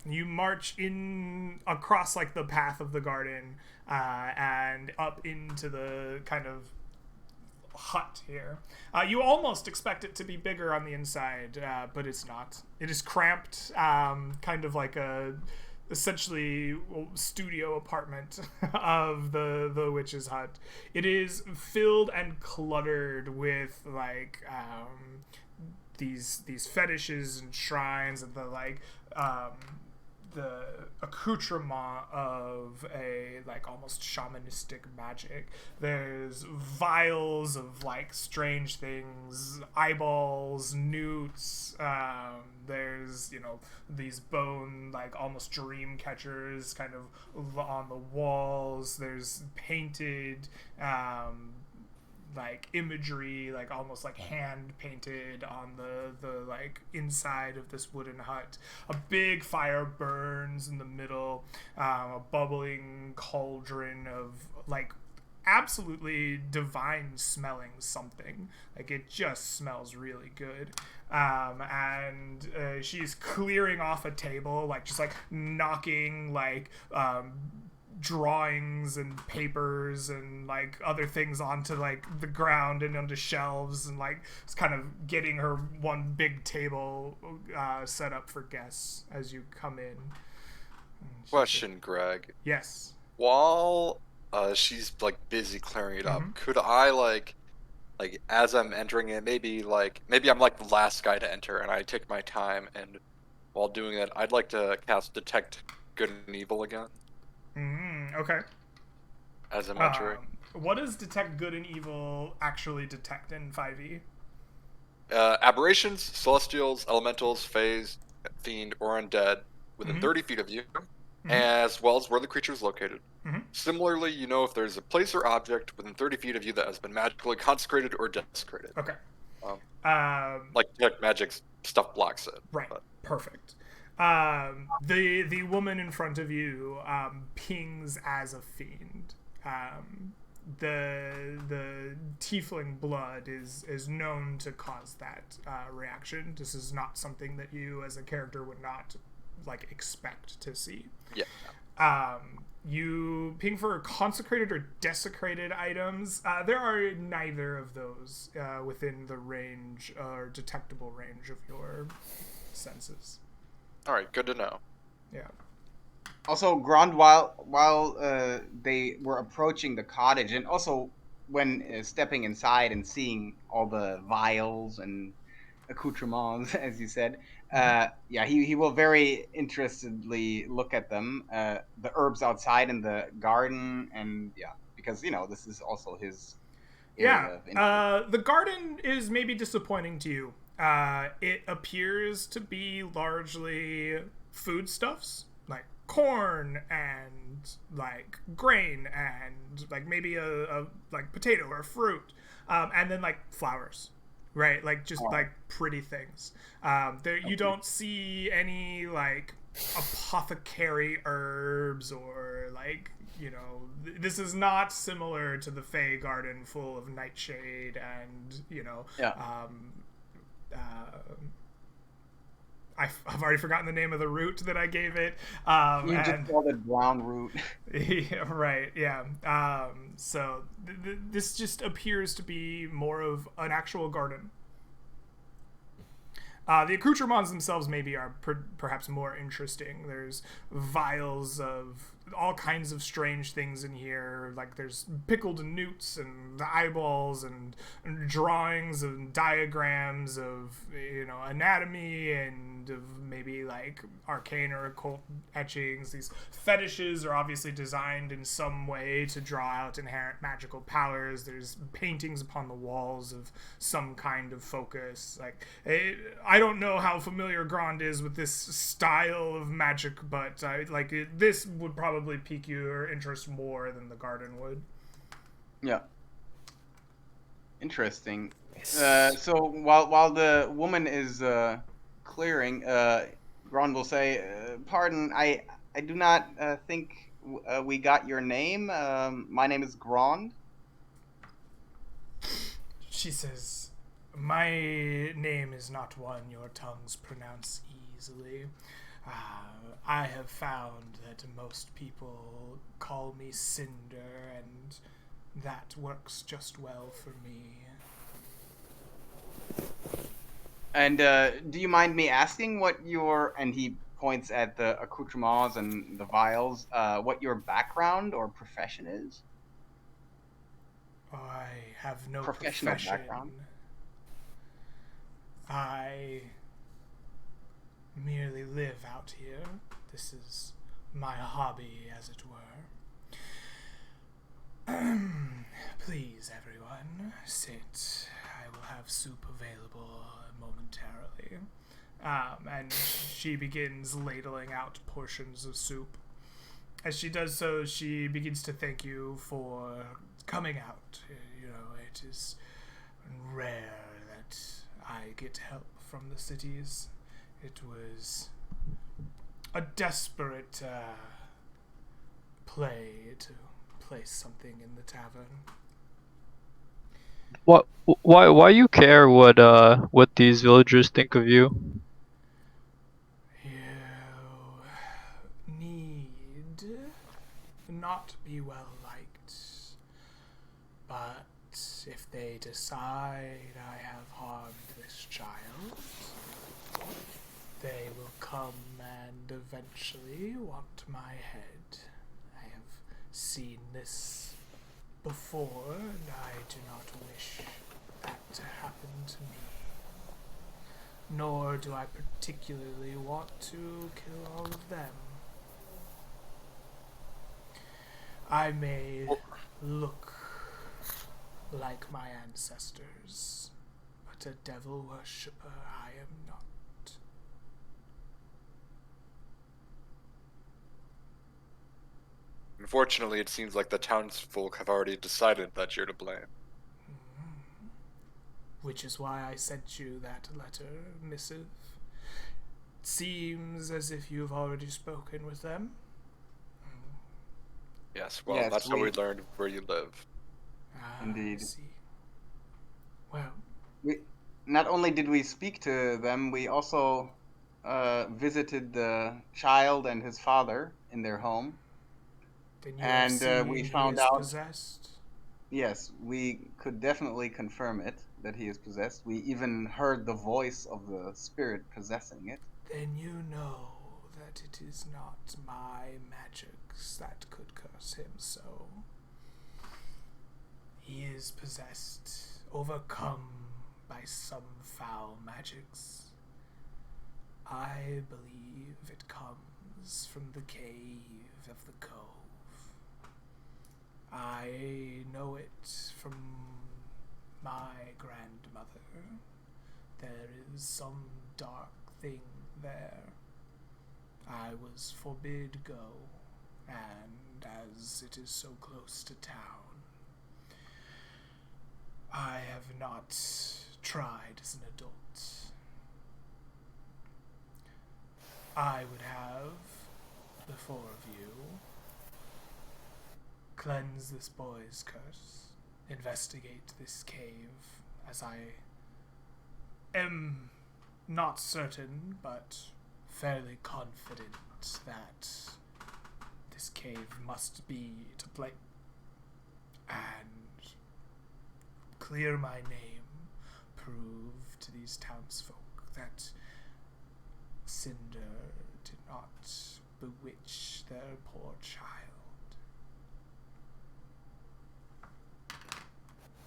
You march in across like the path of the garden, and up into the kind of hut here. You almost expect it to be bigger on the inside, but it's not. It is cramped, kind of like a essentially studio apartment of the witch's hut. It is filled and cluttered with like these fetishes and shrines and the like the accoutrement of a like almost shamanistic magic. There's vials of like strange things, eyeballs, newts. There's these bone like almost dream catchers kind of on the walls. There's painted like imagery, like almost like hand painted on the like inside of this wooden hut. A big fire burns in the middle, a bubbling cauldron of like absolutely divine smelling something. Like it just smells really good. And she's clearing off a table, like just like knocking like drawings and papers and like other things onto like the ground and onto shelves, and like it's kind of getting her one big table set up for guests as you come in. Question, Greg. Yes. While she's like busy clearing it up, could I like as I'm entering it, maybe I'm like the last guy to enter, and I take my time, and while doing that, I'd like to cast Detect Good and Evil again. Okay. As I'm entering. What does Detect Good and Evil actually detect in 5e? Aberrations, celestials, elementals, fays, fiend, or undead within 30 feet of you, as well as where the creature is located. Similarly, you know if there's a place or object within 30 feet of you that has been magically consecrated or desecrated. Okay. Like Detect Magic's stuff blocks it. Right. But. Perfect. The woman in front of you pings as a fiend. The tiefling blood is known to cause that reaction. This is not something that you as a character would not like expect to see. Yeah. You ping for consecrated or desecrated items. There are neither of those within the range or detectable range of your senses. All right, good to know. Yeah. Also, Grand, while they were approaching the cottage, and also when stepping inside and seeing all the vials and accoutrements, as you said, he will very interestedly look at them, the herbs outside in the garden, and because this is also his area of interest. The garden is maybe disappointing to you. It appears to be largely foodstuffs, like corn and like grain and like maybe a like potato or fruit, and then like flowers, right? Like just like pretty things. There you don't see any like apothecary herbs or like this is not similar to the Fey garden full of nightshade and I've already forgotten the name of the root that I gave it. You just called it brown root. Yeah, right, yeah. So this just appears to be more of an actual garden. The accoutrements themselves maybe are perhaps more interesting. There's vials of all kinds of strange things in here. Like there's pickled newts and eyeballs and drawings and diagrams of anatomy and of maybe like arcane or occult etchings. These fetishes are obviously designed in some way to draw out inherent magical powers. There's paintings upon the walls of some kind of focus. Like I don't know how familiar Grand is with this style of magic, but this would probably pique your interest more than the garden would. Yeah. Interesting. So while the woman is clearing, Grand will say, "Pardon, I do not think we got your name. My name is Grand." She says, "My name is not one your tongues pronounce easily. I have found that most people call me Cinder, and that works just well for me." And do you mind me asking what and he points at the accoutrements and the vials, what your background or profession is? I have no Professional profession. background. I merely live out here. This is my hobby, as it were. Please, everyone, sit. I will have soup available momentarily. And she begins ladling out portions of soup. As she does so, she begins to thank you for coming out. it is rare that I get help from the cities. It was a desperate play to place something in the tavern. Why you care what these villagers think of you? You need not be well liked, but if they decide I have harmed this child, they will come and eventually want my head. I have seen this before, and I do not wish that to happen to me. Nor do I particularly want to kill all of them. I may look like my ancestors, but a devil worshipper I am not. Unfortunately, it seems like the townsfolk have already decided that you're to blame. Which is why I sent you that missive. It seems as if you've already spoken with them. Yes, well, Yes, that's how we learned where you live. Indeed. I see. Well, Not only did we speak to them, we also visited the child and his father in their home. then you And, have seen we he found is out- possessed. Yes, we could definitely confirm it, that he is possessed. We even heard the voice of the spirit possessing it. Then you know that it is not my magics that could curse him so. He is possessed, overcome by some foul magics. I believe it comes from the cave of the cove. I know it from my grandmother. There is some dark thing there. I was forbid go, and as it is so close to town, I have not tried as an adult. I would have the four of you cleanse this boy's curse, investigate this cave, as I am not certain, but fairly confident that this cave must be to blame, and clear my name, prove to these townsfolk that Cinder did not bewitch their poor child.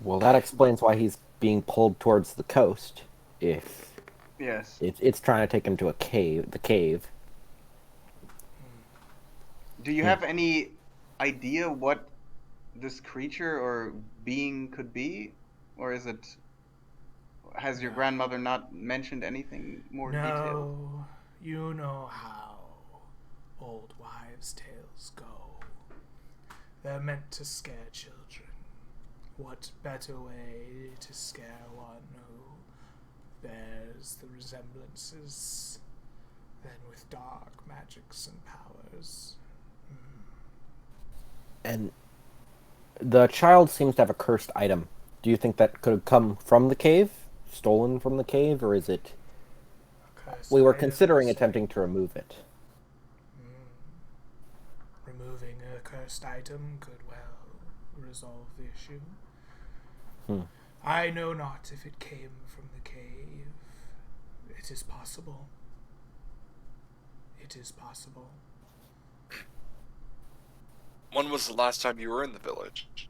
Well, that explains why he's being pulled towards the coast. If Yes. it's trying to take him to the cave. Do you have any idea what this creature or being could be? Or is it... Has your No. grandmother not mentioned anything more detailed? No, you know how old wives' tales go. They're meant to scare children. What better way to scare one who bears the resemblances than with dark magics and powers? And the child seems to have a cursed item. Do you think that could have come from the cave? Stolen from the cave? Or is it... Cursed We were items. considering attempting to remove it. Removing a cursed item could well resolve the issue. I know not if it came from the cave. It is possible. It is possible. When was the last time you were in the village?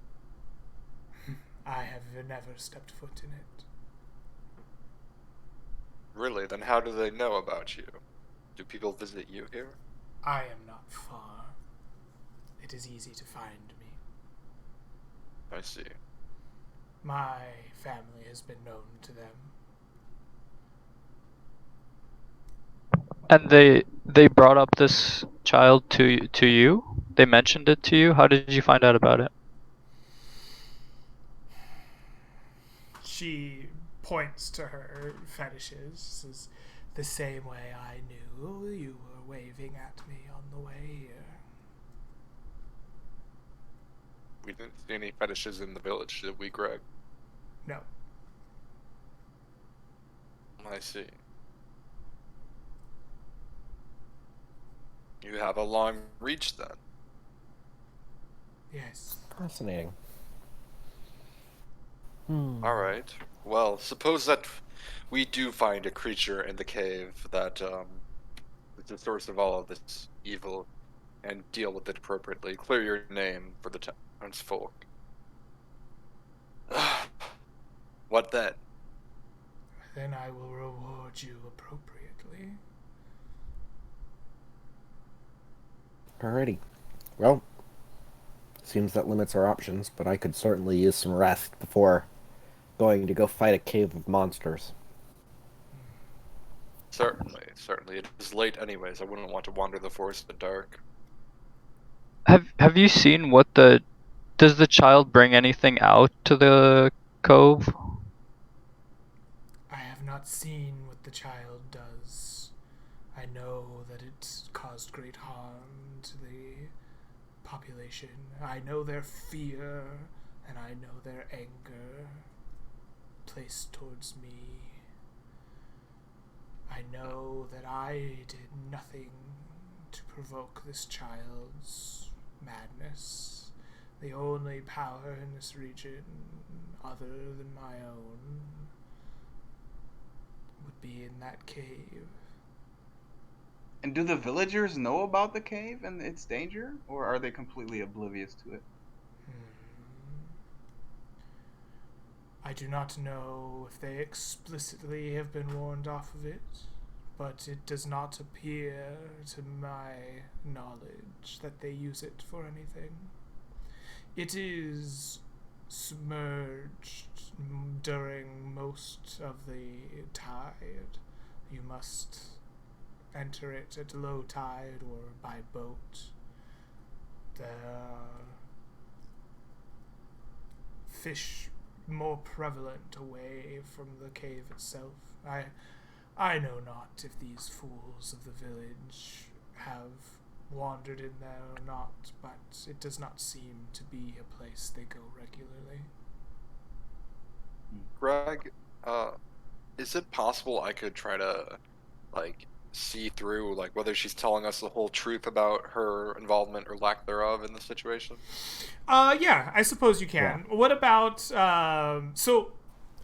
I have never stepped foot in it. Really? Then how do they know about you? Do people visit you here? I am not far. It is easy to find me. I see. My family has been known to them. And they brought up this child to you? They mentioned it to you? How did you find out about it? She points to her fetishes. Says, the same way I knew you were waving at me on the way here. We didn't see any fetishes in the village, did we, Greg? No. I see. You have a long reach then. Yes. Fascinating. Alright. Well, suppose that we do find a creature in the cave that is the source of all of this evil and deal with it appropriately. Clear your name for the townsfolk. What then? Then I will reward you appropriately. Alrighty. Well, seems that limits our options, but I could certainly use some rest before going to go fight a cave of monsters. Certainly, certainly. It is late anyways. I wouldn't want to wander the forest in the dark. Have you seen what does the child bring anything out to the cove? I have not seen what the child does. I know that it caused great harm to the population. I know their fear, and I know their anger placed towards me. I know that I did nothing to provoke this child's madness. The only power in this region, other than my own, would be in that cave. And do the villagers know about the cave and its danger, or are they completely oblivious to it? I do not know if they explicitly have been warned off of it, but it does not appear to my knowledge that they use it for anything. It is submerged during most of the tide. You must enter it at low tide or by boat. There are fish more prevalent away from the cave itself. I know not if these fools of the village have wandered in there or not, but it does not seem to be a place they go regularly. Greg, is it possible I could try to, see through, whether she's telling us the whole truth about her involvement or lack thereof in the situation? Yeah, I suppose you can. Yeah. What about, so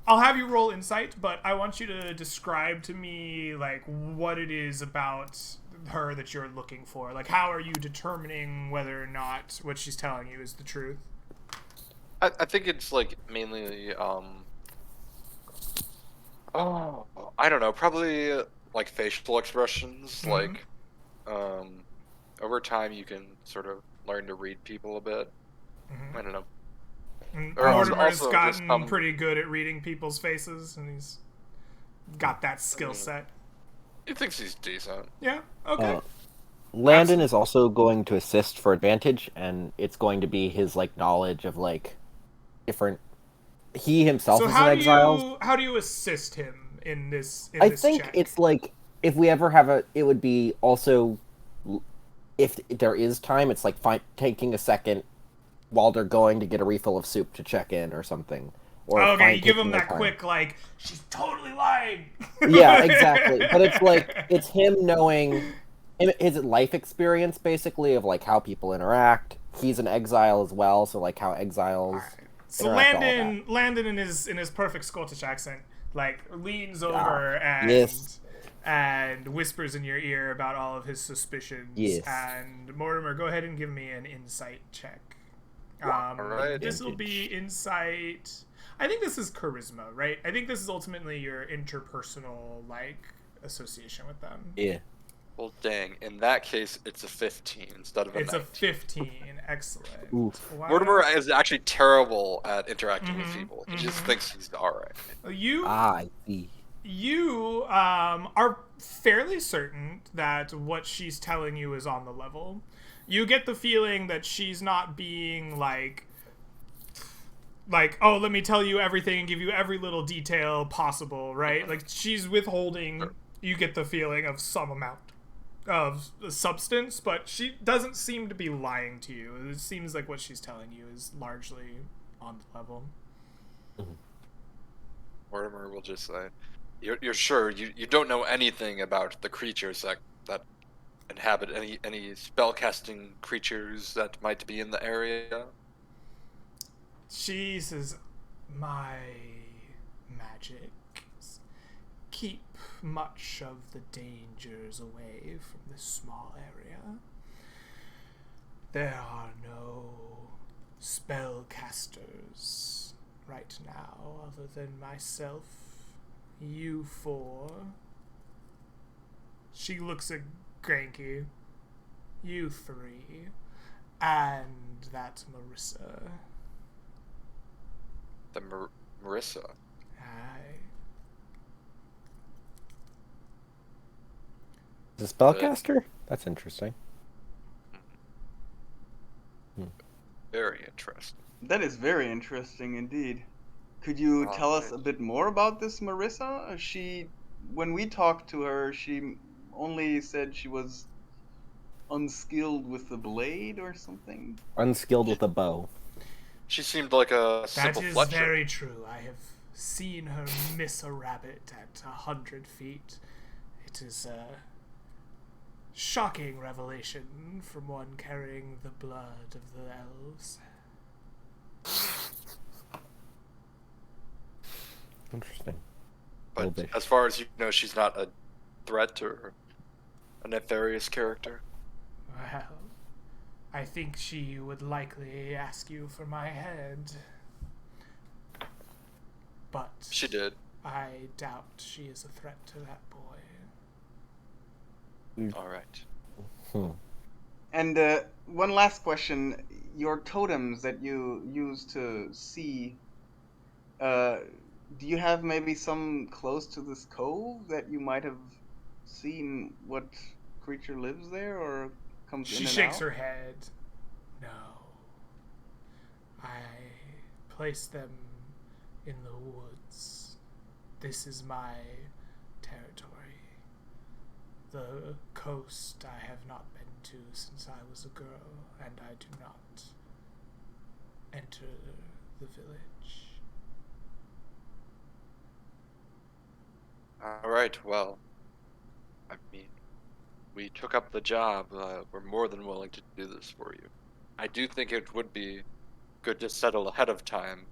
I'll have you roll insight, but I want you to describe to me, what it is about her that you're looking for. How are you determining whether or not what she's telling you is the truth? I think it's, mainly, I don't know, probably, facial expressions. Mm-hmm. Over time you can sort of learn to read people a bit. Mm-hmm. I don't know. And Mortimer's gotten pretty good at reading people's faces, and he's got that skill set. He thinks he's decent. Yeah, okay. Landon is also going to assist for advantage, and it's going to be his, knowledge of, different... He himself is an exile. How do you assist him in this I think check? It's if we ever have it would be also, if there is time, it's taking a second while they're going to get a refill of soup to check in or something. Or okay, you give them that quick, she's totally lying. Yeah, exactly. But it's him knowing his life experience, basically, of, how people interact. He's an exile as well, so, how exiles... Right. So Landon in his perfect Scottish accent, leans over and whispers in your ear about all of his suspicions. Yes. And Mortimer, go ahead and give me an insight check. Alright. This will be insight. I think this is charisma, right? I think this is ultimately your interpersonal association with them. Yeah. Well, dang. In that case, it's a 15 instead of a 19. It's a 15. Excellent. Wow. Mortimer is actually terrible at interacting with people. He just thinks he's alright. I see. You are fairly certain that what she's telling you is on the level. You get the feeling that she's not being like, oh, let me tell you everything and give you every little detail possible, right? Like, she's withholding, you get the feeling of some amount of substance, but she doesn't seem to be lying to you. It seems like what she's telling you is largely on the level. Mortimer will just say, "You're sure you don't know anything about the creatures that inhabit any spellcasting creatures that might be in the area?" She says, my magics keep much of the dangers away from this small area. There are no spellcasters right now other than myself, you four. She looks at Granky. You three. And that Marissa. The Marissa. Aye. The spellcaster? That's interesting. Very interesting. That is very interesting indeed. Could you tell us a Alright. bit more about this Marissa? When we talked to her, she only said she was unskilled with the blade or something. Unskilled with a bow. She seemed like a That simple is Fletcher. very true. I have seen her miss a rabbit at 100 feet. It is a shocking revelation from one carrying the blood of the elves. Interesting. But Elvish. as far as you know, she's not a threat or a nefarious character. Well, I think she would likely ask you for my head. But She did. I doubt she is a threat to that boy. All right. And one last question: your totems that you use to see, do you have maybe some close to this cove that you might have seen what creature lives there or comes in She and shakes out? her head. No. I place them in the woods. This is my territory. The coast I have not been to since I was a girl, and I do not enter the village. All right. Well, I mean, we took up the job. We're more than willing to do this for you. I do think it would be good to settle ahead of time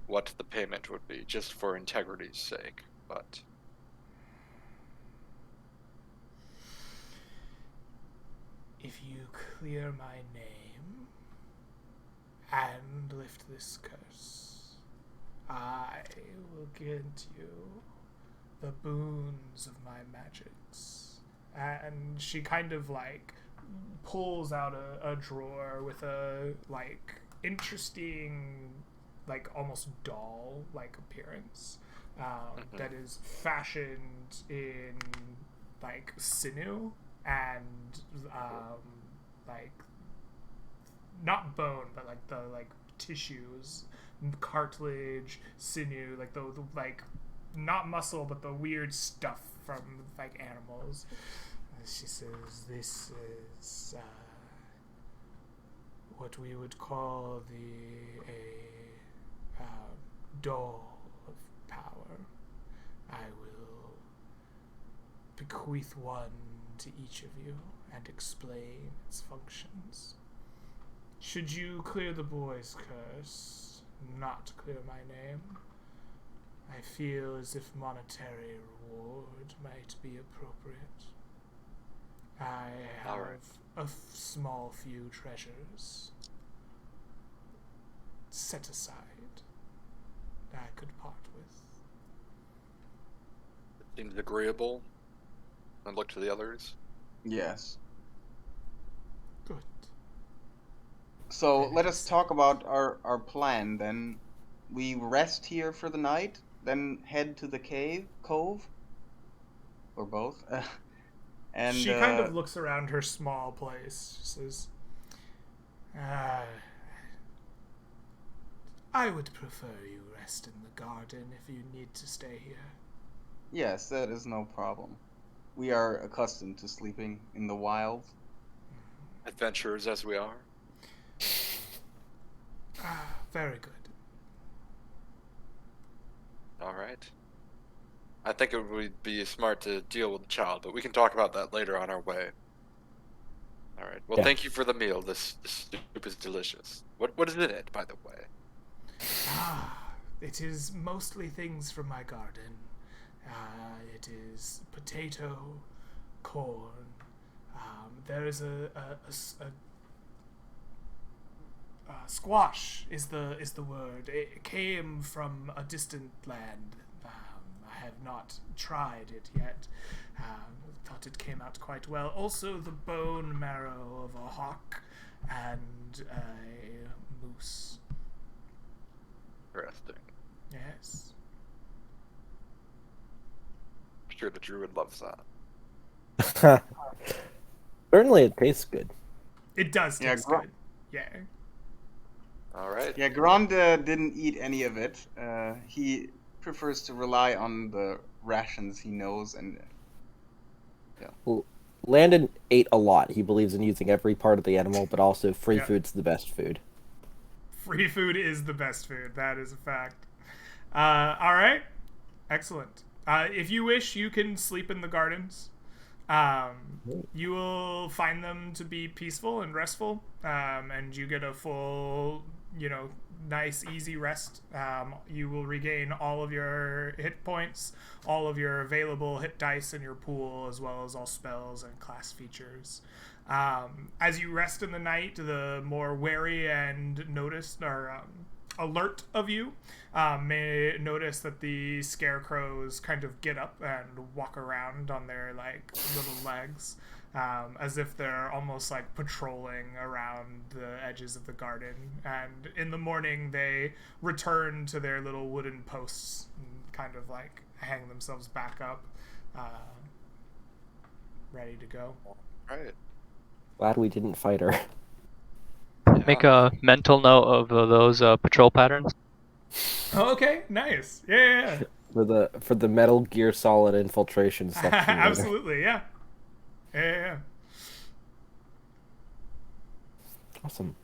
what the payment would be, just for integrity's sake. But If you clear my name and lift this curse, I will grant you the boons of my magics. And she kind of like pulls out a drawer with a like interesting, like almost doll like appearance that is fashioned in like sinew and like not bone but like the like tissues, cartilage, sinew, like the like not muscle but the weird stuff from like animals. She says this is what we would call a doll of power. I will bequeath one to each of you and explain its functions. Should you clear the boy's curse, not clear my name, I feel as if monetary reward might be appropriate. I have a small few treasures set aside that I could part with. it seems agreeable. And look to the others. Yes. Good. So Okay, let us talk about our plan then. We rest here for the night, then head to the cove, or both. And she kind of looks around her small place. She says, I would prefer you rest in the garden if you need to stay here. Yes, that is no problem. We are accustomed to sleeping in the wild. Adventurers as we are. Very good. All right. I think it would be smart to deal with the child, but we can talk about that later on our way. All right. Well, Yeah. thank you for the meal. This soup is delicious. What is in it, by the way? It is mostly things from my garden. It is potato, corn. There is a squash is the word. It came from a distant land. I have not tried it yet. Thought it came out quite well. Also, the bone marrow of a hawk and a moose. Interesting. Yes. I'm sure the druid loves that. Certainly, it tastes good. It does Yeah, taste good. Yeah. All right. Yeah, Grand didn't eat any of it. He prefers to rely on the rations he knows, and Landon ate a lot. He believes in using every part of the animal, but also free Yeah. food's the best food. Free food is the best food. That is a fact. All right. Excellent. If you wish, you can sleep in the gardens. You will find them to be peaceful and restful, and you get a full, nice, easy rest. You will regain all of your hit points, all of your available hit dice in your pool, as well as all spells and class features. As you rest in the night, the more wary and alert of you may notice that the scarecrows kind of get up and walk around on their little legs, as if they're almost like patrolling around the edges of the garden. And in the morning they return to their little wooden posts and kind of hang themselves back up, ready to go. All right. Glad we didn't fight her. Make a mental note of those patrol patterns. Oh, okay, nice. Yeah. For the Metal Gear Solid infiltration section. later. Absolutely, yeah. Yeah. Awesome.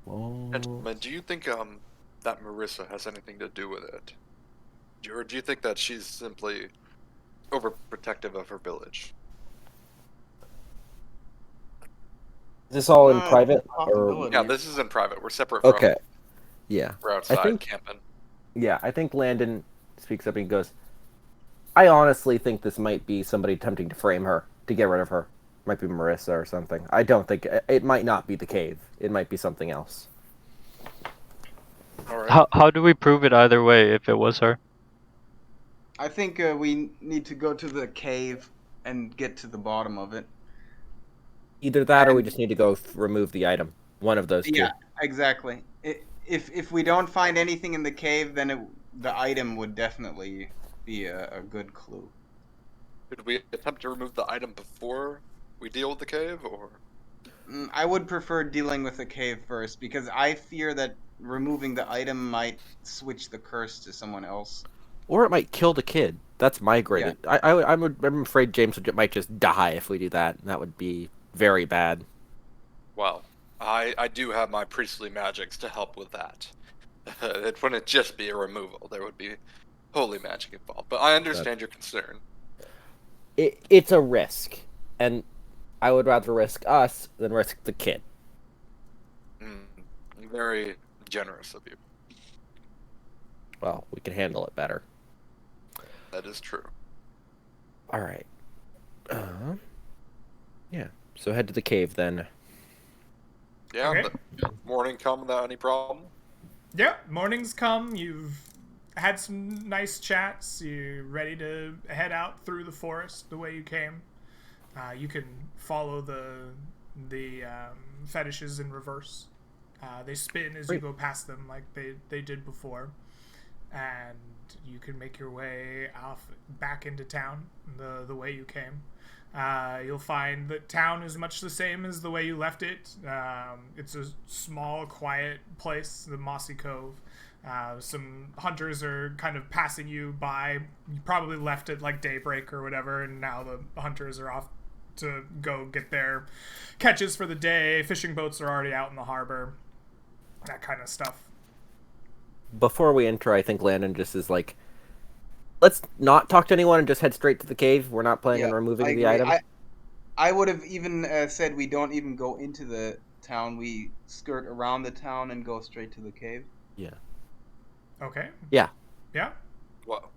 Well, Gentlemen, do you think that Marissa has anything to do with it? Or do you think that she's simply overprotective of her village? is this all in it's a private? Or... possibility. Yeah, this is in private. We're separate from Okay. Yeah. we're outside think- camping. Yeah, I think Landon speaks up and goes, I honestly think this might be somebody attempting to frame her, to get rid of her. Might be Marissa or something. I don't think... It might not be the cave. It might be something else. All right. How do we prove it either way if it was her? I think we need to go to the cave and get to the bottom of it. Either that or we just need to go remove the item. One of those two. Yeah, exactly. If we don't find anything in the cave, then the item would definitely be a good clue. Should we attempt to remove the item before we deal with the cave, or? I would prefer dealing with the cave first, because I fear that removing the item might switch the curse to someone else. Or it might kill the kid. That's my great... Yeah. I'm afraid James might just die if we do that. That would be very bad. Well, I do have my priestly magics to help with that. It wouldn't just be a removal. There would be holy magic involved. But I understand your concern. It's a risk. And I would rather risk us than risk the kid. Very generous of you. Well, we can handle it better. That is true. All right. Yeah. So head to the cave then. Yeah, Okay. the morning come without any problem. Yeah, morning's come. You've had some nice chats. You're ready to head out through the forest the way you came. You can follow the fetishes in reverse. They spin as you go past them like they did before. And you can make your way back into town the way you came. You'll find that town is much the same as the way you left it. It's a small, quiet place, the Mossy Cove. Some hunters are kind of passing you by. You probably left at like daybreak or whatever, and now the hunters are off to go get their catches for the day. Fishing boats are already out in the harbor. That kind of stuff. Before we enter, I think Landon just is like, let's not talk to anyone and just head straight to the cave. We're not planning on removing the agree. item. I would have even said we don't even go into the town. We skirt around the town and go straight to the cave. Yeah. Okay. Yeah. Yeah. Well,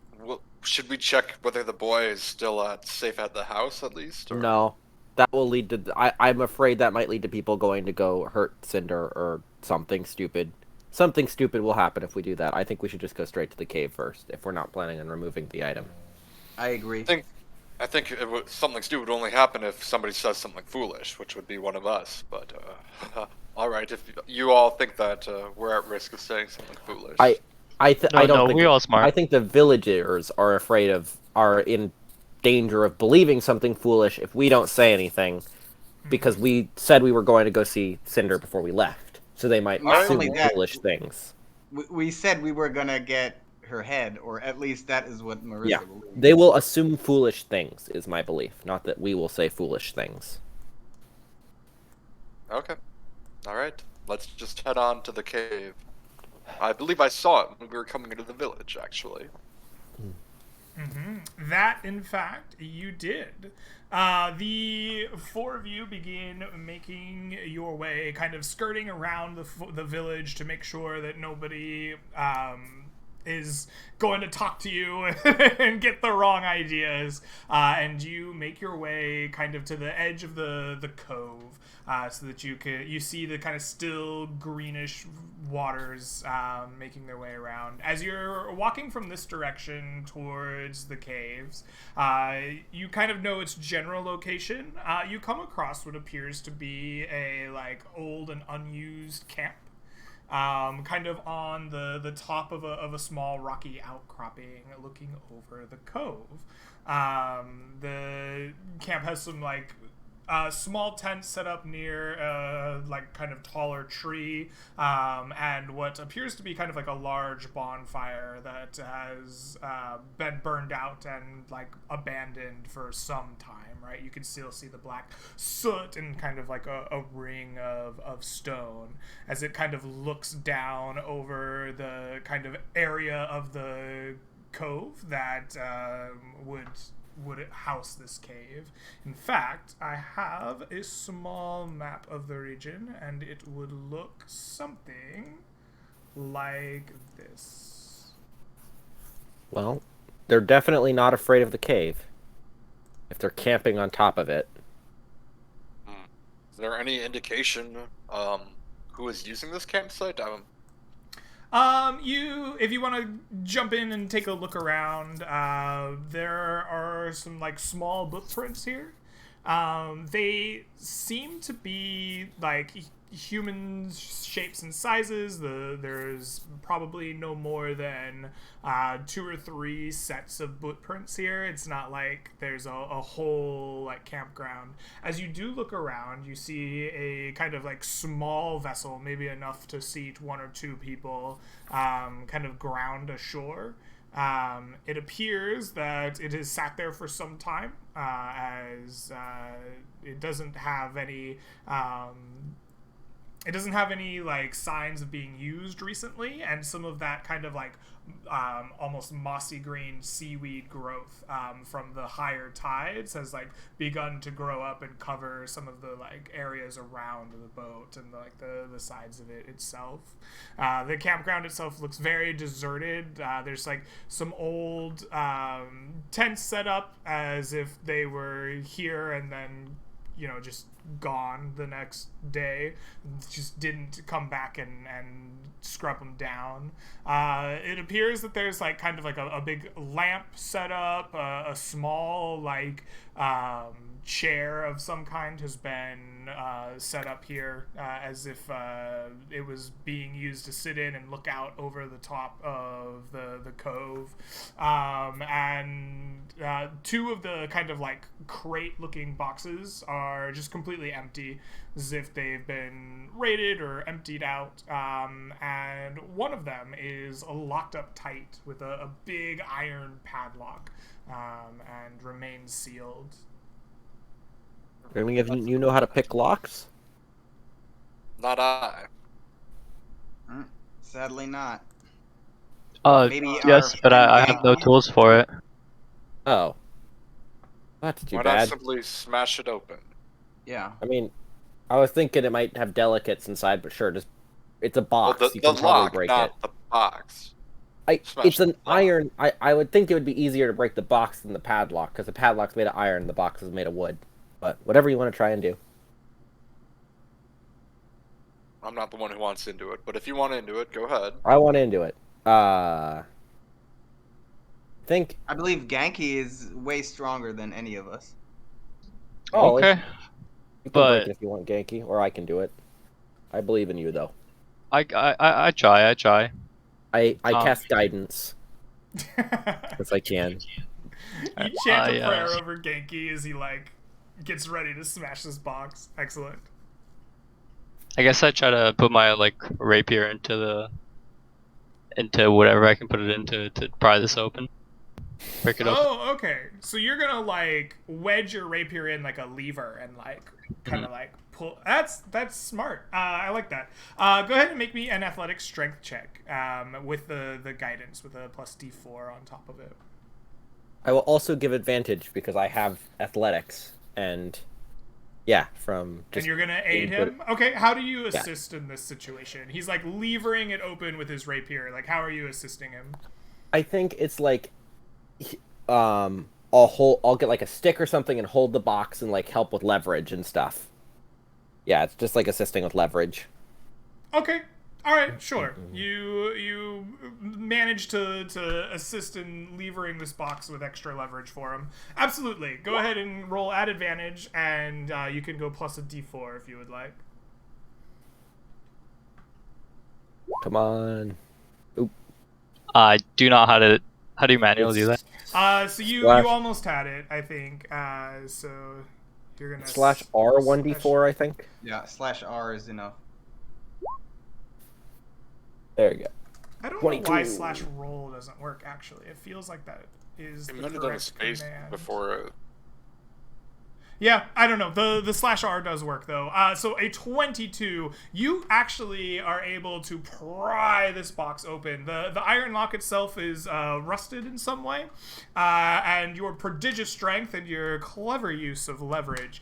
should we check whether the boy is still safe at the house at least? Or? No. That will lead to... I'm afraid that might lead to people going to go hurt Cinder or something stupid. Something stupid will happen if we do that. I think we should just go straight to the cave first, if we're not planning on removing the item. I agree. I think something stupid would only happen if somebody says something foolish, which would be one of us. But, all right, if you all think that we're at risk of saying something foolish. I don't think we're all smart. I think the villagers are in danger of believing something foolish if we don't say anything, because we said we were going to go see Cinder before we left. So they might Not assume only that, foolish things. We said we were gonna get her head, or at least that is what Marissa believes. They will assume foolish things, is my belief. Not that we will say foolish things. Okay. All right. Let's just head on to the cave. I believe I saw it when we were coming into the village, actually. Mm-hmm. That, in fact, you did. The four of you begin making your way, kind of skirting around the village to make sure that nobody is going to talk to you and get the wrong ideas. And you make your way kind of to the edge of the cove, so that you see the kind of still greenish waters making their way around. As you're walking from this direction towards the caves, you kind of know its general location. You come across what appears to be a like old and unused camp. Kind of on the top of a small rocky outcropping looking over the cove. The camp has some like small tent set up near like kind of taller tree, and what appears to be kind of like a large bonfire that has been burned out and like abandoned for some time. Right, you can still see the black soot and kind of like a ring of stone as it kind of looks down over the kind of area of the cove that would house this cave. In fact, I have a small map of the region, and it would look something like this. Well, they're definitely not afraid of the cave if they're camping on top of it. Is there any indication who is using this campsite? If you want to jump in and take a look around, there are some like small footprints here. They seem to be like human shapes and sizes. There's probably no more than 2 or 3 sets of footprints here. It's not like there's a whole like campground. As you do look around, you see a kind of like small vessel, maybe enough to seat 1 or 2 people, kind of ground ashore. It appears that it has sat there for some time, as it doesn't have any like signs of being used recently, and some of that kind of like almost mossy green seaweed growth from the higher tides has like begun to grow up and cover some of the like areas around the boat and like the sides of it itself. The campground itself looks very deserted. There's like some old tents set up as if they were here and then just gone the next day, just didn't come back and scrub them down. It appears that there's like kind of like a big lamp set up, a small like chair of some kind has been set up here, as if it was being used to sit in and look out over the top of the cove. And 2 of the kind of like crate looking boxes are just completely completely empty, as if they've been raided or emptied out. And one of them is locked up tight with a big iron padlock, and remains sealed. I mean, if you know how to pick locks? Not I. Sadly not. Maybe yes, our but I friend have no Ganky? tools for it. Oh. That's too Why not bad. simply smash it open? Yeah. I mean, I was thinking it might have delicates inside, but sure, just it's a Well, box. You the can probably lock, break not it. the box. Smash It's the an lock. iron. I would think it would be easier to break the box than the padlock, because the padlock's made of iron and the box is made of wood. But whatever you want to try and do. I'm not the one who wants into it, but if you want into it, go ahead. I want into it. Think. I believe Ganky is way stronger than any of us. Oh, Okay. you can but- break it if you want, Genki, or I can do it. I believe in you, though. I try. I cast guidance You if I can. chant a prayer over Genki as he gets ready to smash this box. Excellent. I guess I try to put my rapier into whatever I can put it into to pry this open. Break it open. Oh, okay. So you're gonna wedge your rapier in like a lever and kind of pull. That's smart. I like that. Go ahead and make me an athletic strength check. With the guidance with a plus D4 on top of it. I will also give advantage because I have athletics and from And you're gonna aid input. him. Okay. How do you assist in this situation? He's levering it open with his rapier. How are you assisting him? I think it's I'll get a stick or something and hold the box and help with leverage and stuff. Yeah, it's just assisting with leverage. Okay. All right. Sure. You manage to assist in levering this box with extra leverage for him. Absolutely. Go ahead and roll at advantage, and you can go plus a D4 if you would like. Come on. I do not how do you manually do that? So you Slash- almost had it, I think. So you're gonna Slash R 1d4, I think. Yeah, /R is enough. There you go. I don't know why 22. /roll doesn't work. Actually, it feels like that is You the might have done a correct space command. before. Yeah, I don't know. The /R does work though. So a 22, you actually are able to pry this box open. The iron lock itself is rusted in some way, and your prodigious strength and your clever use of leverage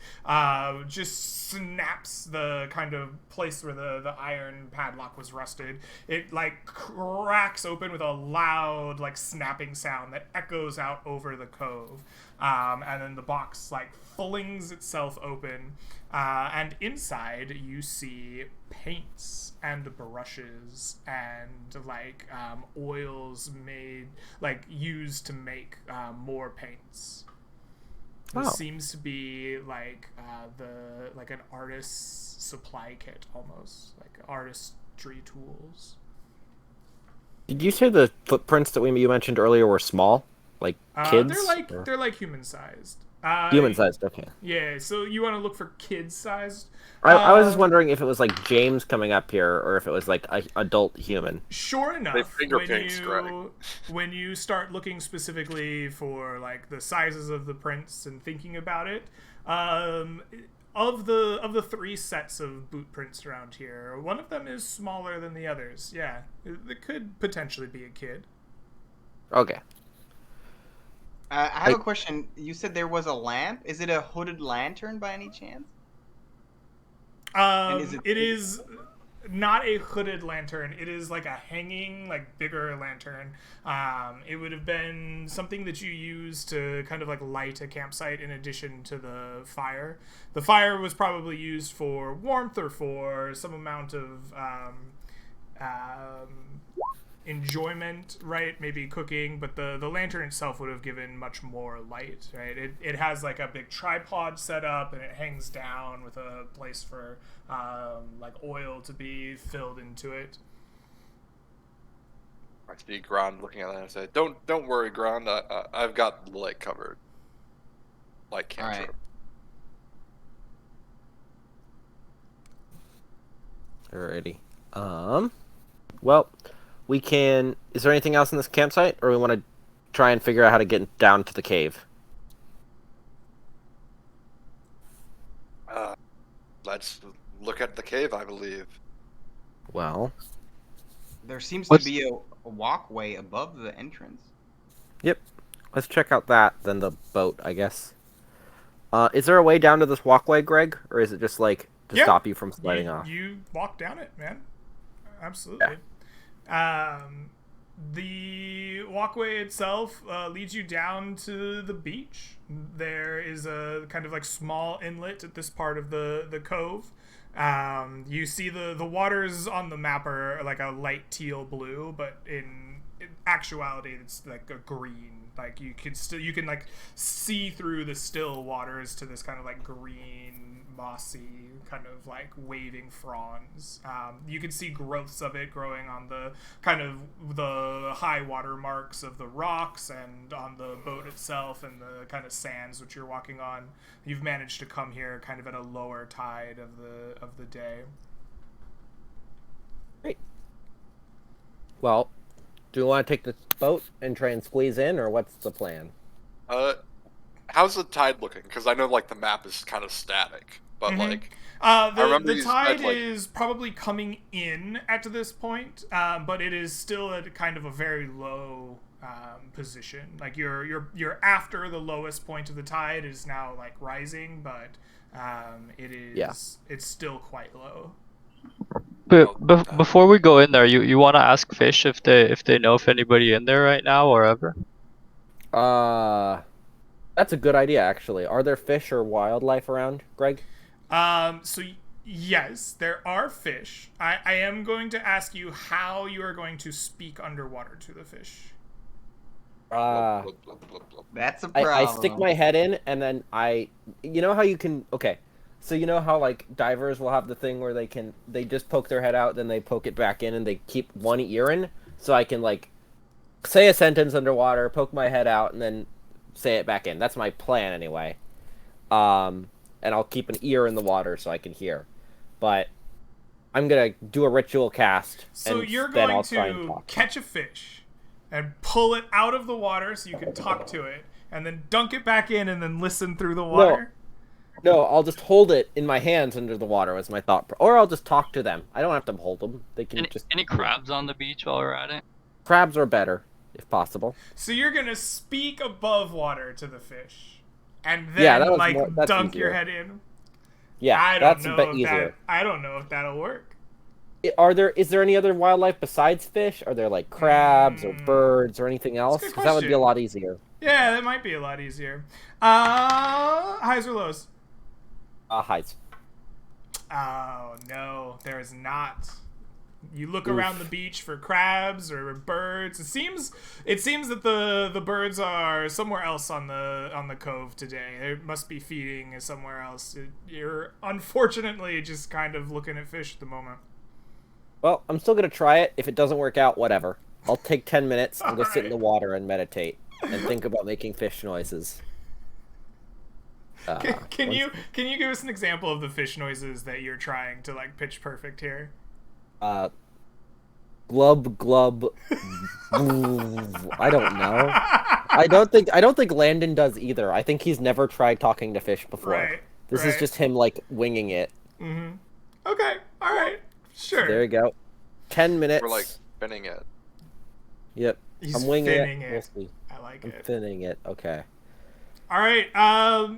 just snaps the kind of place where the iron padlock was rusted. It cracks open with a loud snapping sound that echoes out over the cove. And then the box flings itself open, and inside you see paints and brushes and oils made used to make more paints. This seems to be an artist's supply kit almost, artistry tools. Did you say the footprints that you mentioned earlier were small? Kids? They're human sized. Human sized, okay. Yeah, so you want to look for kid sized. I was just wondering if it was James coming up here or if it was a adult human. Sure They enough, finger paints, Greg. when you start looking specifically for the sizes of the prints and thinking about it, of the 3 sets of boot prints around here, one of them is smaller than the others. Yeah, it could potentially be a kid. Okay. I have a question. You said there was a lamp. Is it a hooded lantern by any chance? It is not a hooded lantern. It is a hanging, bigger lantern. It would have been something that you use to kind of light a campsite in addition to the fire. The fire was probably used for warmth or for some amount of enjoyment, right? Maybe cooking, but the lantern itself would have given much more light, right? It has a big tripod set up, and it hangs down with a place for oil to be filled into it. I see Grand looking at that and say, "Don't worry, Grand. I've got the light covered. Light cantrip." Alright. Alrighty. Well, we can. Is there anything else in this campsite, or we want to try and figure out how to get down to the cave? Let's look at the cave, I believe. Well, There seems What's- to be a walkway above the entrance. yep. Let's check out that, then the boat, I guess. Is there a way down to this walkway, Greg, or is it just like to Yeah. stop you from sliding off? You walk down it, man. Absolutely. The walkway itself leads you down to the beach. There is a kind of like small inlet at this part of the cove. You see the waters on the map are like a light teal blue, but in actuality it's like a green. Like you can like see through the still waters to this kind of like green, mossy kind of like waving fronds. You can see growths of it growing on the kind of the high water marks of the rocks and on the boat itself and the kind of sands which you're walking on. You've managed to come here kind of at a lower tide of the day. Great. Well, do you want to take the boat and try and squeeze in, or what's the plan? How's the tide looking? Because I know like the map is kind of static, but Mhm. like I remember The you tide said, like- is probably coming in at this point, but it is still at kind of a very low position. Like you're after the lowest point of the tide is now like rising, but it is it's still quite low. But before we go in there, you want to ask fish if they know if anybody in there right now or ever? That's a good idea, actually. Are there fish or wildlife around, Greg? So yes, there are fish. I am going to ask you how you are going to speak underwater to the fish. Blub, blub, blub, blub, blub. That's a I problem. stick my head in, and then you know how you can, okay, so you know how, like, divers will have the thing where they just poke their head out, then they poke it back in, and they keep one ear in, so I can, like, say a sentence underwater, poke my head out, and then say it back in. That's my plan, anyway. And I'll keep an ear in the water so I can hear. But I'm gonna do a ritual cast, So and you're then going I'll try and to talk. catch a fish and pull it out of the water so you can talk to it, and then dunk it back in and then listen through the water. No, I'll just hold it in my hands under the water was my thought. Or I'll just talk to them. I don't have to hold them. They can just... Any crabs on the beach while we're at it? Crabs are better, if possible. So you're gonna speak above water to the fish, and Yeah, then that was like more- that's dunk your easier. head in. Yeah, I don't that's know a bit if easier. I don't know if that'll work. Is there any other wildlife besides fish? Are there like crabs or birds or anything else? good Because that would be a question. lot easier. Yeah, that might be a lot easier. Highs or lows? Hides. Oh no, there's not. You look around the beach for crabs or birds. It seems that the birds are somewhere else on the cove today. They must be feeding somewhere else. You're unfortunately just kind of looking at fish at the moment. Well, I'm still gonna try it. If it doesn't work out, whatever. I'll take 10 minutes and go sit in the water and meditate and think about making fish noises. Can you give us an example of the fish noises that you're trying to like pitch perfect here? Glub glub. I don't know. I don't think Landon does either. I think he's never tried talking to fish before. Right. This is just him like winging it. Mm-hmm. Okay. All right. Sure. There you go. 10 minutes. We're like spinning it. Yep. He's I'm winging finning it. it. We'll see. I like I'm it. finning it. Okay. All right.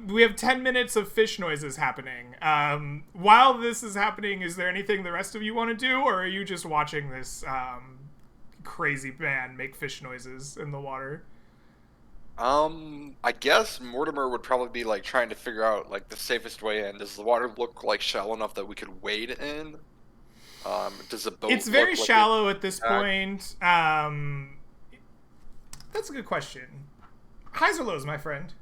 We have 10 minutes of fish noises happening. While this is happening, is there anything the rest of you want to do, or are you just watching this crazy man make fish noises in the water? I guess Mortimer would probably be like trying to figure out like the safest way in. Does the water look like shallow enough that we could wade in? Does the boat? It's very look like shallow at this back? point. That's a good question. Highs or lows, my friend?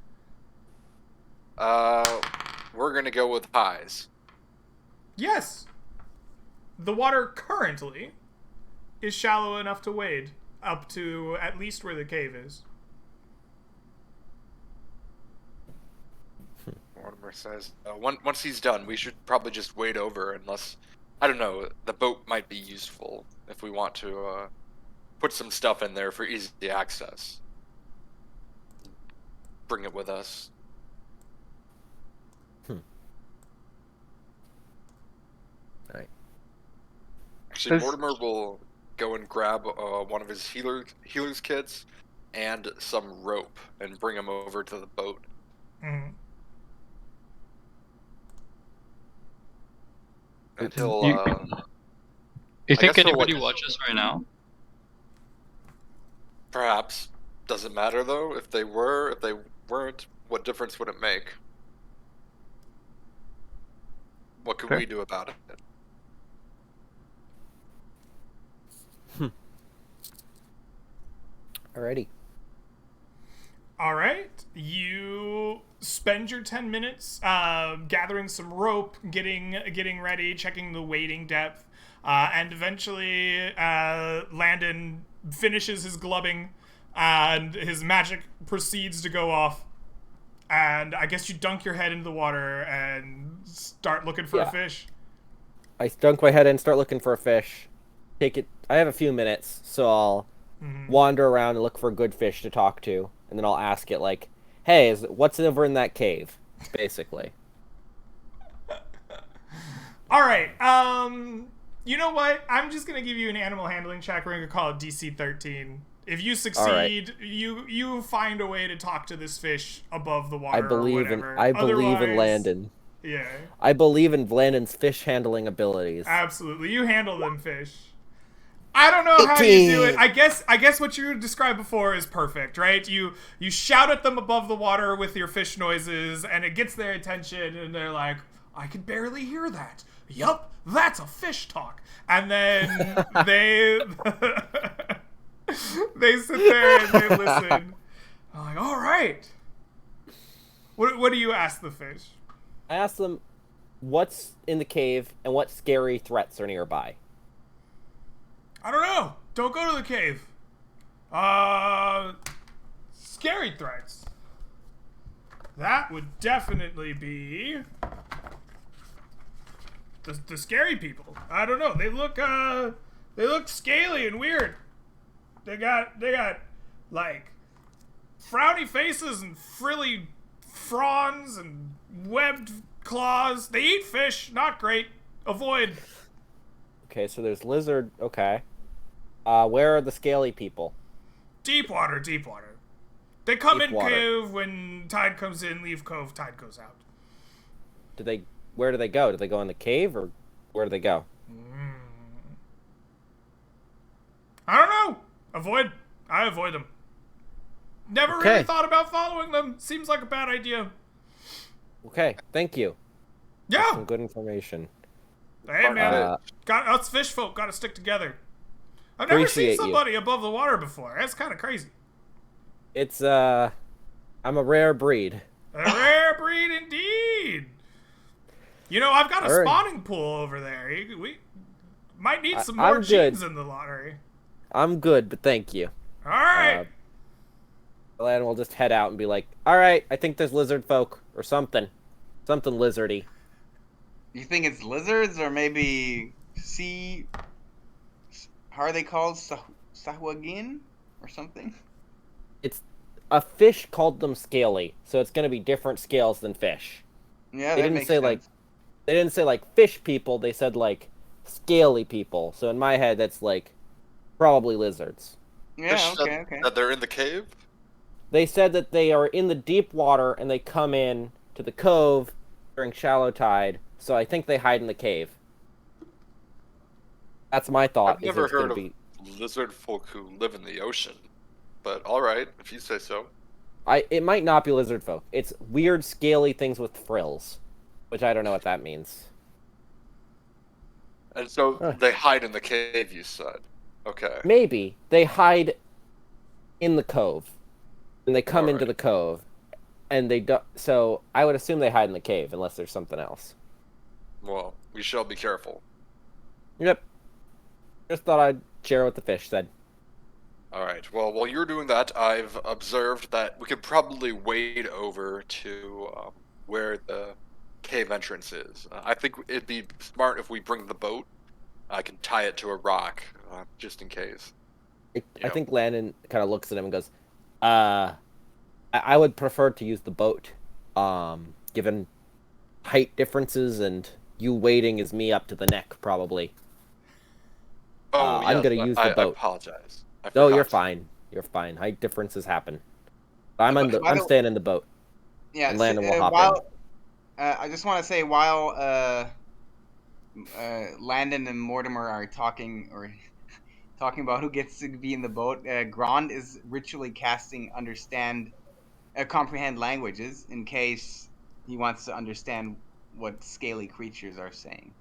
We're gonna go with highs. Yes. The water currently is shallow enough to wade up to at least where the cave is. Mortimer says, once he's done, we should probably just wade over unless I don't know. The boat might be useful if we want to put some stuff in there for easy access. Bring it with us. Right. Actually, Mortimer will go and grab one of his healer's kits and some rope and bring him over to the boat. Mm-hmm. And he'll. You I think guess he'll, anybody like, watches right now? Perhaps. Doesn't matter though. If they were, if they weren't, what difference would it make? What could Fair. we do about it? Alrighty. All right, you spend your 10 minutes gathering some rope, getting ready, checking the wading depth, and eventually Landon finishes his glubbing, and his magic proceeds to go off. And I guess you dunk your head into the water and start looking for a fish. I dunk my head in, start looking for a fish. Take it. I have a few minutes, so I'll wander around and look for a good fish to talk to, and then I'll ask it like, "Hey, what's over in that cave?" Basically. All right. You know what? I'm just gonna give you an animal handling check. We're gonna call it DC 13. If you succeed, you find a way to talk to this fish above the water. I believe in Otherwise, Landon. Yeah. I believe in Landon's fish handling abilities. Absolutely. You handle them fish. I don't know how you do it. I guess what you described before is perfect, right? You shout at them above the water with your fish noises, and it gets their attention, and they're like, I can barely hear that. Yup, that's a fish talk. And then they they sit there and they listen. I'm like, all right. What do you ask the fish? I asked them what's in the cave and what scary threats are nearby. I don't know. Don't go to the cave. Scary threats. That would definitely be the scary people. I don't know. They look scaly and weird. They got like frowny faces and frilly fronds and webbed claws. They eat fish. Not great. Avoid. Okay, so there's lizard. Okay. Where are the scaly people? Deep water. They come Deep in water. cave when tide comes in, leave cove, tide goes out. Where do they go? Do they go in the cave, or where do they go? I don't know. I avoid them. Never really Okay. thought about following them. Seems like a bad idea. Okay, thank you. Yeah. Some good information. Hey man, Uh, us fish folk gotta stick together. I've never seen Appreciate you. somebody above the water before. That's kind of crazy. It's I'm a rare breed. A rare breed indeed. You know, I've got a All right. spawning pool over there. We might need some more I'm genes good. in the lottery. I'm good, but thank you. All right. And we'll just head out and be like, all right, I think there's lizard folk or something lizardy. You think it's lizards or maybe sea? How are they called? Sahuagin or something? It's a fish called them scaly, so it's gonna be different scales than fish. Yeah, They that didn't makes say sense. they didn't say like fish people. They said like scaly people. So in my head, that's like probably lizards. Yeah, Fish said okay. that they're in the cave? They said that they are in the deep water and they come in to the cove during shallow tide. So I think they hide in the cave. That's my thought. I've never it's gonna heard of be... lizard folk who live in the ocean. But alright, if you say so. It might not be lizard folk. It's weird, scaly things with frills, which I don't know what that means. And so they hide in the cave, you said. Okay. Maybe they hide in the cove, and they come into Alright. the cove, and they do. So I would assume they hide in the cave, unless there's something else. Well, we shall be careful. Yep. Just thought I'd share what the fish said. Alright, well, while you're doing that, I've observed that we could probably wade over to where the cave entrance is. I think it'd be smart if we bring the boat. I can tie it to a rock, just in case. I think Landon kind of looks at him and goes, I would prefer to use the boat, given height differences and you wading is me up to the neck, probably. Oh, I'm going to use the boat. I apologize. No, you're fine. You're fine. Height differences happen. I'm staying in the boat. Yeah, and Landon will hop in. I just want to say, while Landon and Mortimer are talking about who gets to be in the boat, Grond is ritually casting comprehend languages in case he wants to understand what scaly creatures are saying.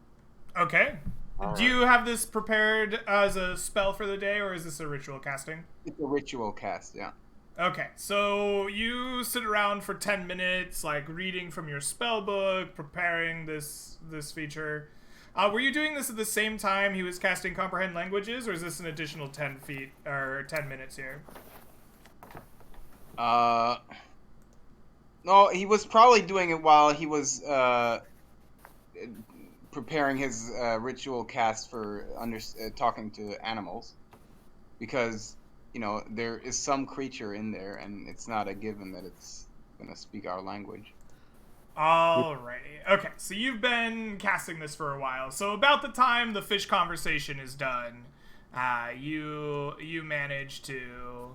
Okay. All Do you have this prepared as a spell for the day, or is this a ritual casting? It's a ritual cast, yeah. Okay, so you sit around for 10 minutes, like reading from your spell book, preparing this feature. Were you doing this at the same time he was casting Comprehend Languages, or is this an additional 10 minutes here? No, he was probably doing it while he was preparing his ritual cast for talking to animals, because there is some creature in there, and it's not a given that it's gonna speak our language. Alrighty. Okay, so you've been casting this for a while. So about the time the fish conversation is done, you manage to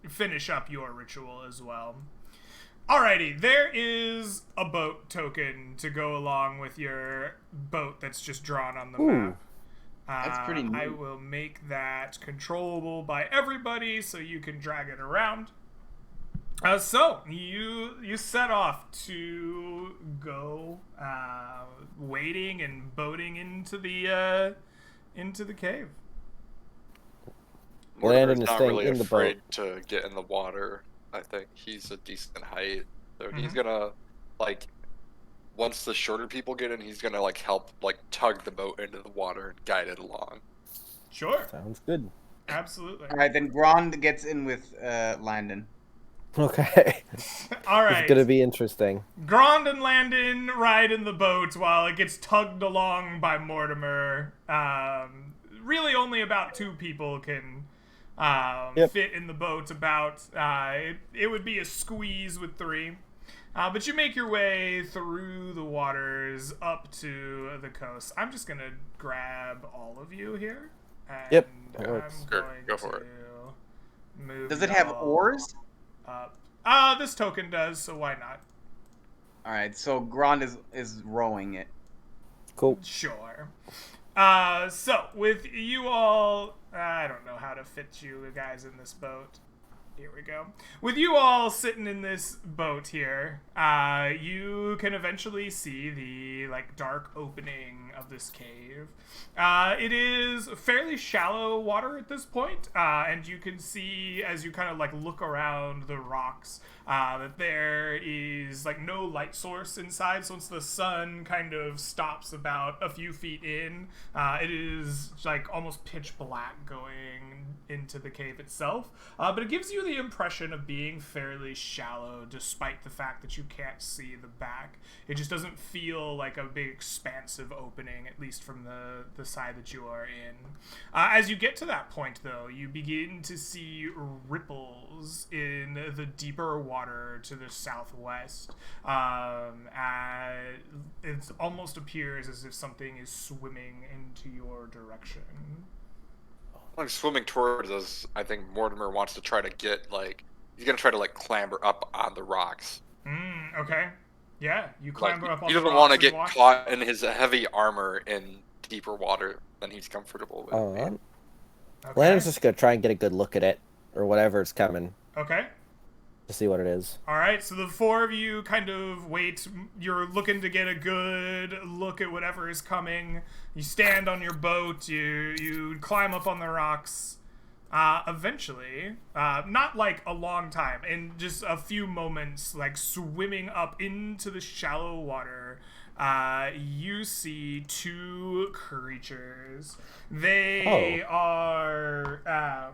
finish up your ritual as well. Alrighty, there is a boat token to go along with your boat that's just drawn on the map. That's pretty neat. I will make that controllable by everybody so you can drag it around. So you set off to go wading and boating into the cave. Landon Mortimer's is not staying really in the afraid to get in the water. I think he's a decent height, so he's gonna once the shorter people get in, he's gonna help tug the boat into the water and guide it along. Sure. Sounds good. Absolutely. All right, then Grond gets in with Landon. Okay. All right. It's gonna be interesting. Grond and Landon ride in the boat while it gets tugged along by Mortimer. Really, only about 2 people can fit in the boat. It would be a squeeze with 3. But you make your way through the waters up to the coast. I'm just gonna grab all of you here. And Yep. Go for it. Move Does it have y'all oars? up. This token does, so why not? All right, so Grond is rowing it. Cool. Sure. So with you all, I don't know how to fit you guys in this boat. Here we go. With you all sitting in this boat here, you can eventually see the dark opening of this cave. It is fairly shallow water at this point, and you can see as you kind of look around the rocks that there is no light source inside. So once the sun kind of stops about a few feet in, it is almost pitch black going into the cave itself. But it gives you the impression of being fairly shallow, despite the fact that you can't see the back. It just doesn't feel like a big expansive opening, at least from the side that you are in. As you get to that point, though, you begin to see ripples in the deeper water to the southwest. It almost appears as if something is swimming into your direction. Swimming towards us, I think Mortimer wants to try to get he's gonna try to clamber up on the rocks. Okay. Yeah, you clamber up on he the doesn't rocks want to and get walk. caught in his heavy armor in deeper water than he's comfortable with. Okay. Okay. Landon's just gonna try and get a good look at it, or whatever's coming, Okay. to see what it is. All right, so the 4 of you kind of wait. You're looking to get a good look at whatever is coming. You stand on your boat. You climb up on the rocks. Eventually, not a long time, in just a few moments, swimming up into the shallow water, you see 2 creatures. They are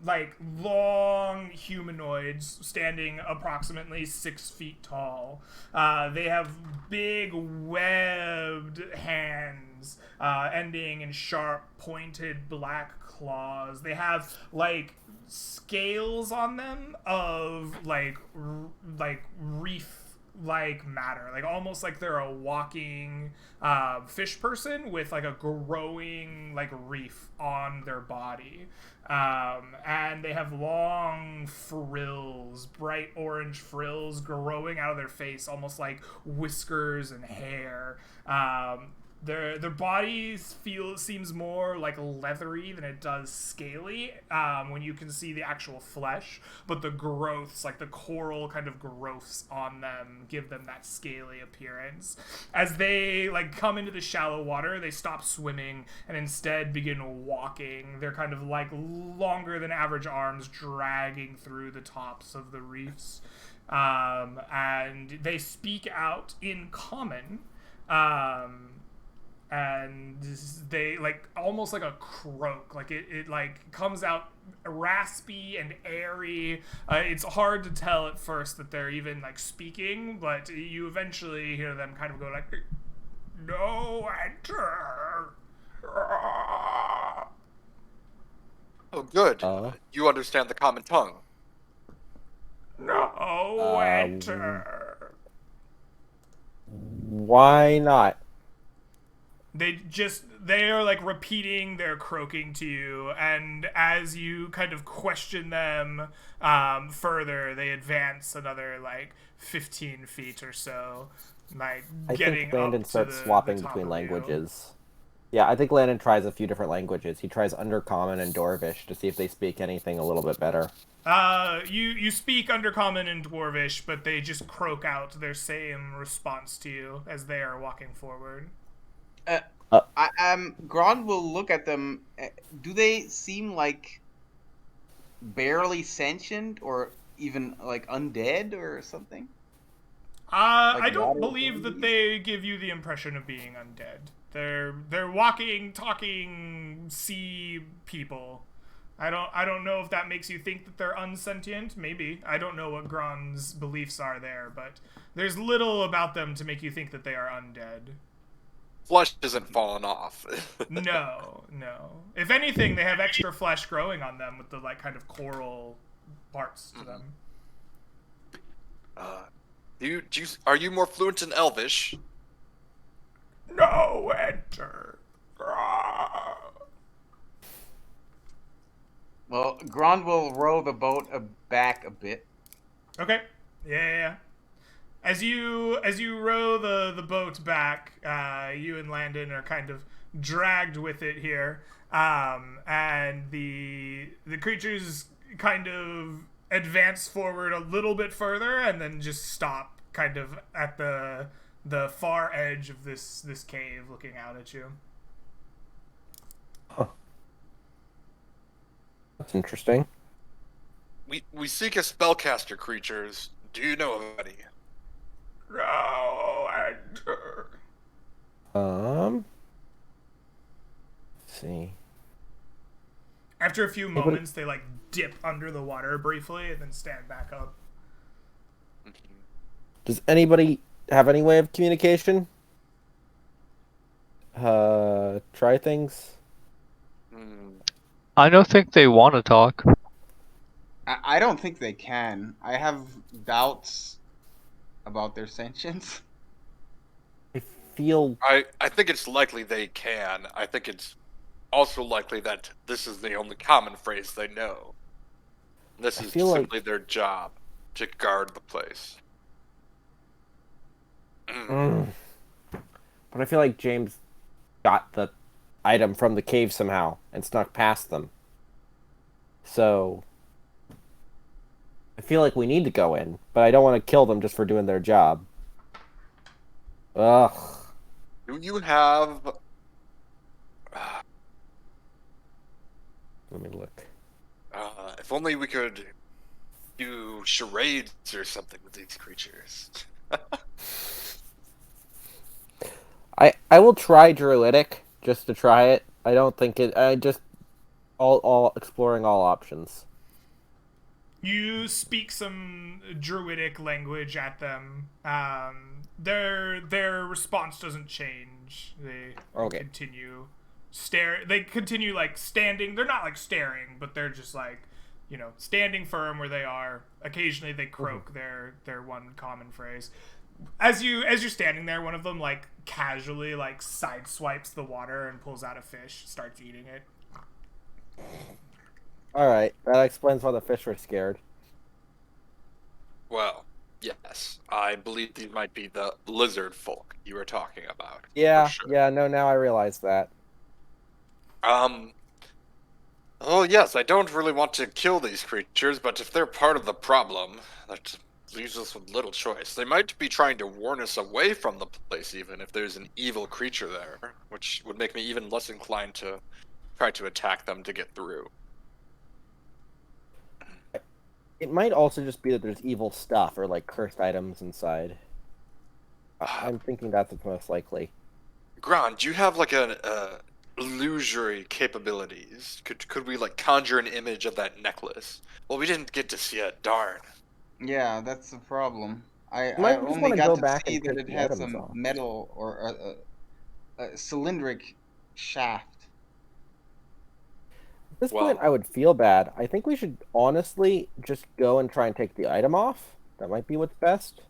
like long humanoids standing approximately 6 feet tall. They have big webbed hands ending in sharp pointed black claws. They have like scales on them of like reef like matter, like almost like they're a walking fish person with like a growing like reef on their body. And they have long frills, bright orange frills growing out of their face, almost like whiskers and hair. Their body seems more like leathery than it does scaly when you can see the actual flesh, but the growths, like the coral kind of growths on them, give them that scaly appearance. As they like come into the shallow water, they stop swimming and instead begin walking. They're kind of like longer than average arms dragging through the tops of the reefs. And they speak out in common. And they like almost like a croak, like it like comes out raspy and airy. It's hard to tell at first that they're even like speaking, but you eventually hear them kind of go like, "No enter." Oh, good. You understand the common tongue. No enter. Why not? They are like repeating their croaking to you, and as you kind of question them further, they advance another like 15 feet or so, like I getting think Landon up to starts the swapping top between of languages. Yeah, I think Landon tries a few different languages. He tries Undercommon and Dwarvish to see if they speak anything a little bit better. You speak Undercommon and Dwarvish, but they just croak out their same response to you as they are walking forward. Grond will look at them. Do they seem like barely sentient, or even like undead, or something? I don't believe that they give you the impression of being undead. They're walking, talking sea people. I don't know if that makes you think that they're unsentient. Maybe. I don't know what Grond's beliefs are there, but there's little about them to make you think that they are undead. Flesh isn't falling off. No. If anything, they have extra flesh growing on them with the like kind of coral parts to them. Are you more fluent in Elvish? No enter. Well, Grond will row the boat back a bit. Okay. Yeah. As you row the boat back, you and Landon are kind of dragged with it here, and the creatures kind of advance forward a little bit further and then just stop kind of at the far edge of this cave, looking out at you. Huh. That's interesting. We seek a spellcaster creatures. Do you know of any? No enter. Let's see. After a few moments, they like dip under the water briefly and then stand back up. Does anybody have any way of communication? Try things? I don't think they want to talk. I don't think they can. I have doubts about their sentience. I feel... I think it's likely they can. I think it's also likely that this is the only common phrase they know. This is simply their job, to guard the place. But I feel like James got the item from the cave somehow and snuck past them. So I feel like we need to go in, but I don't want to kill them just for doing their job. Ugh. Do you have... Let me look. If only we could do charades or something with these creatures. I will try Druidic just to try it. I don't think it... All exploring all options. You speak some druidic language at them. Their response doesn't change. They Okay. continue They continue like standing. They're not like staring, but they're just like, standing firm where they are. Occasionally they croak their one common phrase. As you're standing there, one of them like casually like sideswipes the water and pulls out a fish, starts eating it. All right, that explains why the fish were scared. Well, yes, I believe these might be the lizard folk you were talking about. Yeah, for sure. yeah. No, now I realize that. Oh yes, I don't really want to kill these creatures, but if they're part of the problem, that leaves us with little choice. They might be trying to warn us away from the place, even if there's an evil creature there, which would make me even less inclined to try to attack them to get through. It might also just be that there's evil stuff or like cursed items inside. I'm thinking that's what's most likely. Gran, do you have like an illusory capabilities? Could we like conjure an image of that necklace? Well, we didn't get to see it. Darn. Yeah, that's the problem. I Might just only wanna got go to back see and that take it the had items some off. metal or a cylindric shaft. At this Well- point, I would feel bad. I think we should honestly just go and try and take the item off. That might be what's best.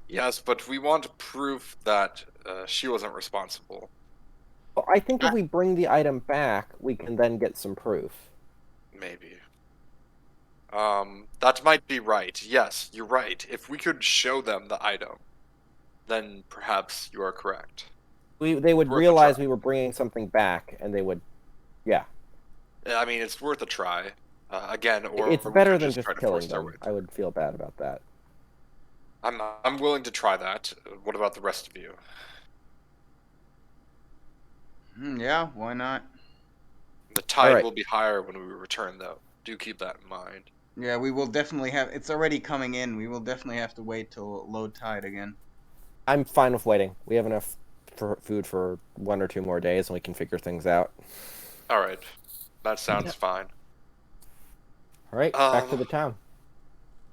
Yes, but we want proof that she wasn't responsible. Well, I think if we bring the item back, we can then get some proof. Maybe. That might be right. Yes, you're right. If we could show them the item, then perhaps you are correct. They would Worth a realize try. we were bringing something back, and they would, yeah. I mean, it's worth a try. Again, or It's we better could than try just to killing force our them. way I would feel bad about that. I'm willing to try that. What about the rest of you? Yeah, why not? The tide Alright. will be higher when we return, though. Do keep that in mind. Yeah, we will definitely have. It's already coming in. We will definitely have to wait till low tide again. I'm fine with waiting. We have enough food for 1 or 2 more days, and we can figure things out. All right, that sounds fine. All right, back to the town.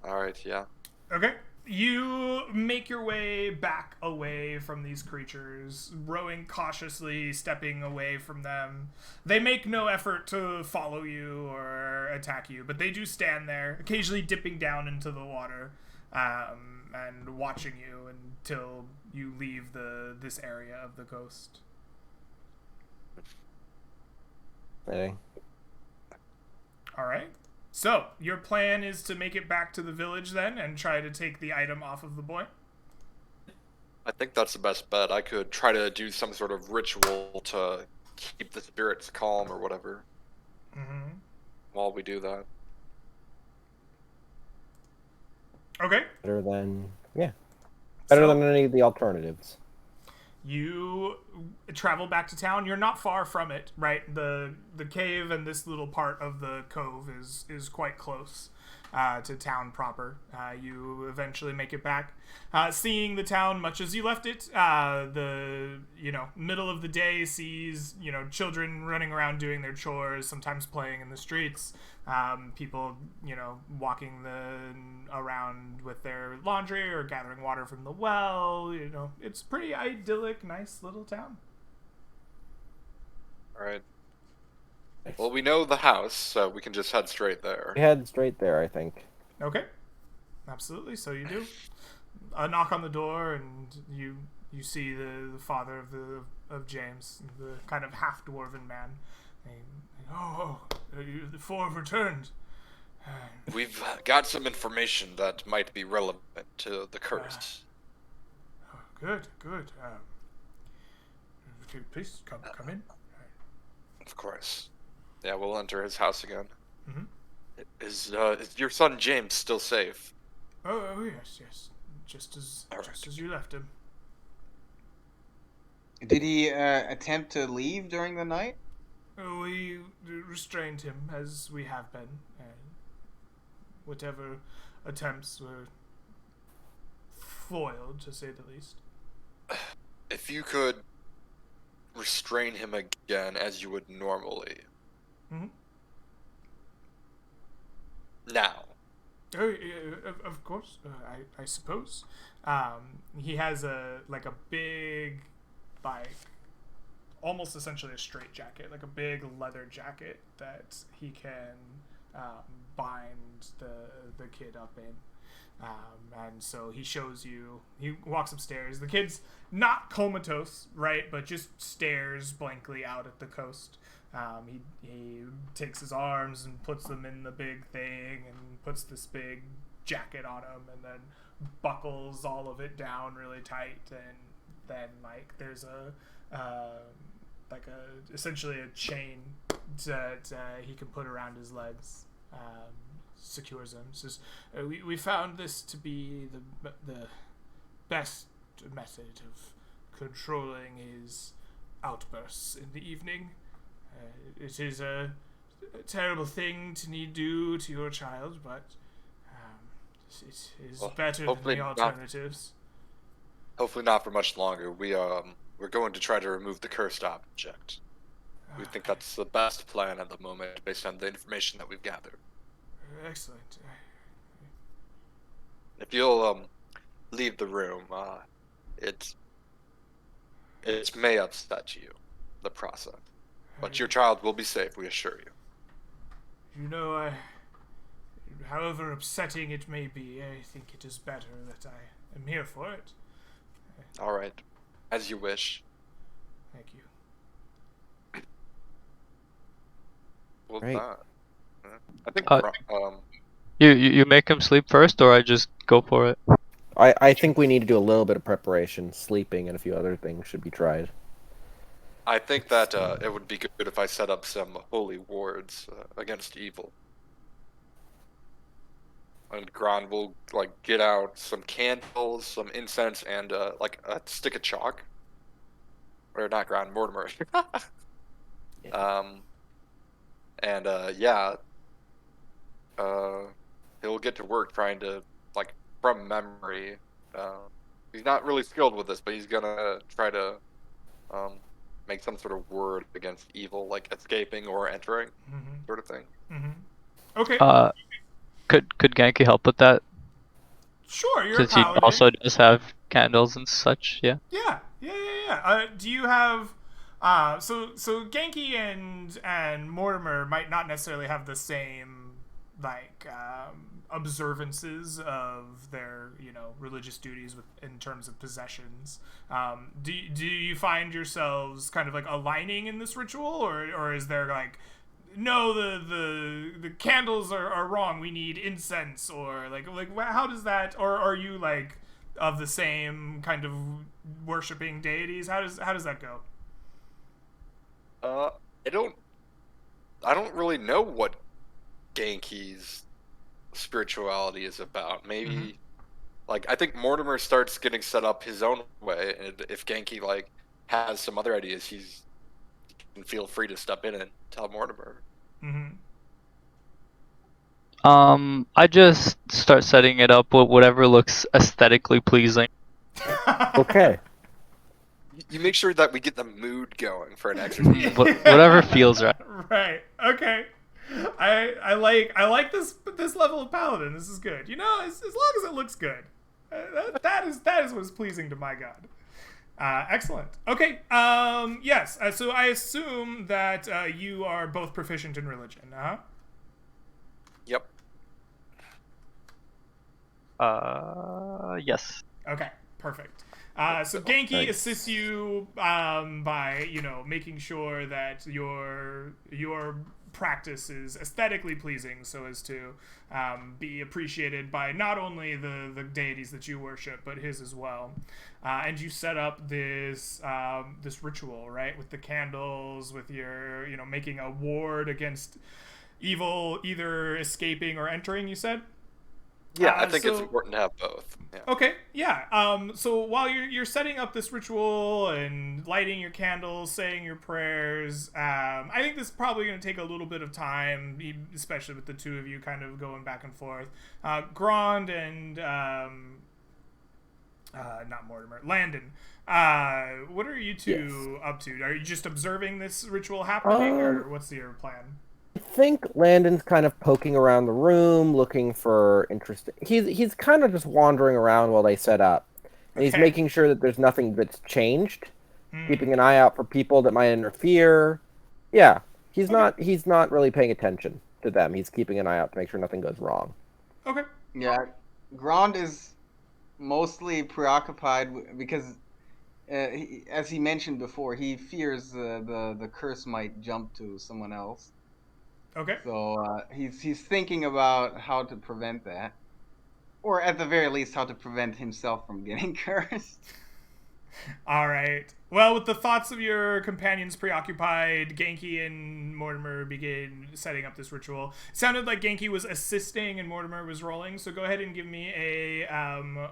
All right, yeah. Okay. You make your way back away from these creatures, rowing cautiously, stepping away from them. They make no effort to follow you or attack you, but they do stand there, occasionally dipping down into the water, and watching you until you leave this area of the coast. Hey. All right. So, your plan is to make it back to the village then and try to take the item off of the boy? I think that's the best bet. I could try to do some sort of ritual to keep the spirits calm or whatever Mm-hmm. while we do that. Better than So, than any of the alternatives. you travel back to town. You're not far from it, right? The cave and this little part of the cove is quite close to town proper. You eventually make it back, seeing the town much as you left it. The middle of the day sees children running around doing their chores, sometimes playing in the streets. People walking around with their laundry or gathering water from the well. It's pretty idyllic, nice little town. All right. Well, we know the house, so we can just head straight there. We head straight there, I think. Okay, absolutely. So you do a knock on the door, and you see the father of James, the kind of half dwarven man. The four have returned. We've got some information that might be relevant to the curse. Good. Please come in. Of course. Yeah, we'll enter his house again. Mhm. Is your son James still safe? Oh yes, just as you left him. Did he attempt to leave during the night? We restrained him as we have been, and whatever attempts were foiled, to say the least. If you could restrain him again as you would normally, Mm-hmm. Now. Oh, of course, I suppose. He has a big, like, almost essentially a straight jacket, like a big leather jacket that he can bind the kid up in. And so he shows you, he walks upstairs. The kid's not comatose, right, but just stares blankly out at the coast. He takes his arms and puts them in the big thing and puts this big jacket on him and then buckles all of it down really tight. And then, like, there's essentially a chain that he can put around his legs. Secures him. Says, we found this to be the best method of controlling his outbursts in the evening. It is a terrible thing to need do to your child, but it is better than the alternatives. Hopefully not for much longer. We're going to try to remove the cursed object. We think that's the best plan at the moment, based on the information that we've gathered. Excellent. If you'll leave the room, it may upset you, the process, but your child will be safe. We assure you. You know, however upsetting it may be, I think it is better that I am here for it. All right, as you wish. Thank you. Well, Great. I think You make him sleep first, or I just go for it? I think we need to do a little bit of preparation. Sleeping and a few other things should be tried. I think that it would be good if I set up some holy wards against evil. And Gron will get out some candles, some incense, and a stick of chalk. Or not Gron, Mortimer. He'll get to work trying to, from memory. He's not really skilled with this, but he's gonna try to make some sort of word against evil, like escaping or entering, sort of thing. Okay. Could Genki help with that? Sure, you're Since a he paladin. also does have candles and such, yeah. Yeah. Do you have so Genki and Mortimer might not necessarily have the same observances of their religious duties in terms of possessions. Do you find yourselves kind of aligning in this ritual, or is there no, the candles are wrong, we need incense, or how does that, or are you of the same kind of worshiping deities? How does that go? I don't really know what Genki's spirituality is about. Maybe I think Mortimer starts getting set up his own way, and if Genki has some other ideas, he can feel free to step in and tell Mortimer. I just start setting it up with whatever looks aesthetically pleasing. Okay. You make sure that we get the mood going for an exercise. Whatever feels right. Right. Okay. I like this level of paladin. This is good. As long as it looks good, that is what's pleasing to my god. Excellent. Okay. Yes. So I assume that you are both proficient in religion. Yep. Yes. Okay. Perfect. So Genki assists you by making sure that your practice is aesthetically pleasing, so as to be appreciated by not only the deities that you worship, but his as well. And you set up this ritual, right, with the candles, with your making a ward against evil, either escaping or entering. You said. Yeah, I think it's important to have both. Yeah. Okay, yeah. So while you're setting up this ritual and lighting your candles, saying your prayers, I think this is probably going to take a little bit of time, especially with the two of you kind of going back and forth. Grand and not Mortimer, Landon. What are you two up to? Are you just observing this ritual happening, or what's your plan? think Landon's kind of poking around the room, looking for interesting. He's kind of just wandering around while they set up, and he's Okay. making sure that there's nothing that's changed, Hmm. keeping an eye out for people that might interfere. Yeah, he's Okay. not really paying attention to them. He's keeping an eye out to make sure nothing goes wrong. Okay. Yeah, Grand is mostly preoccupied because, as he mentioned before, he fears the curse might jump to someone else. Okay. So he's thinking about how to prevent that, or at the very least, how to prevent himself from getting cursed. All right. Well, with the thoughts of your companions preoccupied, Genki and Mortimer begin setting up this ritual. It sounded like Genki was assisting and Mortimer was rolling, so go ahead and give me a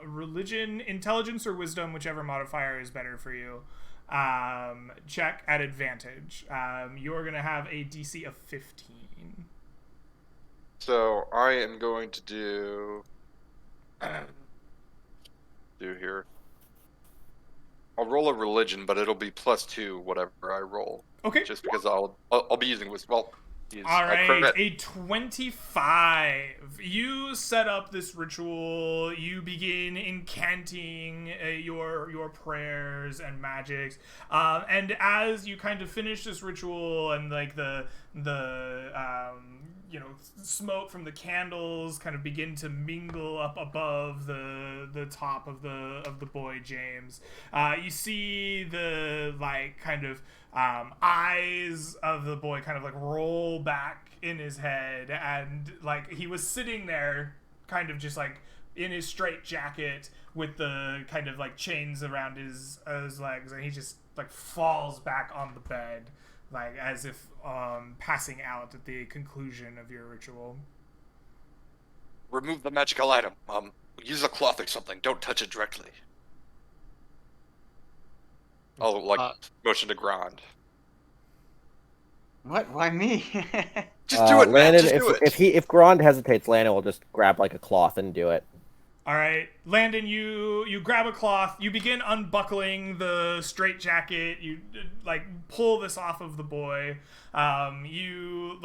religion, intelligence, or wisdom, whichever modifier is better for you. Check at advantage. You're going to have a DC of 15. So I am going to do here. I'll roll a religion, but it'll be +2 whatever I roll. Okay. Just because I'll be using wisdom. Well, All right, crit. a 25. You set up this ritual. You begin incanting your prayers and magics, and as you kind of finish this ritual, and like the smoke from the candles kind of begin to mingle up above the top of the boy James. You see the kind of eyes of the boy kind of roll back in his head, and he was sitting there kind of just in his straight jacket with the kind of chains around his legs, and he just falls back on the bed as if passing out at the conclusion of your ritual. Remove the magical item. Use a cloth or something. Don't touch it directly. I'll motion to Grand. What? Why me? Just do it, man. Landon, Just do it. if Grand hesitates, Landon will just grab a cloth and do it. All right, Landon, you grab a cloth. You begin unbuckling the straitjacket. You pull this off of the boy. You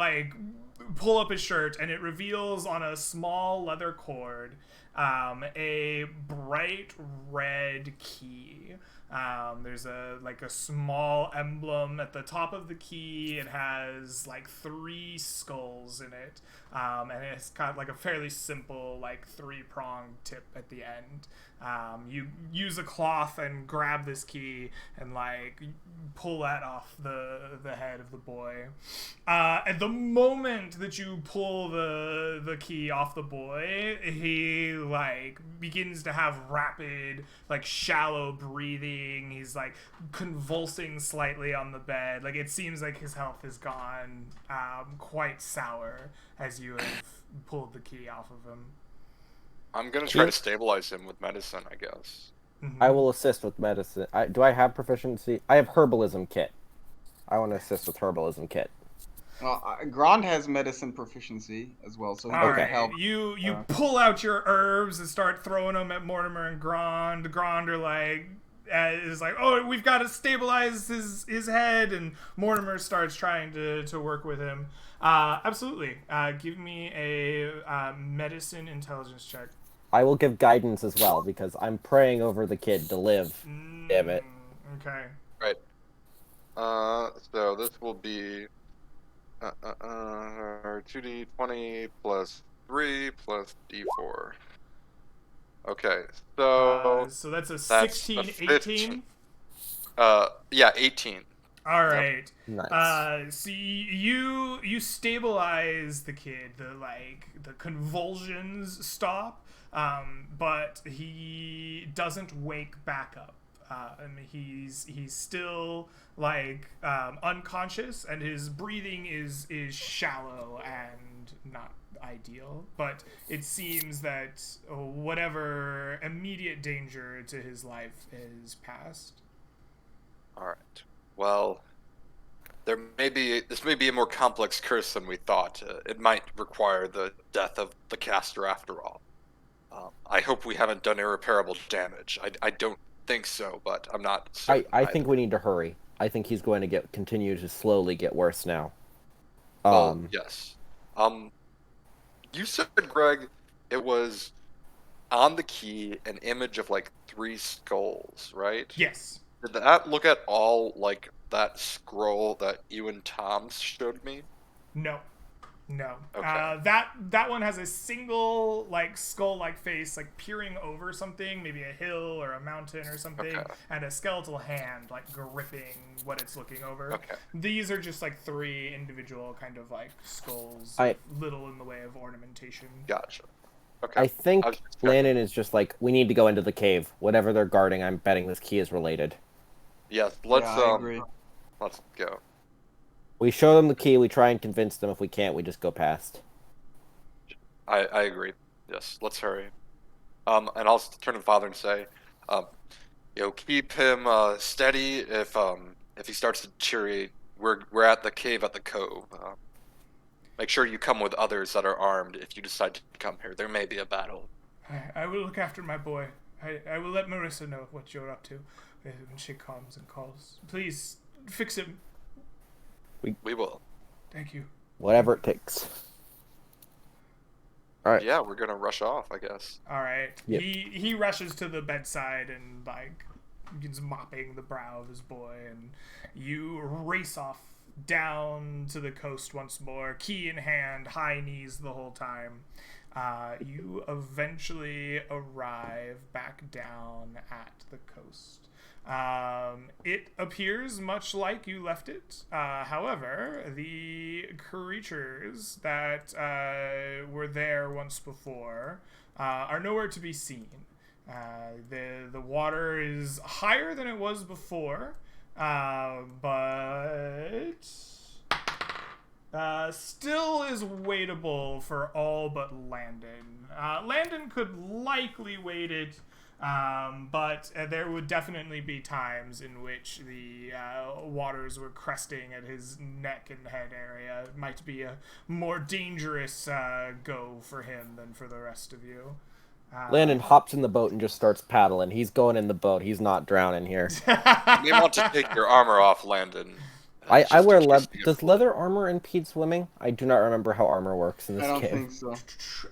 pull up his shirt, and it reveals on a small leather cord a bright red key. There's a small emblem at the top of the key. It has 3 skulls in it, and it's got a fairly simple 3-pronged tip at the end. You use a cloth and grab this key and pull that off the head of the boy. At the moment that you pull the key off the boy, he begins to have rapid shallow breathing. He's convulsing slightly on the bed. It seems like his health has gone quite sour as you have pulled the key off of him. I'm gonna try to stabilize him with medicine, I guess. Mm-hmm. I will assist with medicine. Do I have proficiency? I have herbalism kit. I want to assist with herbalism kit. Well, Grand has medicine proficiency as well, so he All can right, help. you pull out your herbs and start throwing them at Mortimer and Grand. Grand are is oh, we've got to stabilize his head, and Mortimer starts trying to work with him. Absolutely. Give me a medicine intelligence check. I will give guidance as well because I'm praying over the kid to live. Damn it. Okay. Right. So this will be 2d20 plus 3 plus d4. Okay, so that's a that's 16, a 18. Yeah, 18. All right. Nice. So you stabilize the kid. The convulsions stop, but he doesn't wake back up. He's still unconscious, and his breathing is shallow and not ideal. But it seems that whatever immediate danger to his life is past. All right. Well, this may be a more complex curse than we thought. It might require the death of the caster after all. I hope we haven't done irreparable damage. I don't think so, but I'm not certain. I think we need to hurry. I think he's going to continue to slowly get worse now. Yes. You said, Greg, it was on the key an image of like 3 skulls, right? Yes. Did that look at all like that scroll that you and Tom showed me? No. No. Okay. That one has a single like skull-like face, like peering over something, maybe a hill or a mountain or something, Okay. and a skeletal hand like gripping what it's looking over. Okay. These are just like 3 individual kind of like skulls, little in the way of ornamentation. Gotcha. Okay. I think was just checking. Landon is just like, we need to go into the cave. Whatever they're guarding, I'm betting this key is related. Yes, let's I agree. let's go. We show them the key, we try and convince them. If we can't, we just go past. I agree. Yes, let's hurry. And I'll turn to Father and say, keep him steady. If he starts to deteriorate, we're at the cave at the cove. Make sure you come with others that are armed if you decide to come here. There may be a battle. I will look after my boy. I will let Marissa know what you're up to when she comes and calls. Please fix him. We will. Thank you. Whatever it takes. All right. Yeah, we're gonna rush off, I guess. All right. Yep. He rushes to the bedside and like begins mopping the brow of his boy, and you race off down to the coast once more, key in hand, high knees the whole time. You eventually arrive back down at the coast. It appears much like you left it. However, the creatures that were there once before are nowhere to be seen. The water is higher than it was before, but still is wadeable for all but Landon. Landon could likely wade it, but there would definitely be times in which the waters were cresting at his neck and head area. It might be a more dangerous go for him than for the rest of you. Landon hops in the boat and just starts paddling. He's going in the boat. He's not drowning here. You may want to take your armor off, Landon. I wear just in leather. case you get Does flooded. leather armor impede swimming? I do not remember how armor works in this I don't game. think so.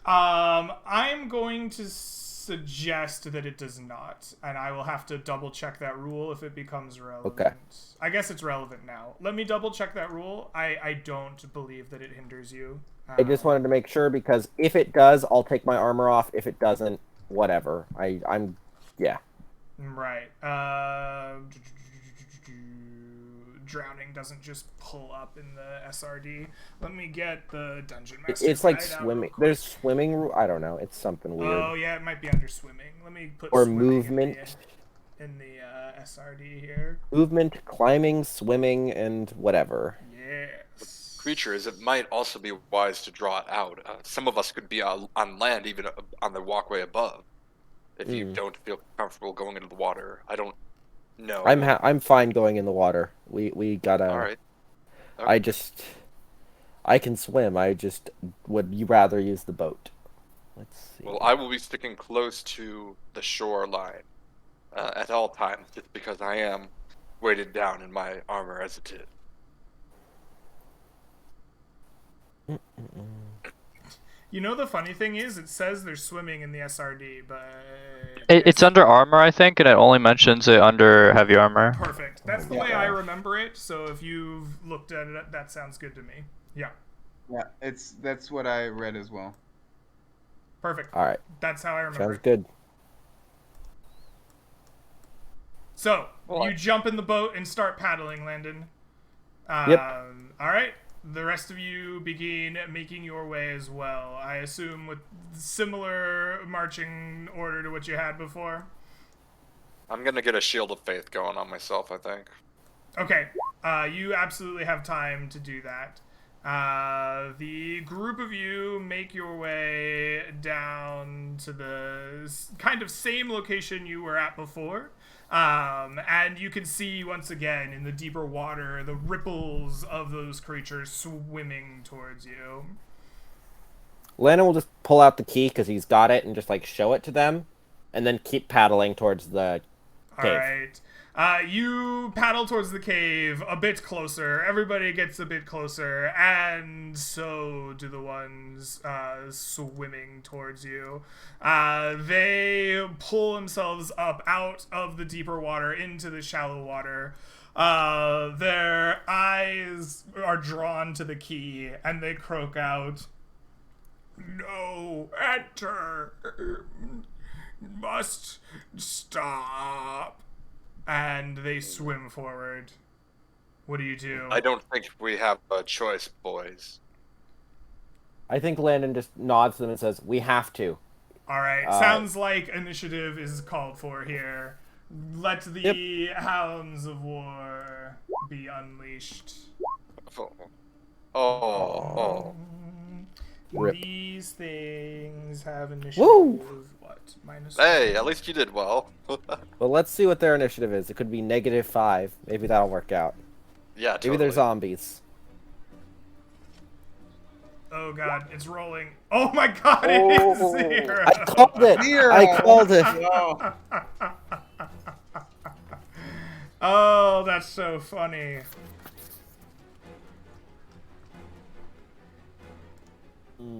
I'm going to suggest that it does not, and I will have to double check that rule if it becomes relevant. Okay. I guess it's relevant now. Let me double check that rule. I don't believe that it hinders you. I just wanted to make sure, because if it does, I'll take my armor off. If it doesn't, whatever. I'm yeah. Right. Drowning doesn't just pull up in the SRD. Let me get the dungeon master. It's like guide out swimming. real quick. There's swimming. I don't know. It's something weird. Oh yeah, it might be under swimming. Let me put Or swimming movement. in the SRD here. Movement, climbing, swimming, and whatever. Yes. Creatures, it might also be wise to draw it out. Some of us could be on land, even on the walkway above. If you don't feel comfortable going into the water, I don't know. I'm fine going in the water. We gotta. All right. I can swim. I just would rather use the boat. Let's see. Well, I will be sticking close to the shoreline at all times, just because I am weighted down in my armor as it is. You know, the funny thing is, it says they're swimming in the SRD, but It's under armor, I think, and it only mentions it under heavy armor. perfect. That's the way I remember it. So if you've looked at it, that sounds good to me. Yeah, Yeah, that's what I read as well. perfect. All right. That's how I remember Sounds it. good. So Well, you jump in the boat and start paddling, Landon. Yep. All right. The rest of you begin making your way as well. I assume with similar marching order to what you had before. I'm gonna get a shield of faith going on myself, I think. Okay. You absolutely have time to do that. The group of you make your way down to the kind of same location you were at before. And you can see once again in the deeper water the ripples of those creatures swimming towards you. Landon will just pull out the key because he's got it and just like show it to them, and then keep paddling towards the All right. You paddle towards the cave a bit closer. Everybody gets a bit closer, and so do the ones swimming towards you. They pull themselves up out of the deeper water into the shallow water. Their eyes are drawn to the key, and they croak out, "No, enter! Must stop." And they swim forward. What do you do? I don't think we have a choice, boys. I think Landon just nods to them and says, "We have to." All right. Sounds like initiative is called for here. Let the hounds of war be unleashed. Oh. Rip. These things have initiative. Woo! What? -1. Hey, at least you did well. Well, let's see what their initiative is. It could be -5. Maybe that'll work out. Yeah, totally. Maybe they're zombies. Oh god, it's rolling. Oh my god, it is 0. I called it! Zero. I called it! Whoa. Oh, that's so funny.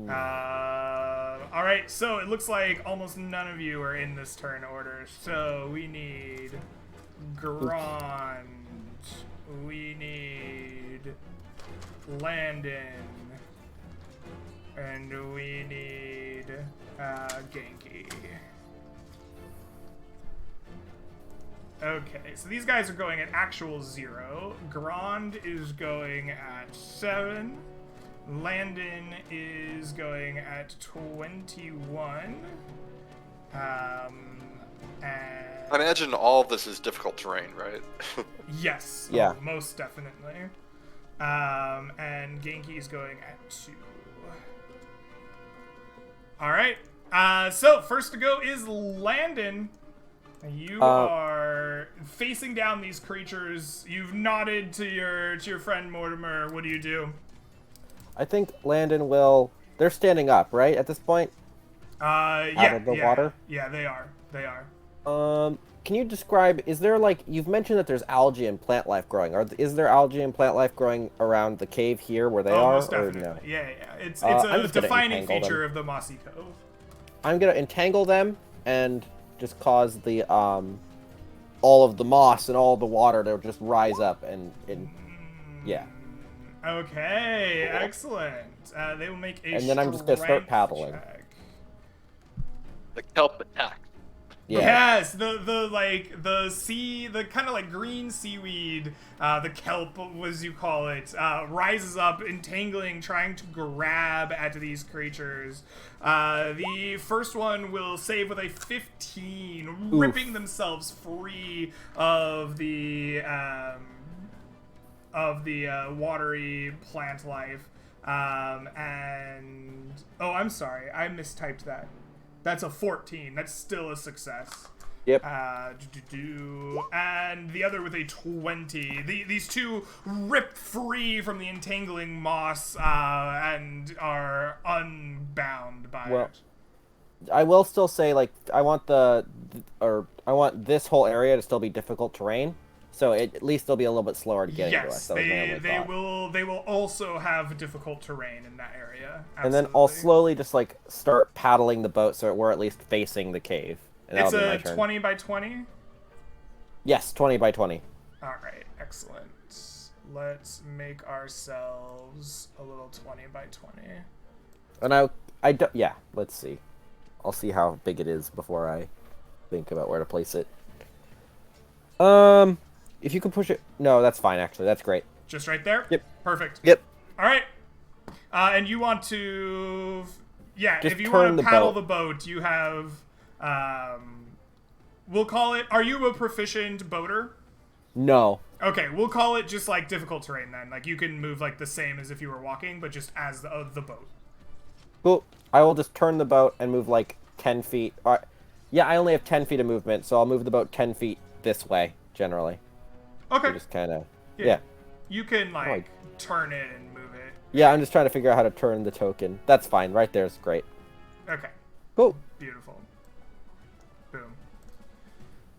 All right, so it looks like almost none of you are in this turn order. So we need Grond. We need Landon. And we need Genki. Okay, so these guys are going at actual 0. Grond is going at 7. Landon is going at 21. And I imagine all of this is difficult terrain, right? yes, Yeah. most definitely. And Genki's going at 2. All right. So first to go is Landon. You are facing down these creatures. You've nodded to your friend Mortimer. What do you do? I think Landon will... They're standing up, right, at this point? Yeah, of the yeah, water? Yeah, they are. They are. Can you describe... Is there, like... You've mentioned that there's algae and plant life growing. Is there algae and plant life growing around the cave here where they are? Most Or definitely. no? Yeah, yeah. It's I'm a just gonna defining entangle feature them. of the Mossy Cove. I'm gonna entangle them and just cause the, all of the moss and all the water to just rise up and yeah. Okay, excellent. They will make a And then I'm just gonna start strength paddling. check. The kelp attack. Yeah. Yes, the sea, the kind of like green seaweed, the kelp, as you call it, rises up, entangling, trying to grab at these creatures. The first one will save with a 15, ripping themselves free of the watery plant life. And oh, I'm sorry, I mistyped that. That's a 14. That's still a success. Yep. And the other with a 20. These two rip free from the entangling moss and are unbound by Well, it. I will still say, like, I want this whole area to still be difficult terrain, so at least they'll be a little bit slower to get into us. Yes, That was my only they thought. will also have difficult terrain in that area. And then I'll Absolutely. slowly just like start paddling the boat so we're at least facing the cave. And It's that'll be my a turn. 20 by 20. Yes, 20 by 20. All right, excellent. Let's make ourselves a little 20 by 20. And yeah, let's see. I'll see how big it is before I think about where to place it. If you can push it... No, that's fine, actually. That's great. Just right there? Yep. Perfect. Yep. All right. And you want to... Yeah, Just if you turn want the to paddle boat. the boat, you have... we'll call it... Are you a proficient boater? No. Okay, we'll call it just, like, difficult terrain then. Like, you can move, like, the same as if you were walking, but just as the boat. Cool. I will just turn the boat and move, like, 10 feet. Yeah, I only have 10 feet of movement, so I'll move the boat 10 feet this way, generally. Okay. So just kind of... Yeah. You can, like, Like- turn it and move it. Yeah, I'm just trying to figure out how to turn the token. That's fine. Right there is great. Okay. Cool. Beautiful. Boom.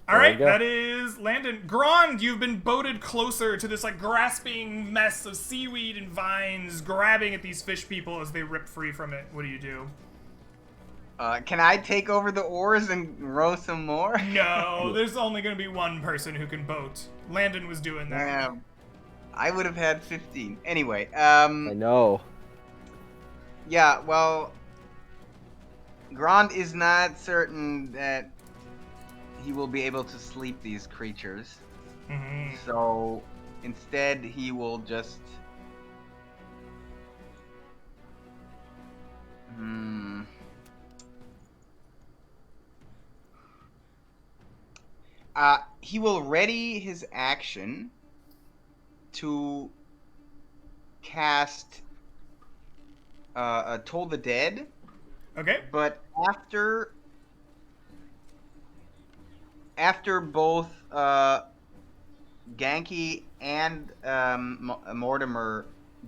All There right, you go. that is Landon. Grand, you've been boated closer to this like grasping mess of seaweed and vines, grabbing at these fish people as they rip free from it. What do you do? Can I take over the oars and row some more? No, there's only going to be one person who can boat. Landon was doing that. Damn. I would have had 15. Anyway, I know. yeah, well, Grand is not certain that he will be able to sleep these creatures. Mm-hmm. So instead, he will just. He will ready his action to cast Toll the Dead, Okay. but after both Genki and Mortimer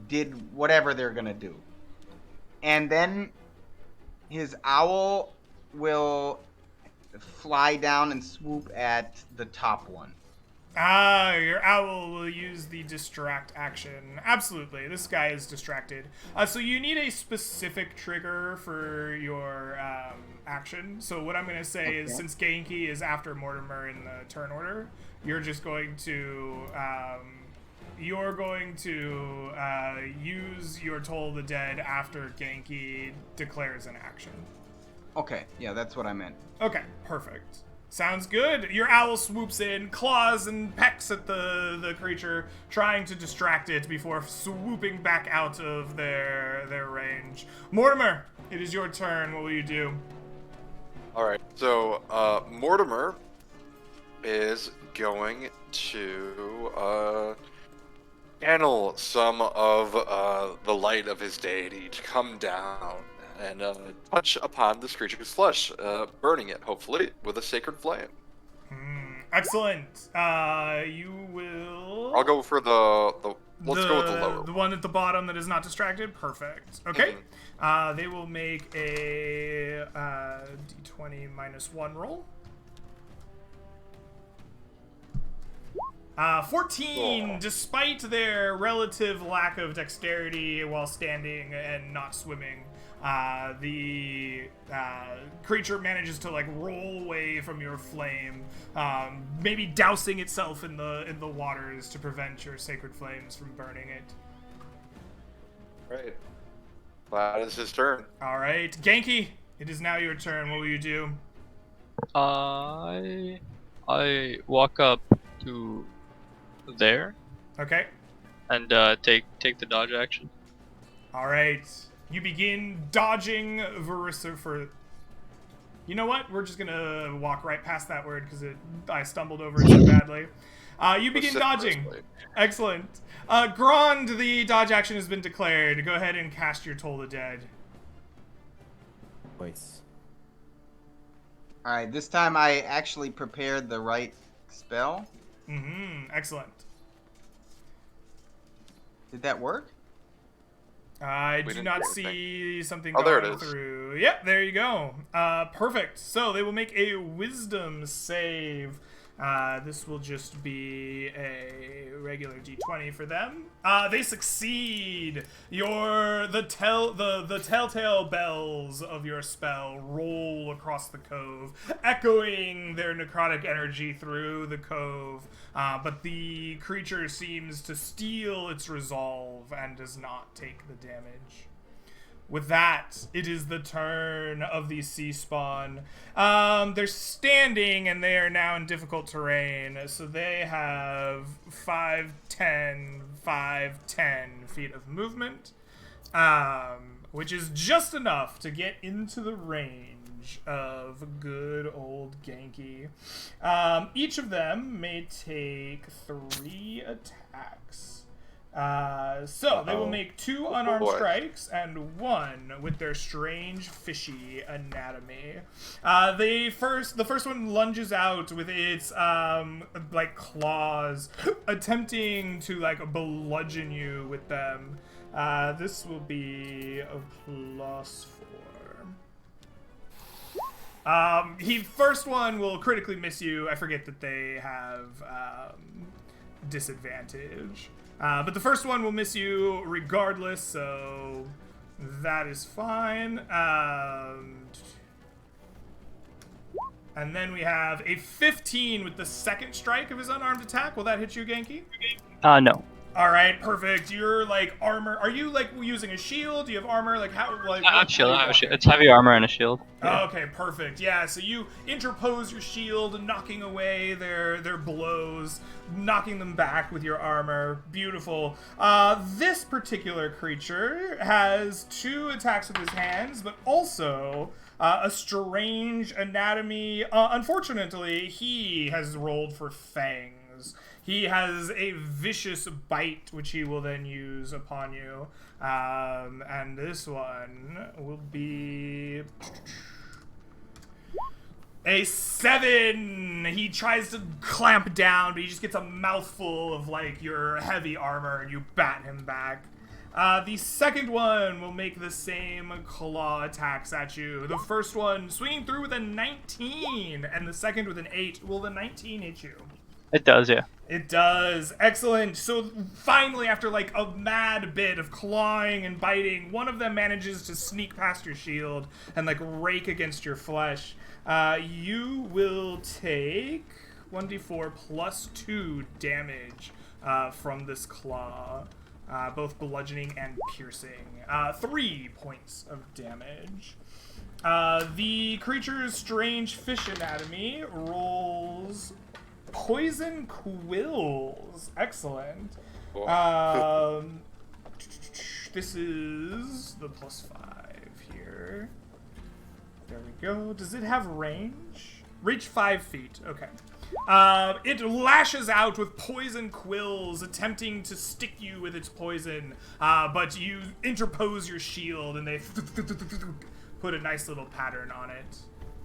did whatever they're gonna do, and then his owl will fly down and swoop at the top one. Your owl will use the distract action. Absolutely, this guy is distracted. So you need a specific trigger for your action. So what I'm going to say is, since Genki is after Mortimer in the turn order, you're just going to use your Toll the Dead after Genki declares an action. Okay, yeah, that's what I meant. Okay, perfect. Sounds good. Your owl swoops in, claws and pecks at the creature, trying to distract it before swooping back out of their range. Mortimer, it is your turn. What will you do? Alright, so Mortimer is going to channel some of the light of his deity to come down and touch upon this creature's flesh, burning it, hopefully, with a sacred flame. Excellent. You will... I'll go for let's go with the lower. The one at the bottom that is not distracted? Perfect. Okay. They will make a d20 minus 1 roll. 14, Oh. Despite their relative lack of dexterity while standing and not swimming, the creature manages to like roll away from your flame, maybe dousing itself in the waters to prevent your sacred flames from burning it. Right. That is his turn. All right, Genki, it is now your turn. What will you do? I walk up to there Okay. and take the dodge action. All right. You begin dodging Verissa for... You know what? We're just gonna walk right past that word because I stumbled over it so badly. You begin dodging. Excellent. Grand, the dodge action has been declared. Go ahead and cast your Toll the Dead. Nice. Alright, this time I actually prepared the right spell. Excellent. Did that work? I We do didn't not do anything. see something Oh, there it going is. through. Yep, there you go. Perfect. So they will make a wisdom save. This will just be a regular d20 for them. They succeed. The telltale bells of your spell roll across the cove, echoing their necrotic energy through the cove. But the creature seems to steal its resolve and does not take the damage. With that, it is the turn of the sea spawn. They're standing and they are now in difficult terrain. So they have 5, 10 feet of movement, which is just enough to get into the range of good old Genki. Each of them may take 3 attacks. So they will make 2 unarmed boy. strikes and 1 with their strange fishy anatomy. The first one lunges out with its like claws, attempting to like bludgeon you with them. This will be a +4. First one will critically miss you. I forget that they have disadvantage. But the first one will miss you regardless, so that is fine. And then we have a 15 with the second strike of his unarmed attack. Will that hit you, Genki? No. All right, perfect. You're like armor. Are you like using a shield? Do you have armor? Like how? Like I have shield. I have a shield. It's heavy armor and a shield. Yeah. Okay, perfect. Yeah, so you interpose your shield, knocking away their blows, knocking them back with your armor. Beautiful. This particular creature has 2 attacks with his hands, but also a strange anatomy. Unfortunately, he has rolled for fangs. He has a vicious bite, which he will then use upon you. And this one will be a 7. He tries to clamp down, but he just gets a mouthful of like your heavy armor, and you bat him back. The second one will make the same claw attacks at you. The first one swinging through with a 19, and the second with an 8. Will the 19 hit you? It does, yeah. It does. Excellent. So finally, after like a mad bit of clawing and biting, one of them manages to sneak past your shield and like rake against your flesh. You will take 1d4 plus 2 damage from this claw. Both bludgeoning and piercing. 3 points of damage. The creature's strange fish anatomy rolls poison quills. Excellent. This is the +5 here. There we go. Does it have range? Reach 5 feet. Okay. It lashes out with poison quills, attempting to stick you with its poison, but you interpose your shield and they put a nice little pattern on it.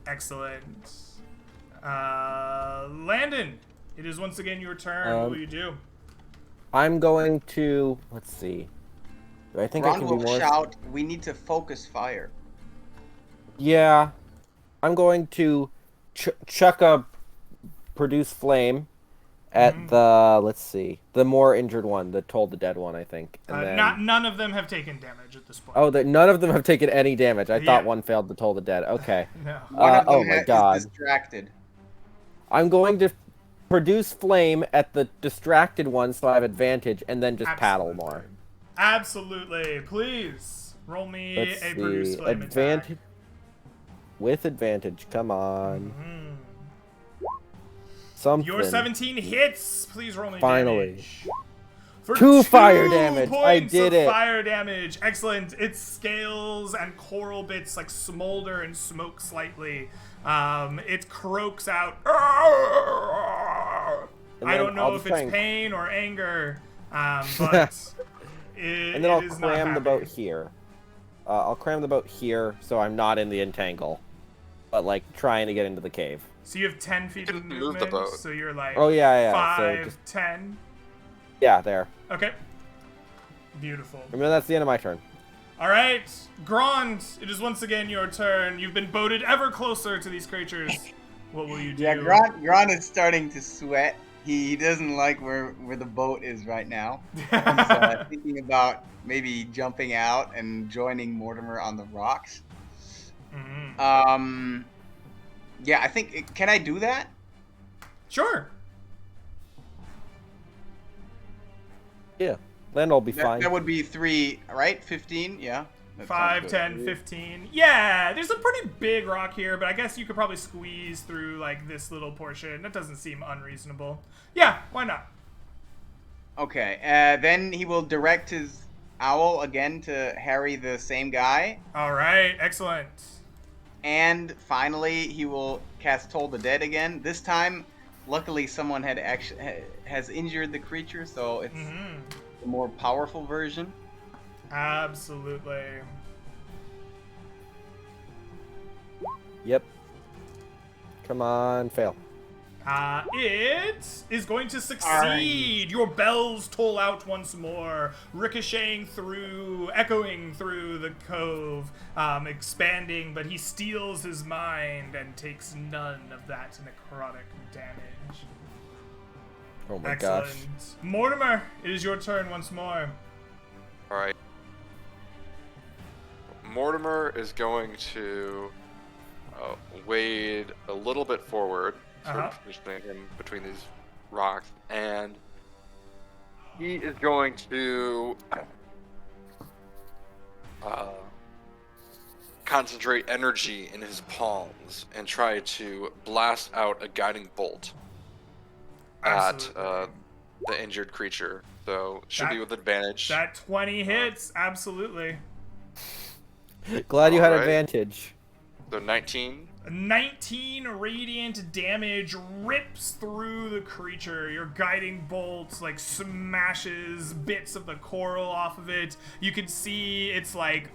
Excellent. Landon, it is once again your turn. What will you do? I'm going to, let's see. I think I can be more. Shout, we need to focus fire. Yeah, I'm going to chuck a produce flame at the, let's see, the more injured one, the Toll the Dead one, I think. And then... None of them have taken damage at this point. Oh, none of them have taken any damage. I thought one failed the Toll the Dead. Okay. No. One of them oh my God. is distracted. I'm going to produce flame at the distracted one so I have advantage, and then just paddle more. Absolutely. Please roll me Let's a see. produce flame attack. With advantage. Come on. Something. Your 17 hits. Please roll me Finally. damage. For 2 fire damage. I did it. Fire damage. Excellent. Its scales and coral bits like smolder and smoke slightly. It croaks out. I don't know if it's pain or anger, but and then I'll cram the boat here. I'll cram the boat here so I'm not in the entangle, but like trying to get into the cave. So you have 10 feet of movement. Move the boat. So you're like 5, so 10. Yeah, there. Okay. Beautiful. Remember, that's the end of my turn. All right, Grand, it is once again your turn. You've been boated ever closer to these creatures. What will you do? Yeah, Grand is starting to sweat. He doesn't like where the boat is right now. He's thinking about maybe jumping out and joining Mortimer on the rocks. Yeah, I think... Can I do that? Sure. Yeah. Land'll be fine. That would be 3, right? 15? Yeah. 5, 10, 15. Yeah, there's a pretty big rock here, but I guess you could probably squeeze through, like, this little portion. That doesn't seem unreasonable. Yeah, why not? Okay, then he will direct his owl again to harry the same guy. All right, excellent. And finally, he will cast Toll the Dead again. This time, luckily, someone has injured the creature, so it's the more powerful version. Absolutely. Yep. Come on, fail. It is going to succeed. Your bells toll out once more, ricocheting through, echoing through the cove, expanding, but he steals his mind and takes none of that necrotic damage. Oh my Excellent. gosh. Mortimer, it is your turn once more. All right. Mortimer is going to wade a little bit forward, sort of positioning him between these rocks, and he is going to concentrate energy in his palms and try to blast out a guiding bolt at the injured creature. So should be with advantage. That 20 hits, absolutely. Glad you had Alright. advantage. So 19. 19 radiant damage rips through the creature. Your guiding bolt like smashes bits of the coral off of it. You can see it's like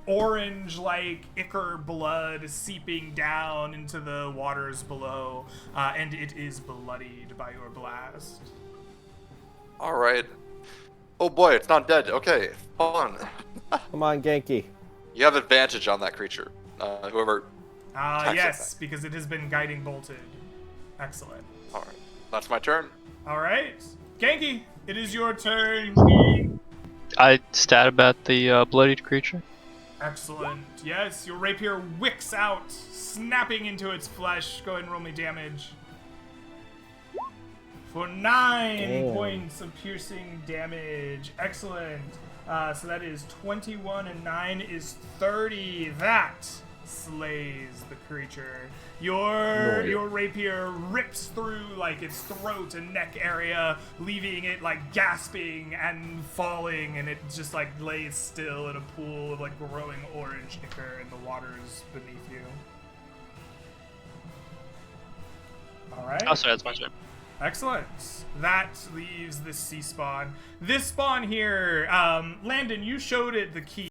orange like ichor blood seeping down into the waters below, and it is bloodied by your blast. All right. Oh boy, it's not dead. Okay, fun. Come on, Genki. You have advantage on that creature. Whoever. Yes, because it has been guiding bolted. Excellent. All right, that's my turn. All right, Genki, it is your turn. I stab at the bloodied creature. Excellent. Yes, your rapier wicks out, snapping into its flesh. Go ahead and roll me damage. For 9 Damn. points of piercing damage. Excellent. So that is 21 and 9 is 30. That slays the creature. Your rapier rips through like its throat and neck area, leaving it like gasping and falling, and it just like lays still in a pool of like growing orange ichor in the waters beneath you. All right. Oh, sorry, that's my turn. Excellent. That leaves the sea spawn. This spawn here, Landon, you showed it the key.